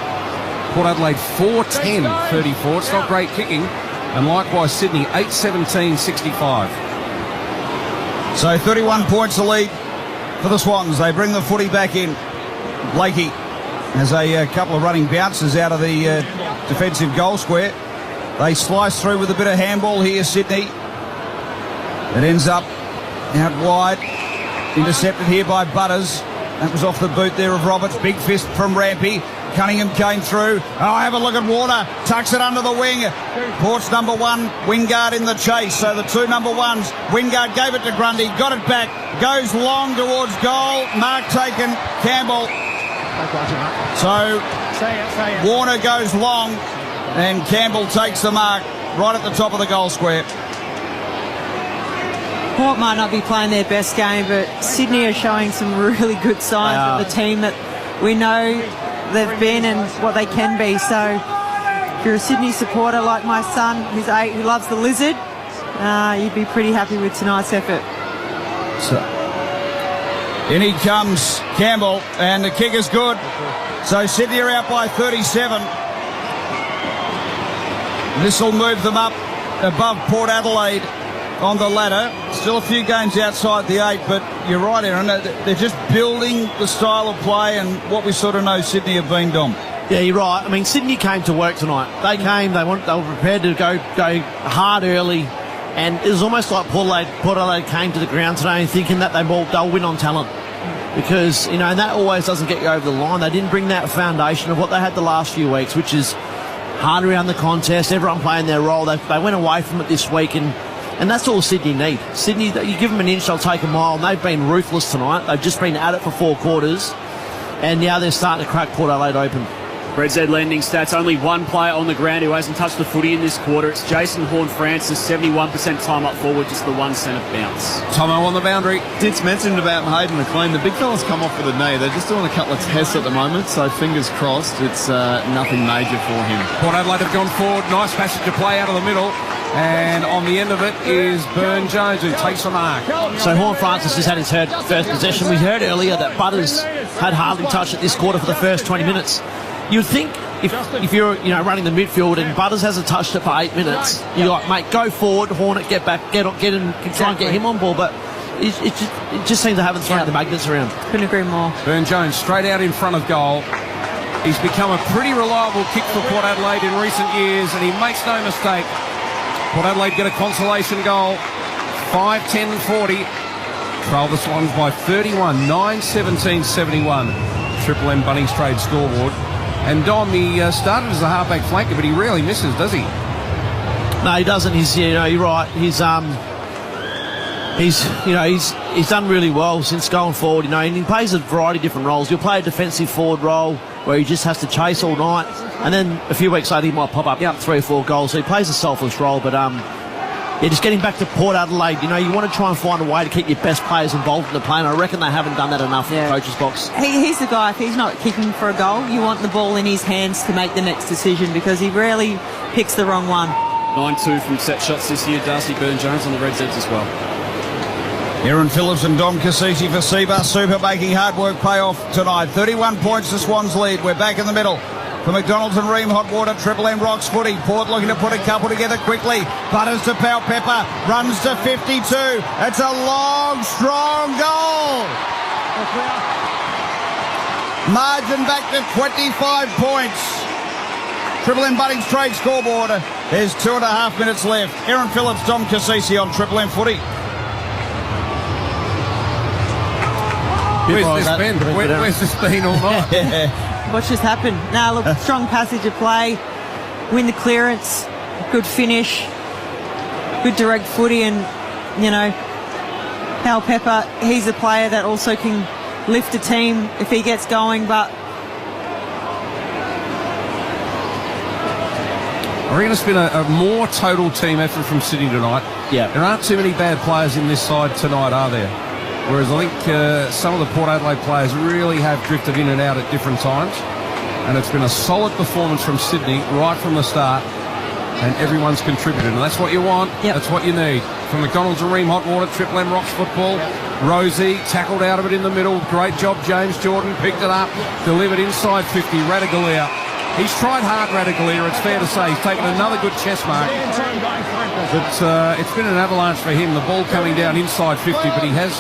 Speaker 3: Port Adelaide 4-10-34. It's not great kicking. And likewise Sydney 8-17-65.
Speaker 2: So 31 points the lead for the Swans. They bring the footy back in. Blakey has a couple of running bounces out of the defensive goal square. They slice through with a bit of handball here, Sydney. It ends up out wide. Intercepted here by Butters. That was off the boot there of Roberts. Big fist from Rampy. Cunningham came through. Oh, have a look at Warner. Tucks it under the wing. Port's number 1, Wingard in the chase. So the 2 number 1s. Wingard gave it to Grundy. Got it back. Goes long towards goal. Mark taken. Campbell. So Warner goes long and Campbell takes the mark right at the top of the goal square.
Speaker 4: Port might not be playing their best game, but Sydney are showing some really good signs of the team that we know they've been and what they can be. So if you're a Sydney supporter like my son, who's 8, who loves the lizard, you'd be pretty happy with tonight's effort.
Speaker 2: So in he comes Campbell, and the kick is good. So Sydney are out by 37. This will move them up above Port Adelaide on the ladder. Still a few games outside the 8, but you're right, Aaron. They're just building the style of play and what we sort of know Sydney have been, Dom.
Speaker 5: Yeah, you're right. I mean, Sydney came to work tonight. They came, they were prepared to go hard early, and it was almost like Port Adelaide came to the ground today thinking that they'll win on talent. Because, and that always doesn't get you over the line. They didn't bring that foundation of what they had the last few weeks, which is hard around the contest, everyone playing their role. They went away from it this week, and that's all Sydney need. Sydney, you give them an inch, they'll take a mile, and they've been ruthless tonight. They've just been at it for 4 quarters, and now they're starting to crack Port Adelaide open.
Speaker 6: Red Z lending stats, only one player on the ground who hasn't touched the footy in this quarter. It's Jason Horne-Francis, 71% time up forward, just the 1 centre bounce.
Speaker 3: Tomo on the boundary.
Speaker 7: Ditz mentioned about Hayden McLean. The big fella's come off with a knee. They're just doing a couple of tests at the moment, so fingers crossed it's nothing major for him.
Speaker 3: Port Adelaide have gone forward. Nice passage of play out of the middle. And on the end of it is Burn Jones, who takes the mark.
Speaker 5: So Horne-Francis has had his first possession. We heard earlier that Butters had hardly touched it this quarter for the first 20 minutes. You'd think if you're running the midfield and Butters hasn't touched it for 8 minutes, you're like, mate, go forward, Hornet, get back, get in, try and get him on ball. But it just seems they haven't thrown the magnets around.
Speaker 4: Couldn't agree more.
Speaker 3: Burn Jones straight out in front of goal. He's become a pretty reliable kick for Port Adelaide in recent years, and he makes no mistake. Port Adelaide get a consolation goal. 5-10-40. Trail the Swans by 31. 9-17-71. Triple M Bunnings Trade scoreboard. And Dom, he started as a halfback flanker, but he rarely misses, does he?
Speaker 5: No, he doesn't. You're right. He's done really well since going forward. And he plays a variety of different roles. He'll play a defensive forward role where he just has to chase all night, and then a few weeks later he might pop up 3 or 4 goals. So he plays a selfless role. But just getting back to Port Adelaide, you want to try and find a way to keep your best players involved in the play, and I reckon they haven't done that enough in the coach's box.
Speaker 4: He's the guy, if he's not kicking for a goal, you want the ball in his hands to make the next decision, because he rarely picks the wrong one.
Speaker 6: 9-2 from set shots this year. Darcy Byrne-Jones on the Red Zeds as well.
Speaker 2: Aaron Phillips and Dom Cassisi for Seabus Super, making hard work pay off tonight. 31 points the Swans lead. We're back in the middle. For McDonald's and Ream Hot Water, Triple M Rocks footy. Port looking to put a couple together quickly. Butters to Pal Pepper, runs to 52. It's a long, strong goal. Margin back to 25 points. Triple M Bunnings Trade scoreboard. There's 2.5 minutes left. Aaron Phillips, Dom Cassisi on Triple M footy.
Speaker 3: Where's this been? Where's this been all night?
Speaker 4: What's just happened? Now, look, strong passage of play, win the clearance, good finish, good direct footy, and, Pal Pepper, he's a player that also can lift a team if he gets going, but
Speaker 3: I reckon it's been a more total team effort from Sydney tonight.
Speaker 5: Yeah.
Speaker 3: There aren't too many bad players in this side tonight, are there? Whereas I think some of the Port Adelaide players really have drifted in and out at different times. And it's been a solid performance from Sydney right from the start. And everyone's contributed. And that's what you want.
Speaker 4: Yep.
Speaker 3: That's what you need. From McDonald's and Ream Hot Water, Triple M Rocks football. Rosie tackled out of it in the middle. Great job, James Jordan. Picked it up. Delivered inside 50. Radaglia. He's tried hard, Radaglia, it's fair to say. He's taken another good chest mark. But it's been an avalanche for him, the ball coming down inside 50. But he has,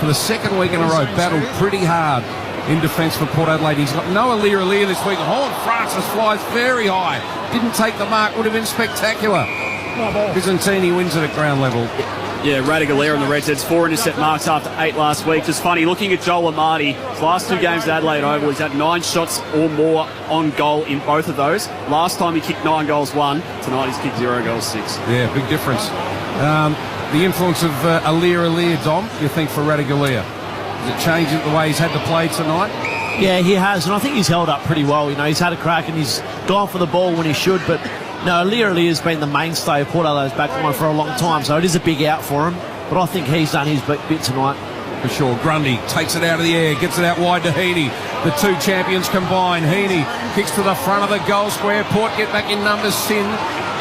Speaker 3: for the second week in a row, battled pretty hard in defence for Port Adelaide. He's got no Alir this week. Horne-Francis flies very high. Didn't take the mark, would have been spectacular. Byzantini wins it at ground level.
Speaker 6: Yeah, Radaglia and the Red Zeds, 4 intercept marks after 8 last week. Just funny, looking at Joel Amati, his last 2 games at Adelaide Oval, he's had 9 shots or more on goal in both of those. Last time he kicked 9 goals, 1. Tonight he's kicked 0 goals, 6.
Speaker 3: Yeah, big difference. The influence of Alir, Dom, you think, for Radaglia? Does it change the way he's had to play tonight?
Speaker 5: Yeah, he has, and I think he's held up pretty well. He's had a crack and he's gone for the ball when he should, but no, Alir has been the mainstay of Port Adelaide's backline for a long time, so it is a big out for him. But I think he's done his bit tonight.
Speaker 3: For sure. Grundy takes it out of the air, gets it out wide to Heaney. The 2 champions combine. Heaney kicks to the front of the goal square. Port get back in numbers. Sin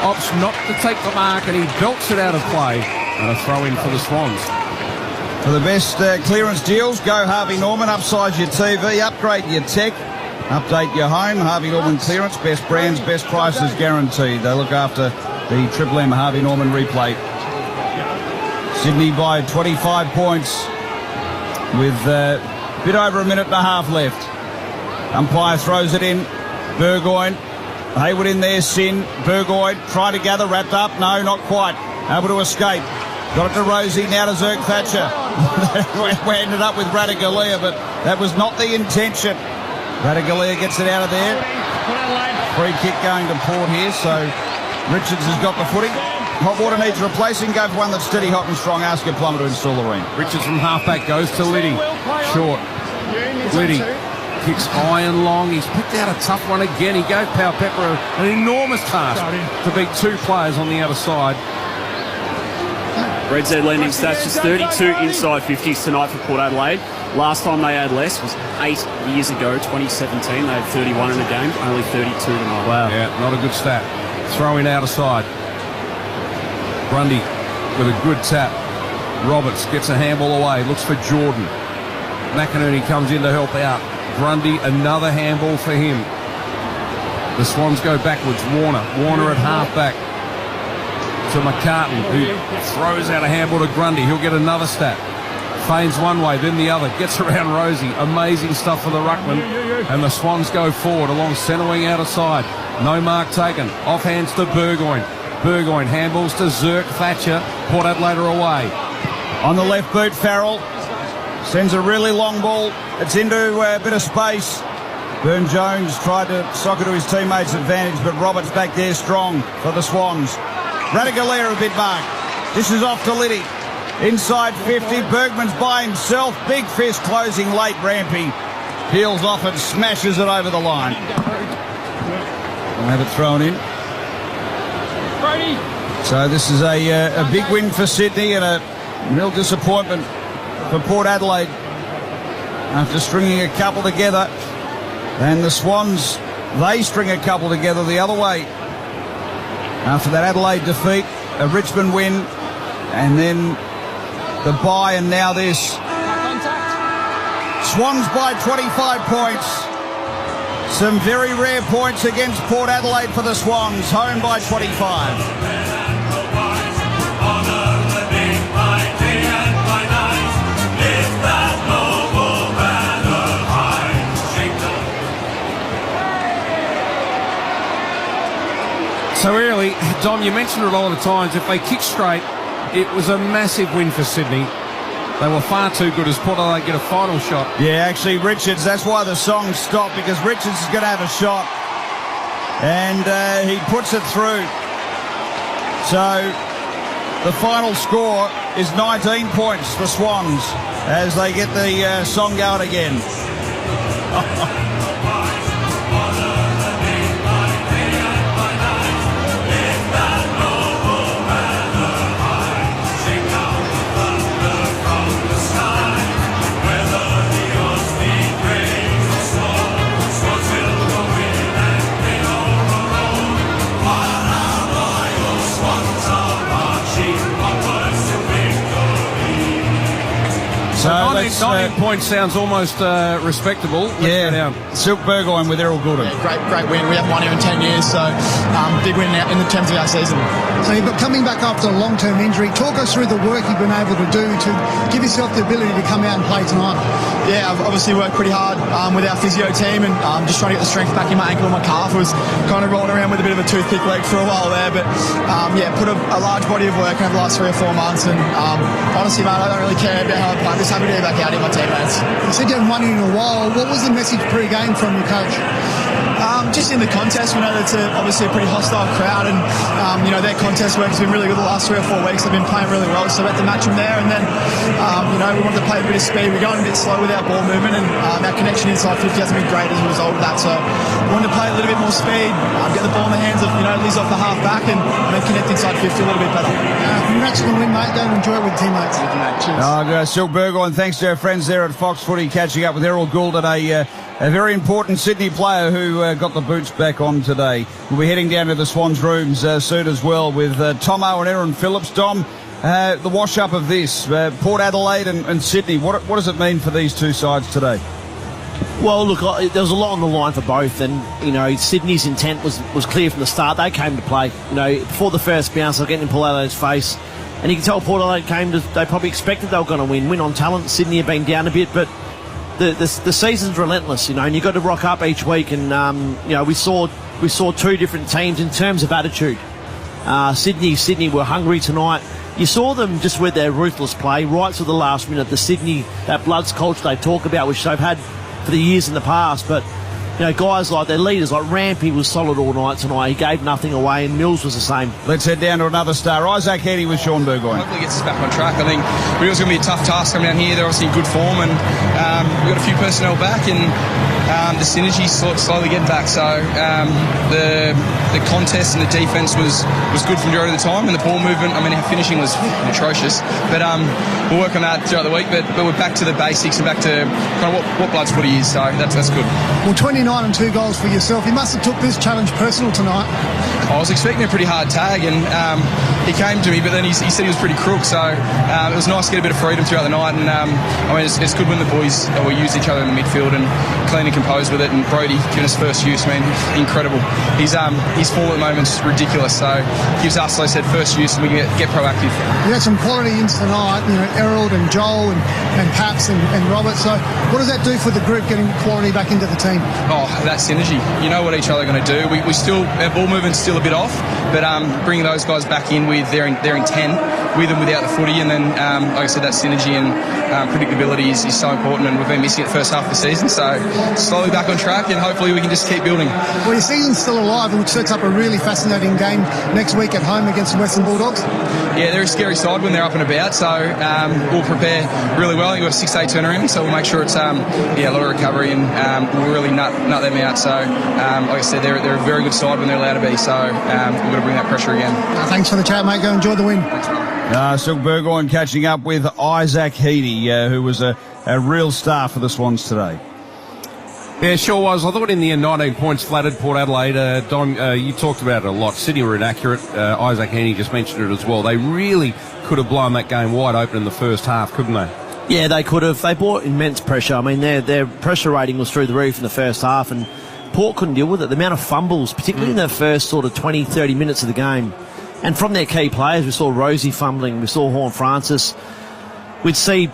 Speaker 3: opts not to take the mark, and he belts it out of play. And a throw in for the Swans.
Speaker 2: For the best clearance deals, go Harvey Norman. Upsize your TV, upgrade your tech, update your home. Harvey Norman Clearance, best brands, best prices guaranteed. They look after the Triple M Harvey Norman replay. Sydney by 25 points with a bit over a minute and a half left. Umpire throws it in. Burgoyne, Hayward in there, Sin. Burgoyne trying to gather, wrapped up. No, not quite. Able to escape. Got it to Rosie, now to Zerk Thatcher. We ended up with Radaglia, but that was not the intention. Radaglia gets it out of there. Free kick going to Port here, so Richards has got the footy. Hot Water needs replacing. Go for one that's steady, hot and strong. Ask your plumber to install the ring.
Speaker 3: Richards from halfback goes to Liddy. Short. Liddy Kicks high and long. He's picked out a tough one again. He gave Powell-Pepper an enormous task to beat two players on the other side.
Speaker 6: Red Z lending stats, just 32 inside 50s tonight for Port Adelaide. Last time they had less was 8 years ago, 2017. They had 31 in the game, only 32 tonight.
Speaker 3: Wow. Yeah, not a good stat. Throw in out of side. Grundy with a good tap. Roberts gets a handball away, looks for Jordan. McInerney comes in to help out. Grundy, another handball for him. The Swans go backwards. Warner at half-back to McCartan, who throws out a handball to Grundy. He'll get another stat. Feigns one way, then the other. Gets around Rosie. Amazing stuff for the ruckman. And the Swans go forward along centre wing out of side. No mark taken. Off hands to Burgoyne. Burgoyne handballs to Zirk. Thatcher. Port Adelaide are away.
Speaker 2: On the left boot, Farrell sends a really long ball. It's into a bit of space. Burne-Jones tried to sock it to his teammates' advantage, but Roberts back there strong for the Swans. Radicalea a bit marked. This is off to Liddy. Inside 50, Bergman's by himself. Big fist closing late. Rampy peels off and smashes it over the line. We'll have it thrown in. So this is a big win for Sydney and a real disappointment for Port Adelaide after stringing a couple together. And the Swans, they string a couple together the other way. After that Adelaide defeat, a Richmond win, and then the bye, and now this. Swans by 25 points. Some very rare points against Port Adelaide for the Swans, home by 25.
Speaker 3: So really, Dom, you mentioned it a lot of times, if they kick straight, it was a massive win for Sydney. They were far too good as Port Adelaide get a final shot.
Speaker 2: Yeah, actually, Richards, that's why the song stopped, because Richards is going to have a shot. And he puts it through. So the final score is 19 points for Swans as they get the song going again.
Speaker 3: So 19 points sounds almost respectable.
Speaker 2: Yeah, Silk Burgoyne with Errol Goulden.
Speaker 21: Yeah, great win. We haven't won here in 10 years, so big win in the terms of our season.
Speaker 22: So you're coming back after a long-term injury. Talk us through the work you've been able to do to give yourself the ability to come out and play tonight.
Speaker 21: Yeah, I've obviously worked pretty hard with our physio team and just trying to get the strength back in my ankle and my calf. I was kind of rolling around with a bit of a toothpick leg for a while there, but put a large body of work over the last 3 or 4 months, and honestly, mate, I don't really care about how I play. I'm just happy to be back out here with my teammates.
Speaker 22: You said you haven't won in a while. What was the message pre-game from your coach?
Speaker 21: Just in the contest, we know that's obviously a pretty hostile crowd, and their contest work has been really good the last 3 or 4 weeks. They've been playing really well, so we had to match them there, and then we wanted to play a bit of speed. We're going a bit slow with our ball movement, and our connection inside 50 hasn't been great as a result of that, so we wanted to play a little bit more speed, get the ball in the hands of Liz off the half back, and then connect inside 50 a little bit better.
Speaker 22: Congrats on the win, mate. Go and enjoy it with teammates.
Speaker 2: Cheers. Silk Burgoyne, thanks to our friends there at Fox Footy, catching up with Errol Goulden, a very important Sydney player who got the boots back on today. We'll be heading down to the Swans rooms soon as well with Tomo and Aaron Phillips. Dom, the wash-up of this, Port Adelaide and Sydney, what does it mean for these two sides today?
Speaker 5: Well, look, there was a lot on the line for both, and Sydney's intent was clear from the start. They came to play. Before the first bounce, they were getting in Port Adelaide's face, and you can tell Port Adelaide they probably expected they were going to win on talent. Sydney had been down a bit, but the season's relentless, and you've got to rock up each week, and we saw two different teams in terms of attitude. Sydney were hungry tonight. You saw them just with their ruthless play right to the last minute. The Sydney, that Bloods culture they talk about, which they've had for the years in the past, but guys like their leaders, like Rampy was solid all night tonight. He gave nothing away, and Mills was the same.
Speaker 2: Let's head down to another star. Isaac Heaney with Sean Burgoyne.
Speaker 1: Hopefully gets us back on track. I think it was going to be a tough task coming down here. They're obviously in good form, and we've got a few personnel back, and the synergy slowly getting back. So the contest and the defence was good for majority of the time, and the ball movement, our finishing was atrocious. But we'll work on that throughout the week. But we're back to the basics and back to kind of what Bloods footy is. So that's good.
Speaker 22: Well, 29 and 2 goals for yourself. You must have took this challenge personal tonight.
Speaker 1: I was expecting a pretty hard tag, and he came to me, but then he said he was pretty crook. So it was nice to get a bit of freedom throughout the night. And it's good when the boys we use each other in the midfield and clean and composed with it. And Brody giving us first use, incredible. His form at the moment's ridiculous. So gives us, like I said, first use, and we can get proactive.
Speaker 22: You had some quality ins tonight. Errol and Joel and Paps and Robert. So what does that do for the group, getting quality back into the team?
Speaker 1: Oh, that synergy. You know what each other are going to do. We still, our ball movement's still a bit off, but bringing those guys back in with their intent, with and without the footy, and then like I said, that synergy and predictability is so important, and we've been missing it the first half of the season. So slowly back on track, and hopefully we can just keep building.
Speaker 22: Well, your season's still alive, which sets up a really fascinating game next week at home against the Western Bulldogs.
Speaker 1: Yeah, they're a scary side when they're up and about, so we'll prepare really well. You've got a 6-day turnaround, so we'll make sure it's a lot of recovery, and we'll really nut them out. So like I said, they're a very good side when they're allowed to be, so we've got to bring that pressure again.
Speaker 22: Thanks for the chat, mate. Go enjoy the win.
Speaker 2: Silk Burgoyne catching up with Isaac Heaney, who was a real star for the Swans today.
Speaker 3: Yeah, sure was. I thought in the end 19 points flattered Port Adelaide. Dom, you talked about it a lot. Sydney were inaccurate. Isaac Heaney just mentioned it as well. They really could have blown that game wide open in the first half, couldn't they?
Speaker 5: Yeah, they could have. They brought immense pressure. Their pressure rating was through the roof in the first half, and Port couldn't deal with it. The amount of fumbles, particularly in the first sort of 20, 30 minutes of the game. And from their key players, we saw Rosie fumbling, we saw Horn Francis. We'd see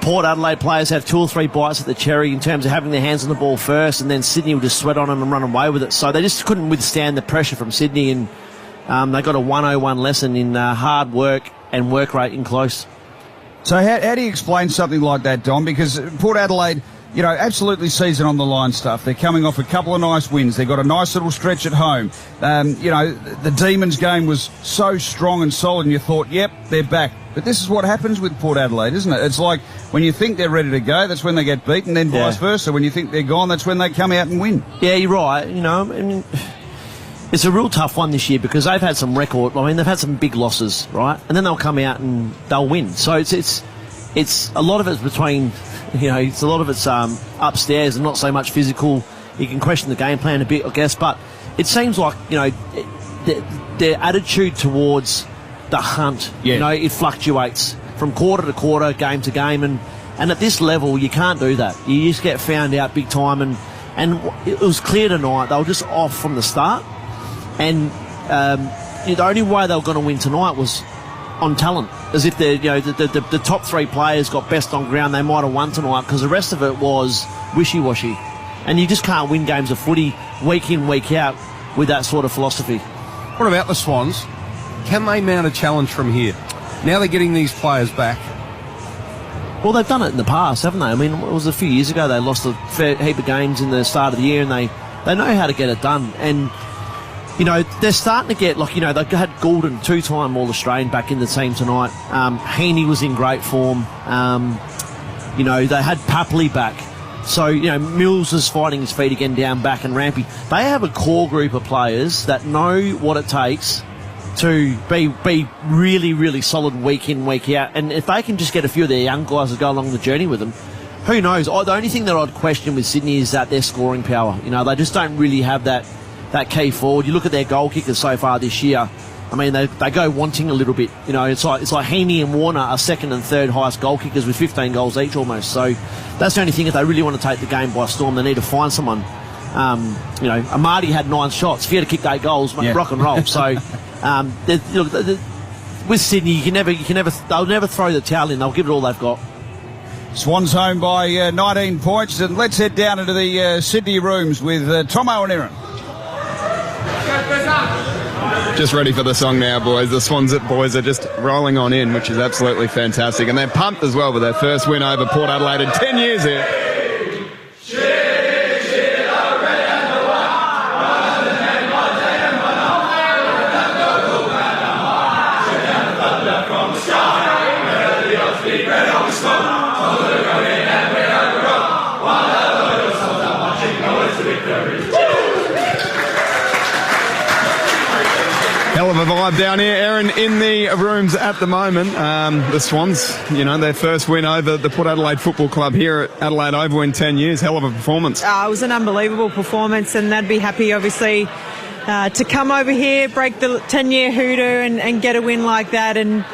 Speaker 5: Port Adelaide players have 2 or 3 bites at the cherry in terms of having their hands on the ball first, and then Sydney would just sweat on them and run away with it. So they just couldn't withstand the pressure from Sydney, and they got a 101 lesson in hard work and work rate in close.
Speaker 2: So how do you explain something like that, Dom? Because Port Adelaide, absolutely season on the line stuff. They're coming off a couple of nice wins. They've got a nice little stretch at home. The Demons game was so strong and solid, and you thought, yep, they're back. But this is what happens with Port Adelaide, isn't it? It's like when you think they're ready to go, that's when they get beaten, then vice versa. When you think they're gone, that's when they come out and win. Yeah, you're right. It's a real tough one this year because they've had some they've had some big losses, right? And then they'll come out and they'll win. So it's a lot of it's between, it's a lot of it's upstairs and not so much physical. You can question the game plan a bit, I guess, but it seems like, their attitude towards the hunt, it fluctuates from quarter to quarter, game to game, and at this level, you can't do that. You just get found out big time, and it was clear tonight they were just off from the start, and the only way they were going to win tonight was on talent, as if the top 3 players got best on ground, they might have won tonight, because the rest of it was wishy-washy, and you just can't win games of footy week in, week out with that sort of philosophy.
Speaker 3: What about the Swans? Can they mount a challenge from here? Now they're getting these players back.
Speaker 5: Well, they've done it in the past, haven't they? It was a few years ago they lost a fair heap of games in the start of the year, and they know how to get it done. And, they're starting to get, they had Goulden, 2-time All-Australian, back in the team tonight. Heaney was in great form. They had Papley back. So, Mills is fighting his feet again down back, and Rampy. They have a core group of players that know what it takes to be really, really solid week in, week out. And if they can just get a few of their young guys to go along the journey with them, who knows? The only thing that I'd question with Sydney is that their scoring power. They just don't really have that key forward. You look at their goal kickers so far this year. They go wanting a little bit. It's like Heaney and Warner are second and third highest goal kickers with 15 goals each almost. So that's the only thing. If they really want to take the game by storm, they need to find someone. Amadi had 9 shots. If he had kicked 8 goals, rock and roll. So with Sydney, you can never. They'll never throw the towel in. They'll give it all they've got.
Speaker 2: Swans home by 19 points, and let's head down into the Sydney rooms with Tomo and Aaron.
Speaker 7: Just ready for the song now, boys. The Swans boys are just rolling on in, which is absolutely fantastic. And they're pumped as well with their first win over Port Adelaide in 10 years here.
Speaker 19: Hell of a vibe down here, Aaron, in the rooms at the moment. The Swans, their first win over the Port Adelaide Football Club here at Adelaide Oval in 10 years. Hell of a performance.
Speaker 4: It was an unbelievable performance, and they'd be happy, obviously, to come over here, break the 10-year hoodoo and get a win like that. And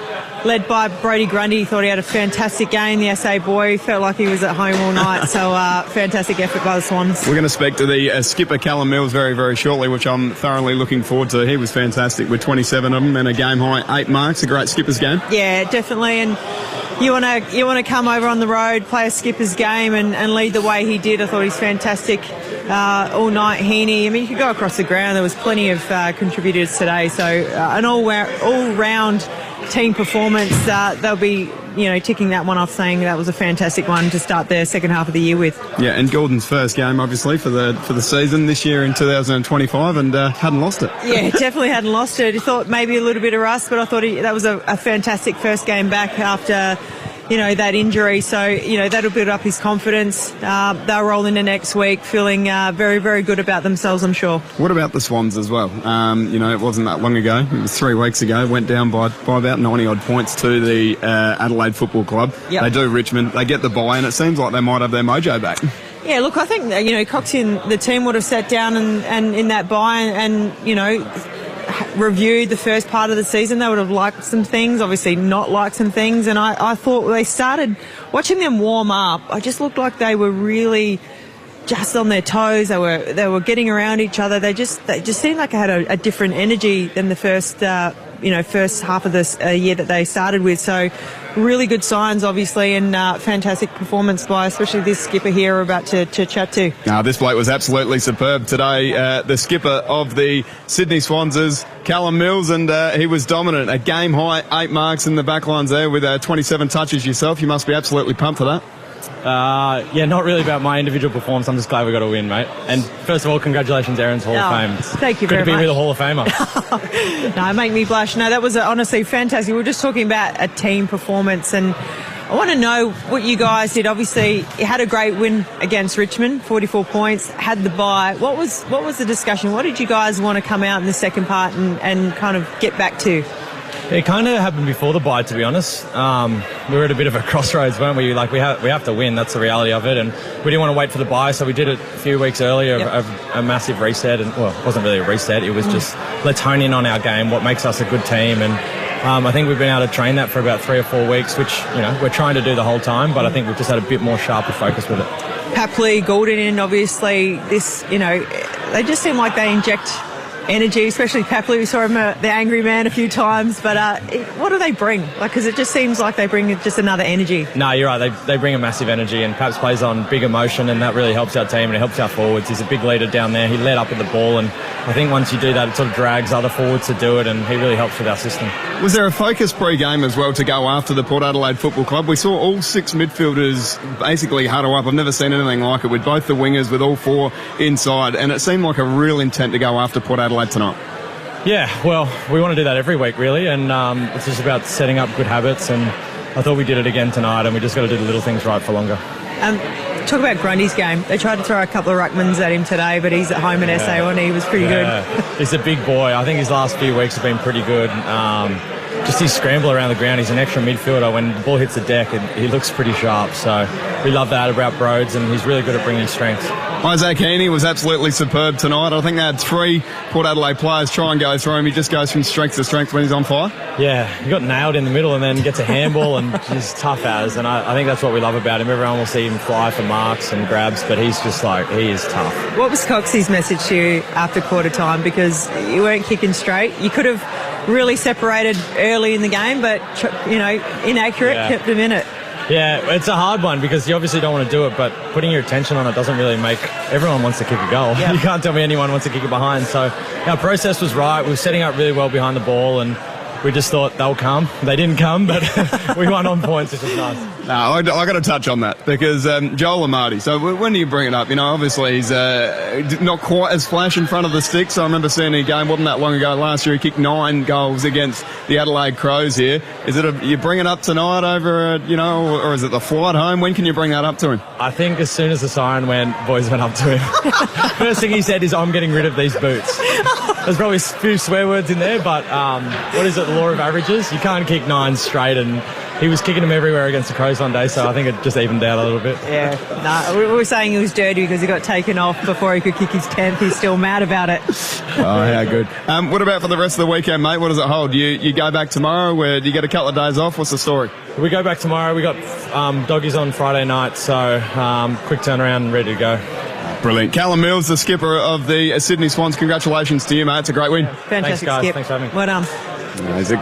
Speaker 4: led by Brodie Grundy, thought he had a fantastic game. The SA boy felt like he was at home all night. So fantastic effort by the Swans.
Speaker 19: We're going to speak to the skipper, Callum Mills, very, very shortly, which I'm thoroughly looking forward to. He was fantastic with 27 of them and a game-high 8 marks. A great skipper's game.
Speaker 4: Yeah, definitely. And you want to come over on the road, play a skipper's game and lead the way he did. I thought he's fantastic all night. Heaney, I mean, you could go across the ground. There was plenty of contributors today. So an all-round team performance. They'll be, ticking that one off, saying that was a fantastic one to start their second half of the year with.
Speaker 19: Yeah, and Gordon's first game, obviously, for the season this year in 2025, and hadn't lost it.
Speaker 4: Yeah, definitely hadn't lost it. He thought maybe a little bit of rust, but I thought that was a fantastic first game back after that injury. So, that'll build up his confidence. They'll roll into next week feeling very, very good about themselves, I'm sure.
Speaker 19: What about the Swans as well? It wasn't that long ago. It was 3 weeks ago. Went down by about 90-odd points to the Adelaide Football Club. Yep. They do Richmond. They get the bye, and it seems like they might have their mojo back.
Speaker 4: Yeah, look, I think, Coxie and the team would have sat down and in that bye and reviewed the first part of the season. They would have liked some things, obviously not liked some things, and I thought they started watching them warm up. I just looked like they were really just on their toes. They were getting around each other. They just seemed like they had a different energy than the first half of this year that they started with. So really good signs, obviously, and fantastic performance by especially this skipper here we're about to chat to.
Speaker 19: This bloke was absolutely superb today. The skipper of the Sydney Swans is Callum Mills, and he was dominant. A game-high 8 marks in the backlines there with 27 touches yourself. You must be absolutely pumped for that.
Speaker 15: Yeah, not really about my individual performance. I'm just glad we got a win, mate. And first of all, congratulations, Aaron's Hall of Fame.
Speaker 4: Thank you very much.
Speaker 15: Good to be with a Hall of Famer.
Speaker 4: No, make me blush. No, that was honestly fantastic. We were just talking about a team performance, and I want to know what you guys did. Obviously, you had a great win against Richmond, 44 points, had the bye. What was the discussion? What did you guys want to come out in the second part and kind of get back to?
Speaker 15: It kind of happened before the bye, to be honest. We were at a bit of a crossroads, weren't we? Like, we have to win. That's the reality of it. And we didn't want to wait for the bye, so we did it a few weeks earlier, a massive reset. And, well, it wasn't really a reset. It was just, let's hone in on our game, what makes us a good team. And I think we've been able to train that for about 3 or 4 weeks, which, we're trying to do the whole time. But I think we've just had a bit more sharper focus with it. Papley,
Speaker 4: Gordon, obviously, this, they just seem like they inject energy, especially Papley. We saw him, the angry man, a few times. But what do they bring? Because it just seems like they bring just another energy.
Speaker 15: No, you're right. They bring a massive energy, and Paps plays on big emotion, and that really helps our team and it helps our forwards. He's a big leader down there. He led up with the ball, and I think once you do that, it sort of drags other forwards to do it, and he really helps with our system.
Speaker 19: Was there a focus pre-game as well to go after the Port Adelaide Football Club? We saw all 6 midfielders basically huddle up. I've never seen anything like it, with both the wingers, with all 4 inside, and it seemed like a real intent to go after Port Adelaide tonight.
Speaker 15: Yeah, well, we want to do that every week, really, and it's just about setting up good habits, and I thought we did it again tonight, and we just got to do the little things right for longer.
Speaker 4: Talk about Grundy's game. They tried to throw a couple of ruckmans at him today, but he's at home in SA, and he was pretty good.
Speaker 15: He's a big boy. I think his last few weeks have been pretty good. Just his scramble around the ground. He's an extra midfielder. When the ball hits the deck, he looks pretty sharp. So we love that about Broads, and he's really good at bringing strength.
Speaker 19: Isaac Heaney was absolutely superb tonight. I think they had 3 Port Adelaide players try and go through him. He just goes from strength to strength when he's on fire.
Speaker 15: Yeah, he got nailed in the middle and then gets a handball, and he's tough as. And I think that's what we love about him. Everyone will see him fly for marks and grabs, but he's just he is tough.
Speaker 4: What was Coxie's message to you after quarter time? Because you weren't kicking straight. You could have really separated early in the game, but, inaccurate, kept them in it.
Speaker 15: Yeah, it's a hard one because you obviously don't want to do it, but putting your attention on it doesn't really make... Everyone wants to kick a goal. Yep. You can't tell me anyone wants to kick it behind. So our process was right. We were setting up really well behind the ball, and we just thought they'll come. They didn't come, but we won on points, which was nice.
Speaker 19: No, I got to touch on that because Joel Amati. So when do you bring it up? Obviously he's not quite as flash in front of the sticks. So I remember seeing a game wasn't that long ago last year. He kicked 9 goals against the Adelaide Crows here. Is it you bring it up tonight over, or is it the flight home? When can you bring that up to him?
Speaker 15: I think as soon as the siren went, boys went up to him. First thing he said is, "I'm getting rid of these boots." There's probably a few swear words in there, but what is it, the law of averages? You can't kick 9 straight, and he was kicking them everywhere against the Crows one day, so I think it just evened out a little bit.
Speaker 4: Yeah, we were saying he was dirty because he got taken off before he could kick his 10th. He's still mad about it.
Speaker 19: Oh, how good. What about for the rest of the weekend, mate? What does it hold? You go back tomorrow? Do you get a couple of days off? What's the story?
Speaker 15: We go back tomorrow. We got doggies on Friday night, so quick turnaround and ready to go.
Speaker 19: Brilliant. Callum Mills, the skipper of the Sydney Swans. Congratulations to you, mate. It's a great win.
Speaker 4: Fantastic.
Speaker 15: Thanks, guys.
Speaker 4: Skip.
Speaker 15: Thanks for having me.
Speaker 4: Well done.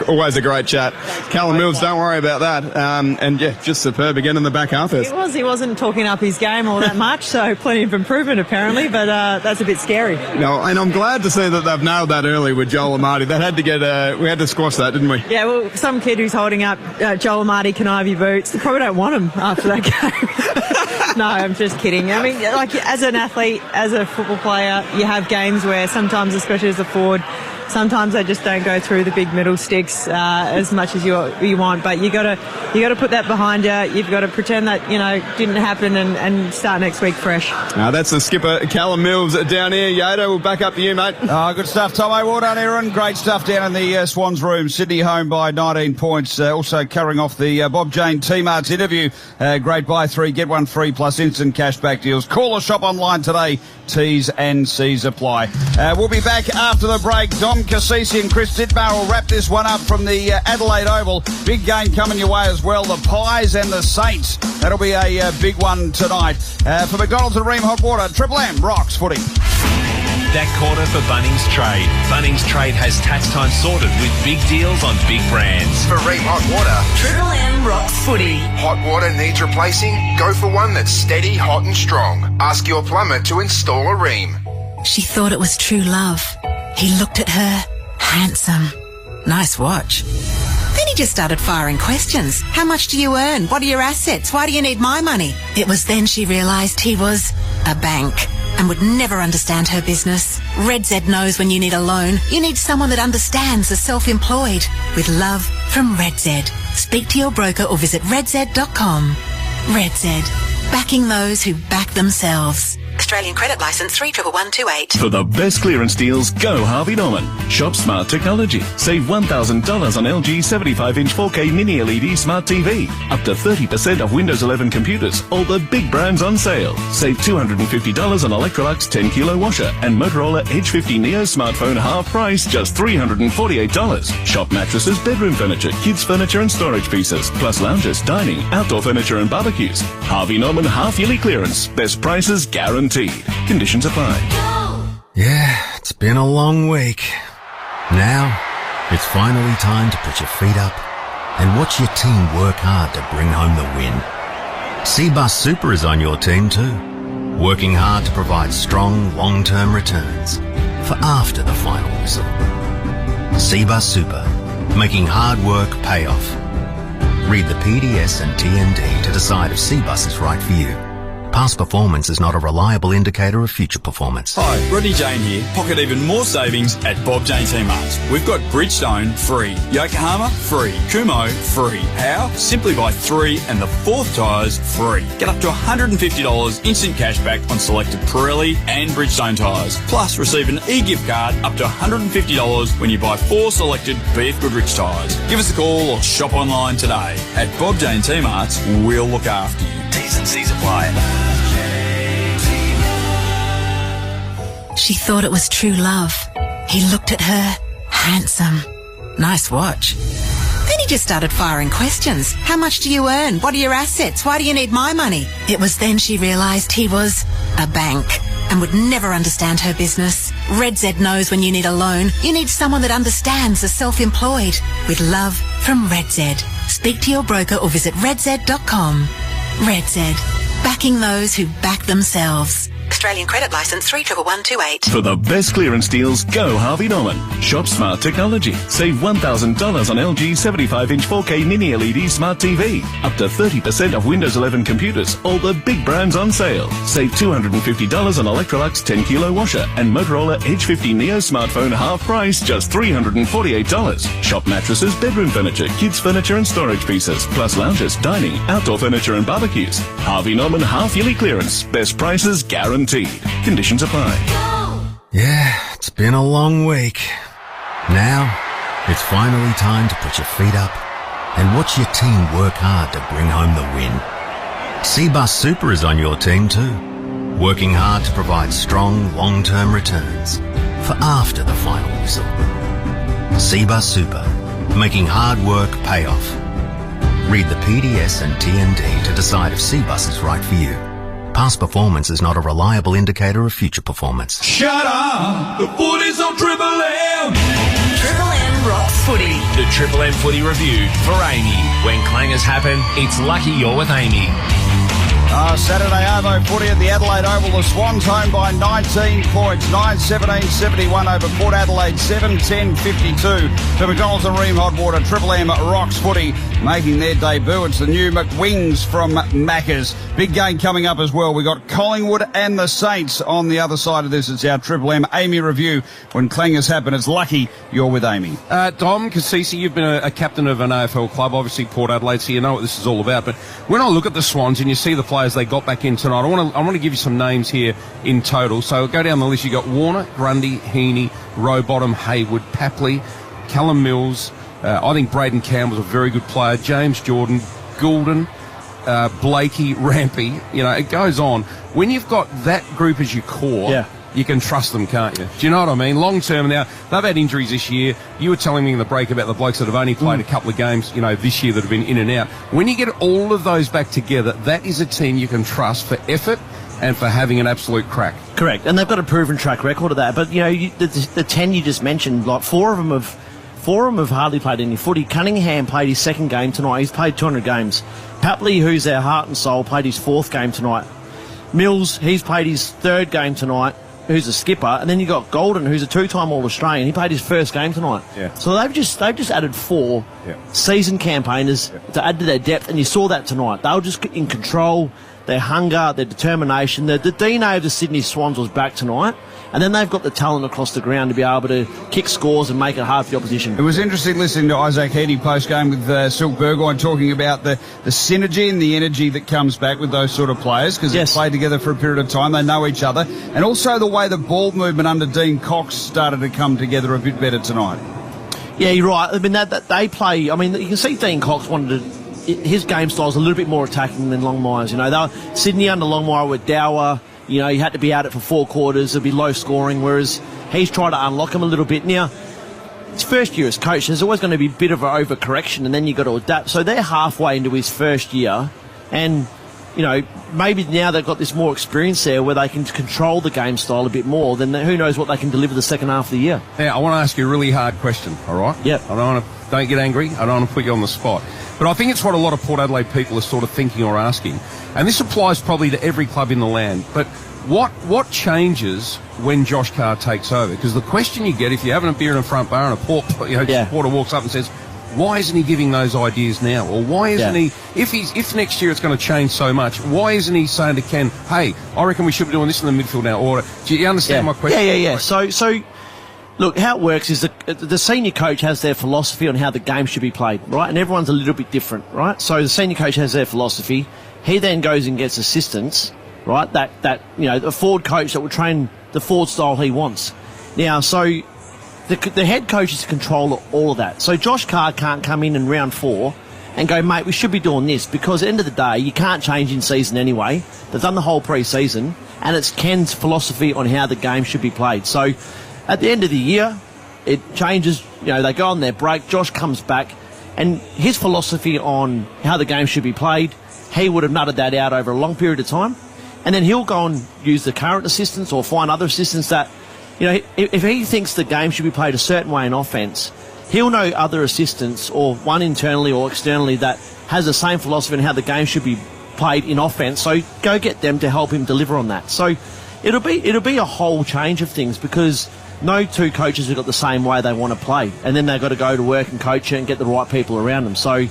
Speaker 19: Always a great chat. Callum Mills, don't worry about that. And yeah, just superb again in the back half.
Speaker 4: He wasn't talking up his game all that much, so plenty of improvement apparently, but that's a bit scary.
Speaker 19: No, and I'm glad to see that they've nailed that early with Joel Amati. That had to get we had to squash that, didn't we?
Speaker 4: Yeah, well, some kid who's holding up Joel Amati, can I have your boots? They probably don't want him after that game. No, I'm just kidding. I mean, like, as an athlete, as a football player, you have games where sometimes, especially as a forward, sometimes they just don't go through the big middle sticks as much as you want. But you got to put that behind you. You've got to pretend that didn't happen and start next week fresh.
Speaker 19: That's the skipper Callum Mills down here. Yoda, we'll back up to you, mate.
Speaker 2: Good stuff, Tomo. Well done, Aaron. Great stuff down in the Swans room. Sydney home by 19 points. Also carrying off the Bob Jane T-Mart's interview. Great buy 3, get 1 free plus instant cashback deals. Call or shop online today. T's and C's apply. We'll be back after the break. Dom Cassisi and Chris Dittmar will wrap this one up from the Adelaide Oval. Big game coming your way as well. The Pies and the Saints. That'll be a big one tonight. For McDonald's and Ream Hot Water, Triple M rocks footy.
Speaker 8: That quarter for Bunnings Trade. Bunnings Trade has tax time sorted with big deals on big brands.
Speaker 9: For Ream Hot Water,
Speaker 10: Triple M rocks footy.
Speaker 9: hot water needs replacing? Go for one that's steady, hot and strong. Ask your plumber to install a Ream.
Speaker 10: She thought it was true love. He looked at her. Handsome. Nice watch. Then he just started firing questions. How much do you earn? What are your assets? Why do you need my money? It was then she realised he was a bank and would never understand her business. Red Z knows when you need a loan, you need someone that understands the self-employed. With love from Red Z. Speak to your broker or visit redz.com. Red Z. Backing those who back themselves. Australian credit licence 311128.
Speaker 12: For the best clearance deals, go Harvey Norman. Shop smart technology. Save $1,000 on LG 75-inch 4K mini LED smart TV. Up to 30% off Windows 11 computers. All the big brands on sale. Save $250 on Electrolux 10-kilo washer and Motorola Edge 50 Neo smartphone half price, just $348. Shop mattresses, bedroom furniture, kids furniture and storage pieces, plus lounges, dining, outdoor furniture and barbecues. Harvey Norman half-yearly clearance. Best prices guaranteed. Conditions apply.
Speaker 13: Yeah, it's been a long week. Now, it's finally time to put your feet up and watch your team work hard to bring home the win. Cbus Super is on your team too, working hard to provide strong long-term returns for after the final whistle. Cbus Super, making hard work pay off. Read the PDS and TND to decide if Cbus is right for you. Past performance is not a reliable indicator of future performance.
Speaker 11: Hi, Rodney Jane here. Pocket even more savings at Bob Jane T-Marts. We've got Bridgestone free, Yokohama free, Kumo free. How? Simply buy 3 and the 4th tyres free. Get up to $150 instant cash back on selected Pirelli and Bridgestone tyres. Plus receive an e-gift card up to $150 when you buy 4 selected BF Goodrich tyres. Give us a call or shop online today. At Bob Jane T-Marts, we'll look after you. T's and C's apply.
Speaker 10: She thought it was true love. He looked at her. Handsome. Nice watch. Then he just started firing questions. How much do you earn? What are your assets? Why do you need my money? It was then she realised he was a bank and would never understand her business. Red Z knows when you need a loan, you need someone that understands the self-employed. With love from Red Z. Speak to your broker or visit redz.com. Red Z. Backing those who back themselves. Australian credit licence 311128.
Speaker 12: For the best clearance deals, go Harvey Norman. Shop Smart Technology. Save $1,000 on LG 75-inch 4K Mini LED Smart TV. Up to 30% off Windows 11 computers. All the big brands on sale. Save $250 on Electrolux 10-kilo washer and Motorola Edge 50 Neo smartphone half price, just $348. Shop mattresses, bedroom furniture, kids furniture and storage pieces, plus lounges, dining, outdoor furniture and barbecues. Harvey Norman half-yearly clearance. Best prices guaranteed. Conditions apply.
Speaker 13: Yeah, it's been a long week. Now, it's finally time to put your feet up and watch your team work hard to bring home the win. Seabus Super is on your team too, working hard to provide strong, long-term returns for after the final whistle. Seabus Super, making hard work pay off. Read the PDS and TND to decide if Seabus is right for you. Past performance is not a reliable indicator of future performance.
Speaker 18: Shut up! The footy's on Triple M!
Speaker 10: Triple M rocks footy.
Speaker 8: The Triple M Footy Review for Amy. When clangers happen, it's lucky you're with Amy.
Speaker 2: Saturday Arvo footy at the Adelaide Oval. The Swans home by 19 points. 9-17-71 over Port Adelaide. 7-10-52 to McDonald's and Ream Hot Water. Triple M rocks footy making their debut. It's the new McWings from Macca's. Big game coming up as well. We got Collingwood and the Saints on the other side of this. It's our Triple M Amy review. When clangers happen, it's lucky you're with Amy.
Speaker 3: Dom Cassisi, you've been a captain of an AFL club, obviously Port Adelaide, so you know what this is all about. But when I look at the Swans and you see the players they got back in tonight, I want to give you some names here in total. So go down the list. You got Warner, Grundy, Heaney, Rowbottom, Haywood, Papley, Callum Mills. I think Braden Campbell's a very good player. James Jordan, Goulden, Blakey, Rampy. You know, it goes on. When you've got that group as your core, you can trust them, can't you? Do you know what I mean? Long term now, they've had injuries this year. You were telling me in the break about the blokes that have only played a couple of games, you know, this year that have been in and out. When you get all of those back together, that is a team you can trust for effort and for having an absolute crack.
Speaker 5: Correct, and they've got a proven track record of that. But, you know, the 10 you just mentioned, like four of them have hardly played any footy. Cunningham played his second game tonight. He's played 200 games. Papley, who's our heart and soul, played his fourth game tonight. Mills, he's played his third game tonight, who's a skipper, and then you got Goulden, who's a two-time All-Australian. He played his first game tonight. Yeah. So they've just added four seasoned campaigners to add to their depth, and you saw that tonight. They were just in control, their hunger, their determination. The DNA of the Sydney Swans was back tonight, and then they've got the talent across the ground to be able to kick scores and make it hard for the opposition.
Speaker 2: It was interesting listening to Isaac Heaney post-game with Silk Burgoyne talking about the synergy and the energy that comes back with those sort of players, because they've played together for a period of time, they know each other, and also the way the ball movement under Dean Cox started to come together a bit better tonight.
Speaker 5: Yeah, you're right. I mean, that they play, I mean, you can see Dean Cox wanted to, his game style is a little bit more attacking than Longmire's. You know, Sydney under Longmire with Dower, you know, you had to be at it for 4 quarters, it'd be low scoring, whereas he's trying to unlock him a little bit. Now, it's first year as coach, there's always going to be a bit of an overcorrection, and then you've got to adapt. So they're halfway into his first year, and, you know, maybe now they've got this more experience there where they can control the game style a bit more, then who knows what they can deliver the second half of the year.
Speaker 3: Now, I want to ask you a really hard question, all right?
Speaker 5: Yep.
Speaker 3: Don't get angry, I don't want to put you on the spot. But I think it's what a lot of Port Adelaide people are sort of thinking or asking. And this applies probably to every club in the land. But what changes when Josh Carr takes over? Because the question you get if you're having a beer in a front bar and a supporter walks up and says, why isn't he giving those ideas now? Or why isn't he, if next year it's going to change so much, why isn't he saying to Ken, hey, I reckon we should be doing this in the midfield now? Or do you understand my question?
Speaker 5: Yeah. So look, how it works is the senior coach has their philosophy on how the game should be played, right? And everyone's a little bit different, right? So the senior coach has their philosophy. He then goes and gets assistants, right? That you know, the forward coach that will train the forward style he wants. Now, so the head coach is to control all of that. So Josh Carr can't come in round 4 and go, mate, we should be doing this, because at the end of the day, you can't change in season anyway. They've done the whole pre-season, and it's Ken's philosophy on how the game should be played. So at the end of the year, it changes. You know, they go on their break. Josh comes back, and his philosophy on how the game should be played, he would have nutted that out over a long period of time, and then he'll go and use the current assistants or find other assistants that, you know, if he thinks the game should be played a certain way in offence, he'll know other assistants or one internally or externally that has the same philosophy on how the game should be played in offence. So go get them to help him deliver on that. So It'll be a whole change of things because no two coaches have got the same way they want to play, and then they've got to go to work and coach it and get the right people around them. So,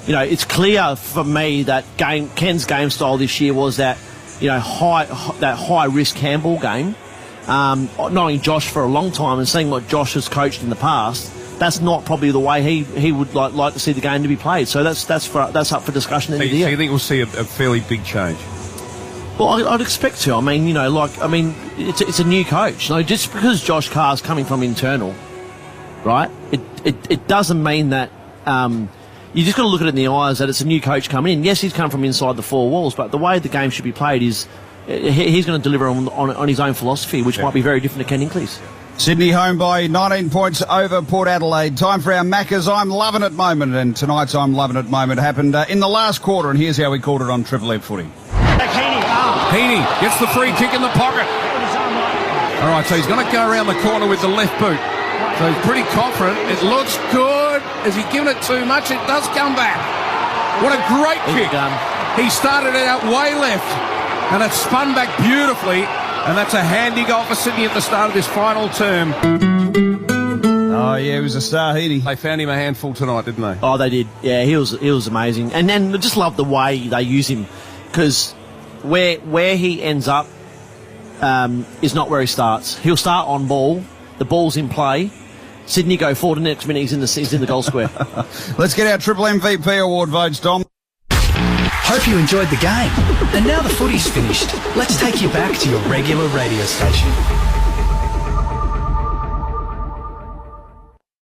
Speaker 5: it's clear for me that Ken's game style this year was that, high risk handball game. Knowing Josh for a long time and seeing what Josh has coached in the past, that's not probably the way he would like to see the game to be played. So that's up for discussion in the year.
Speaker 3: So you think we'll see a fairly big change?
Speaker 5: Well, I'd expect to. It's a new coach. Just because Josh Carr's coming from internal, right? It doesn't mean that you just got to look at it in the eyes that it's a new coach coming in. Yes, he's come from inside the four walls, but the way the game should be played is he's going to deliver on his own philosophy, which might be very different to Ken Incley's.
Speaker 2: Sydney home by 19 points over Port Adelaide. Time for our Maccas I'm Loving It moment, and tonight's I'm Loving It moment happened in the last quarter, and here's how we called it on Triple M Footy.
Speaker 3: Heaney gets the free kick in the pocket. All right, so he's going to go around the corner with the left boot. So he's pretty confident. It looks good. Has he given it too much? It does come back. What a great kick. He started it out way left, and it spun back beautifully. And that's a handy goal for Sydney at the start of this final term.
Speaker 2: Oh, yeah, he was a star, Heaney.
Speaker 3: They found him a handful tonight, didn't they?
Speaker 5: Oh, they did. Yeah, he was amazing. And then I just love the way they use him, because where he ends up is not where he starts. He'll start on ball. The ball's in play. Sydney go forward, and the next minute he's in the goal square.
Speaker 2: Let's get our Triple MVP award votes, Dom.
Speaker 16: Hope you enjoyed the game. And now the footy's finished. Let's take you back to your regular radio station.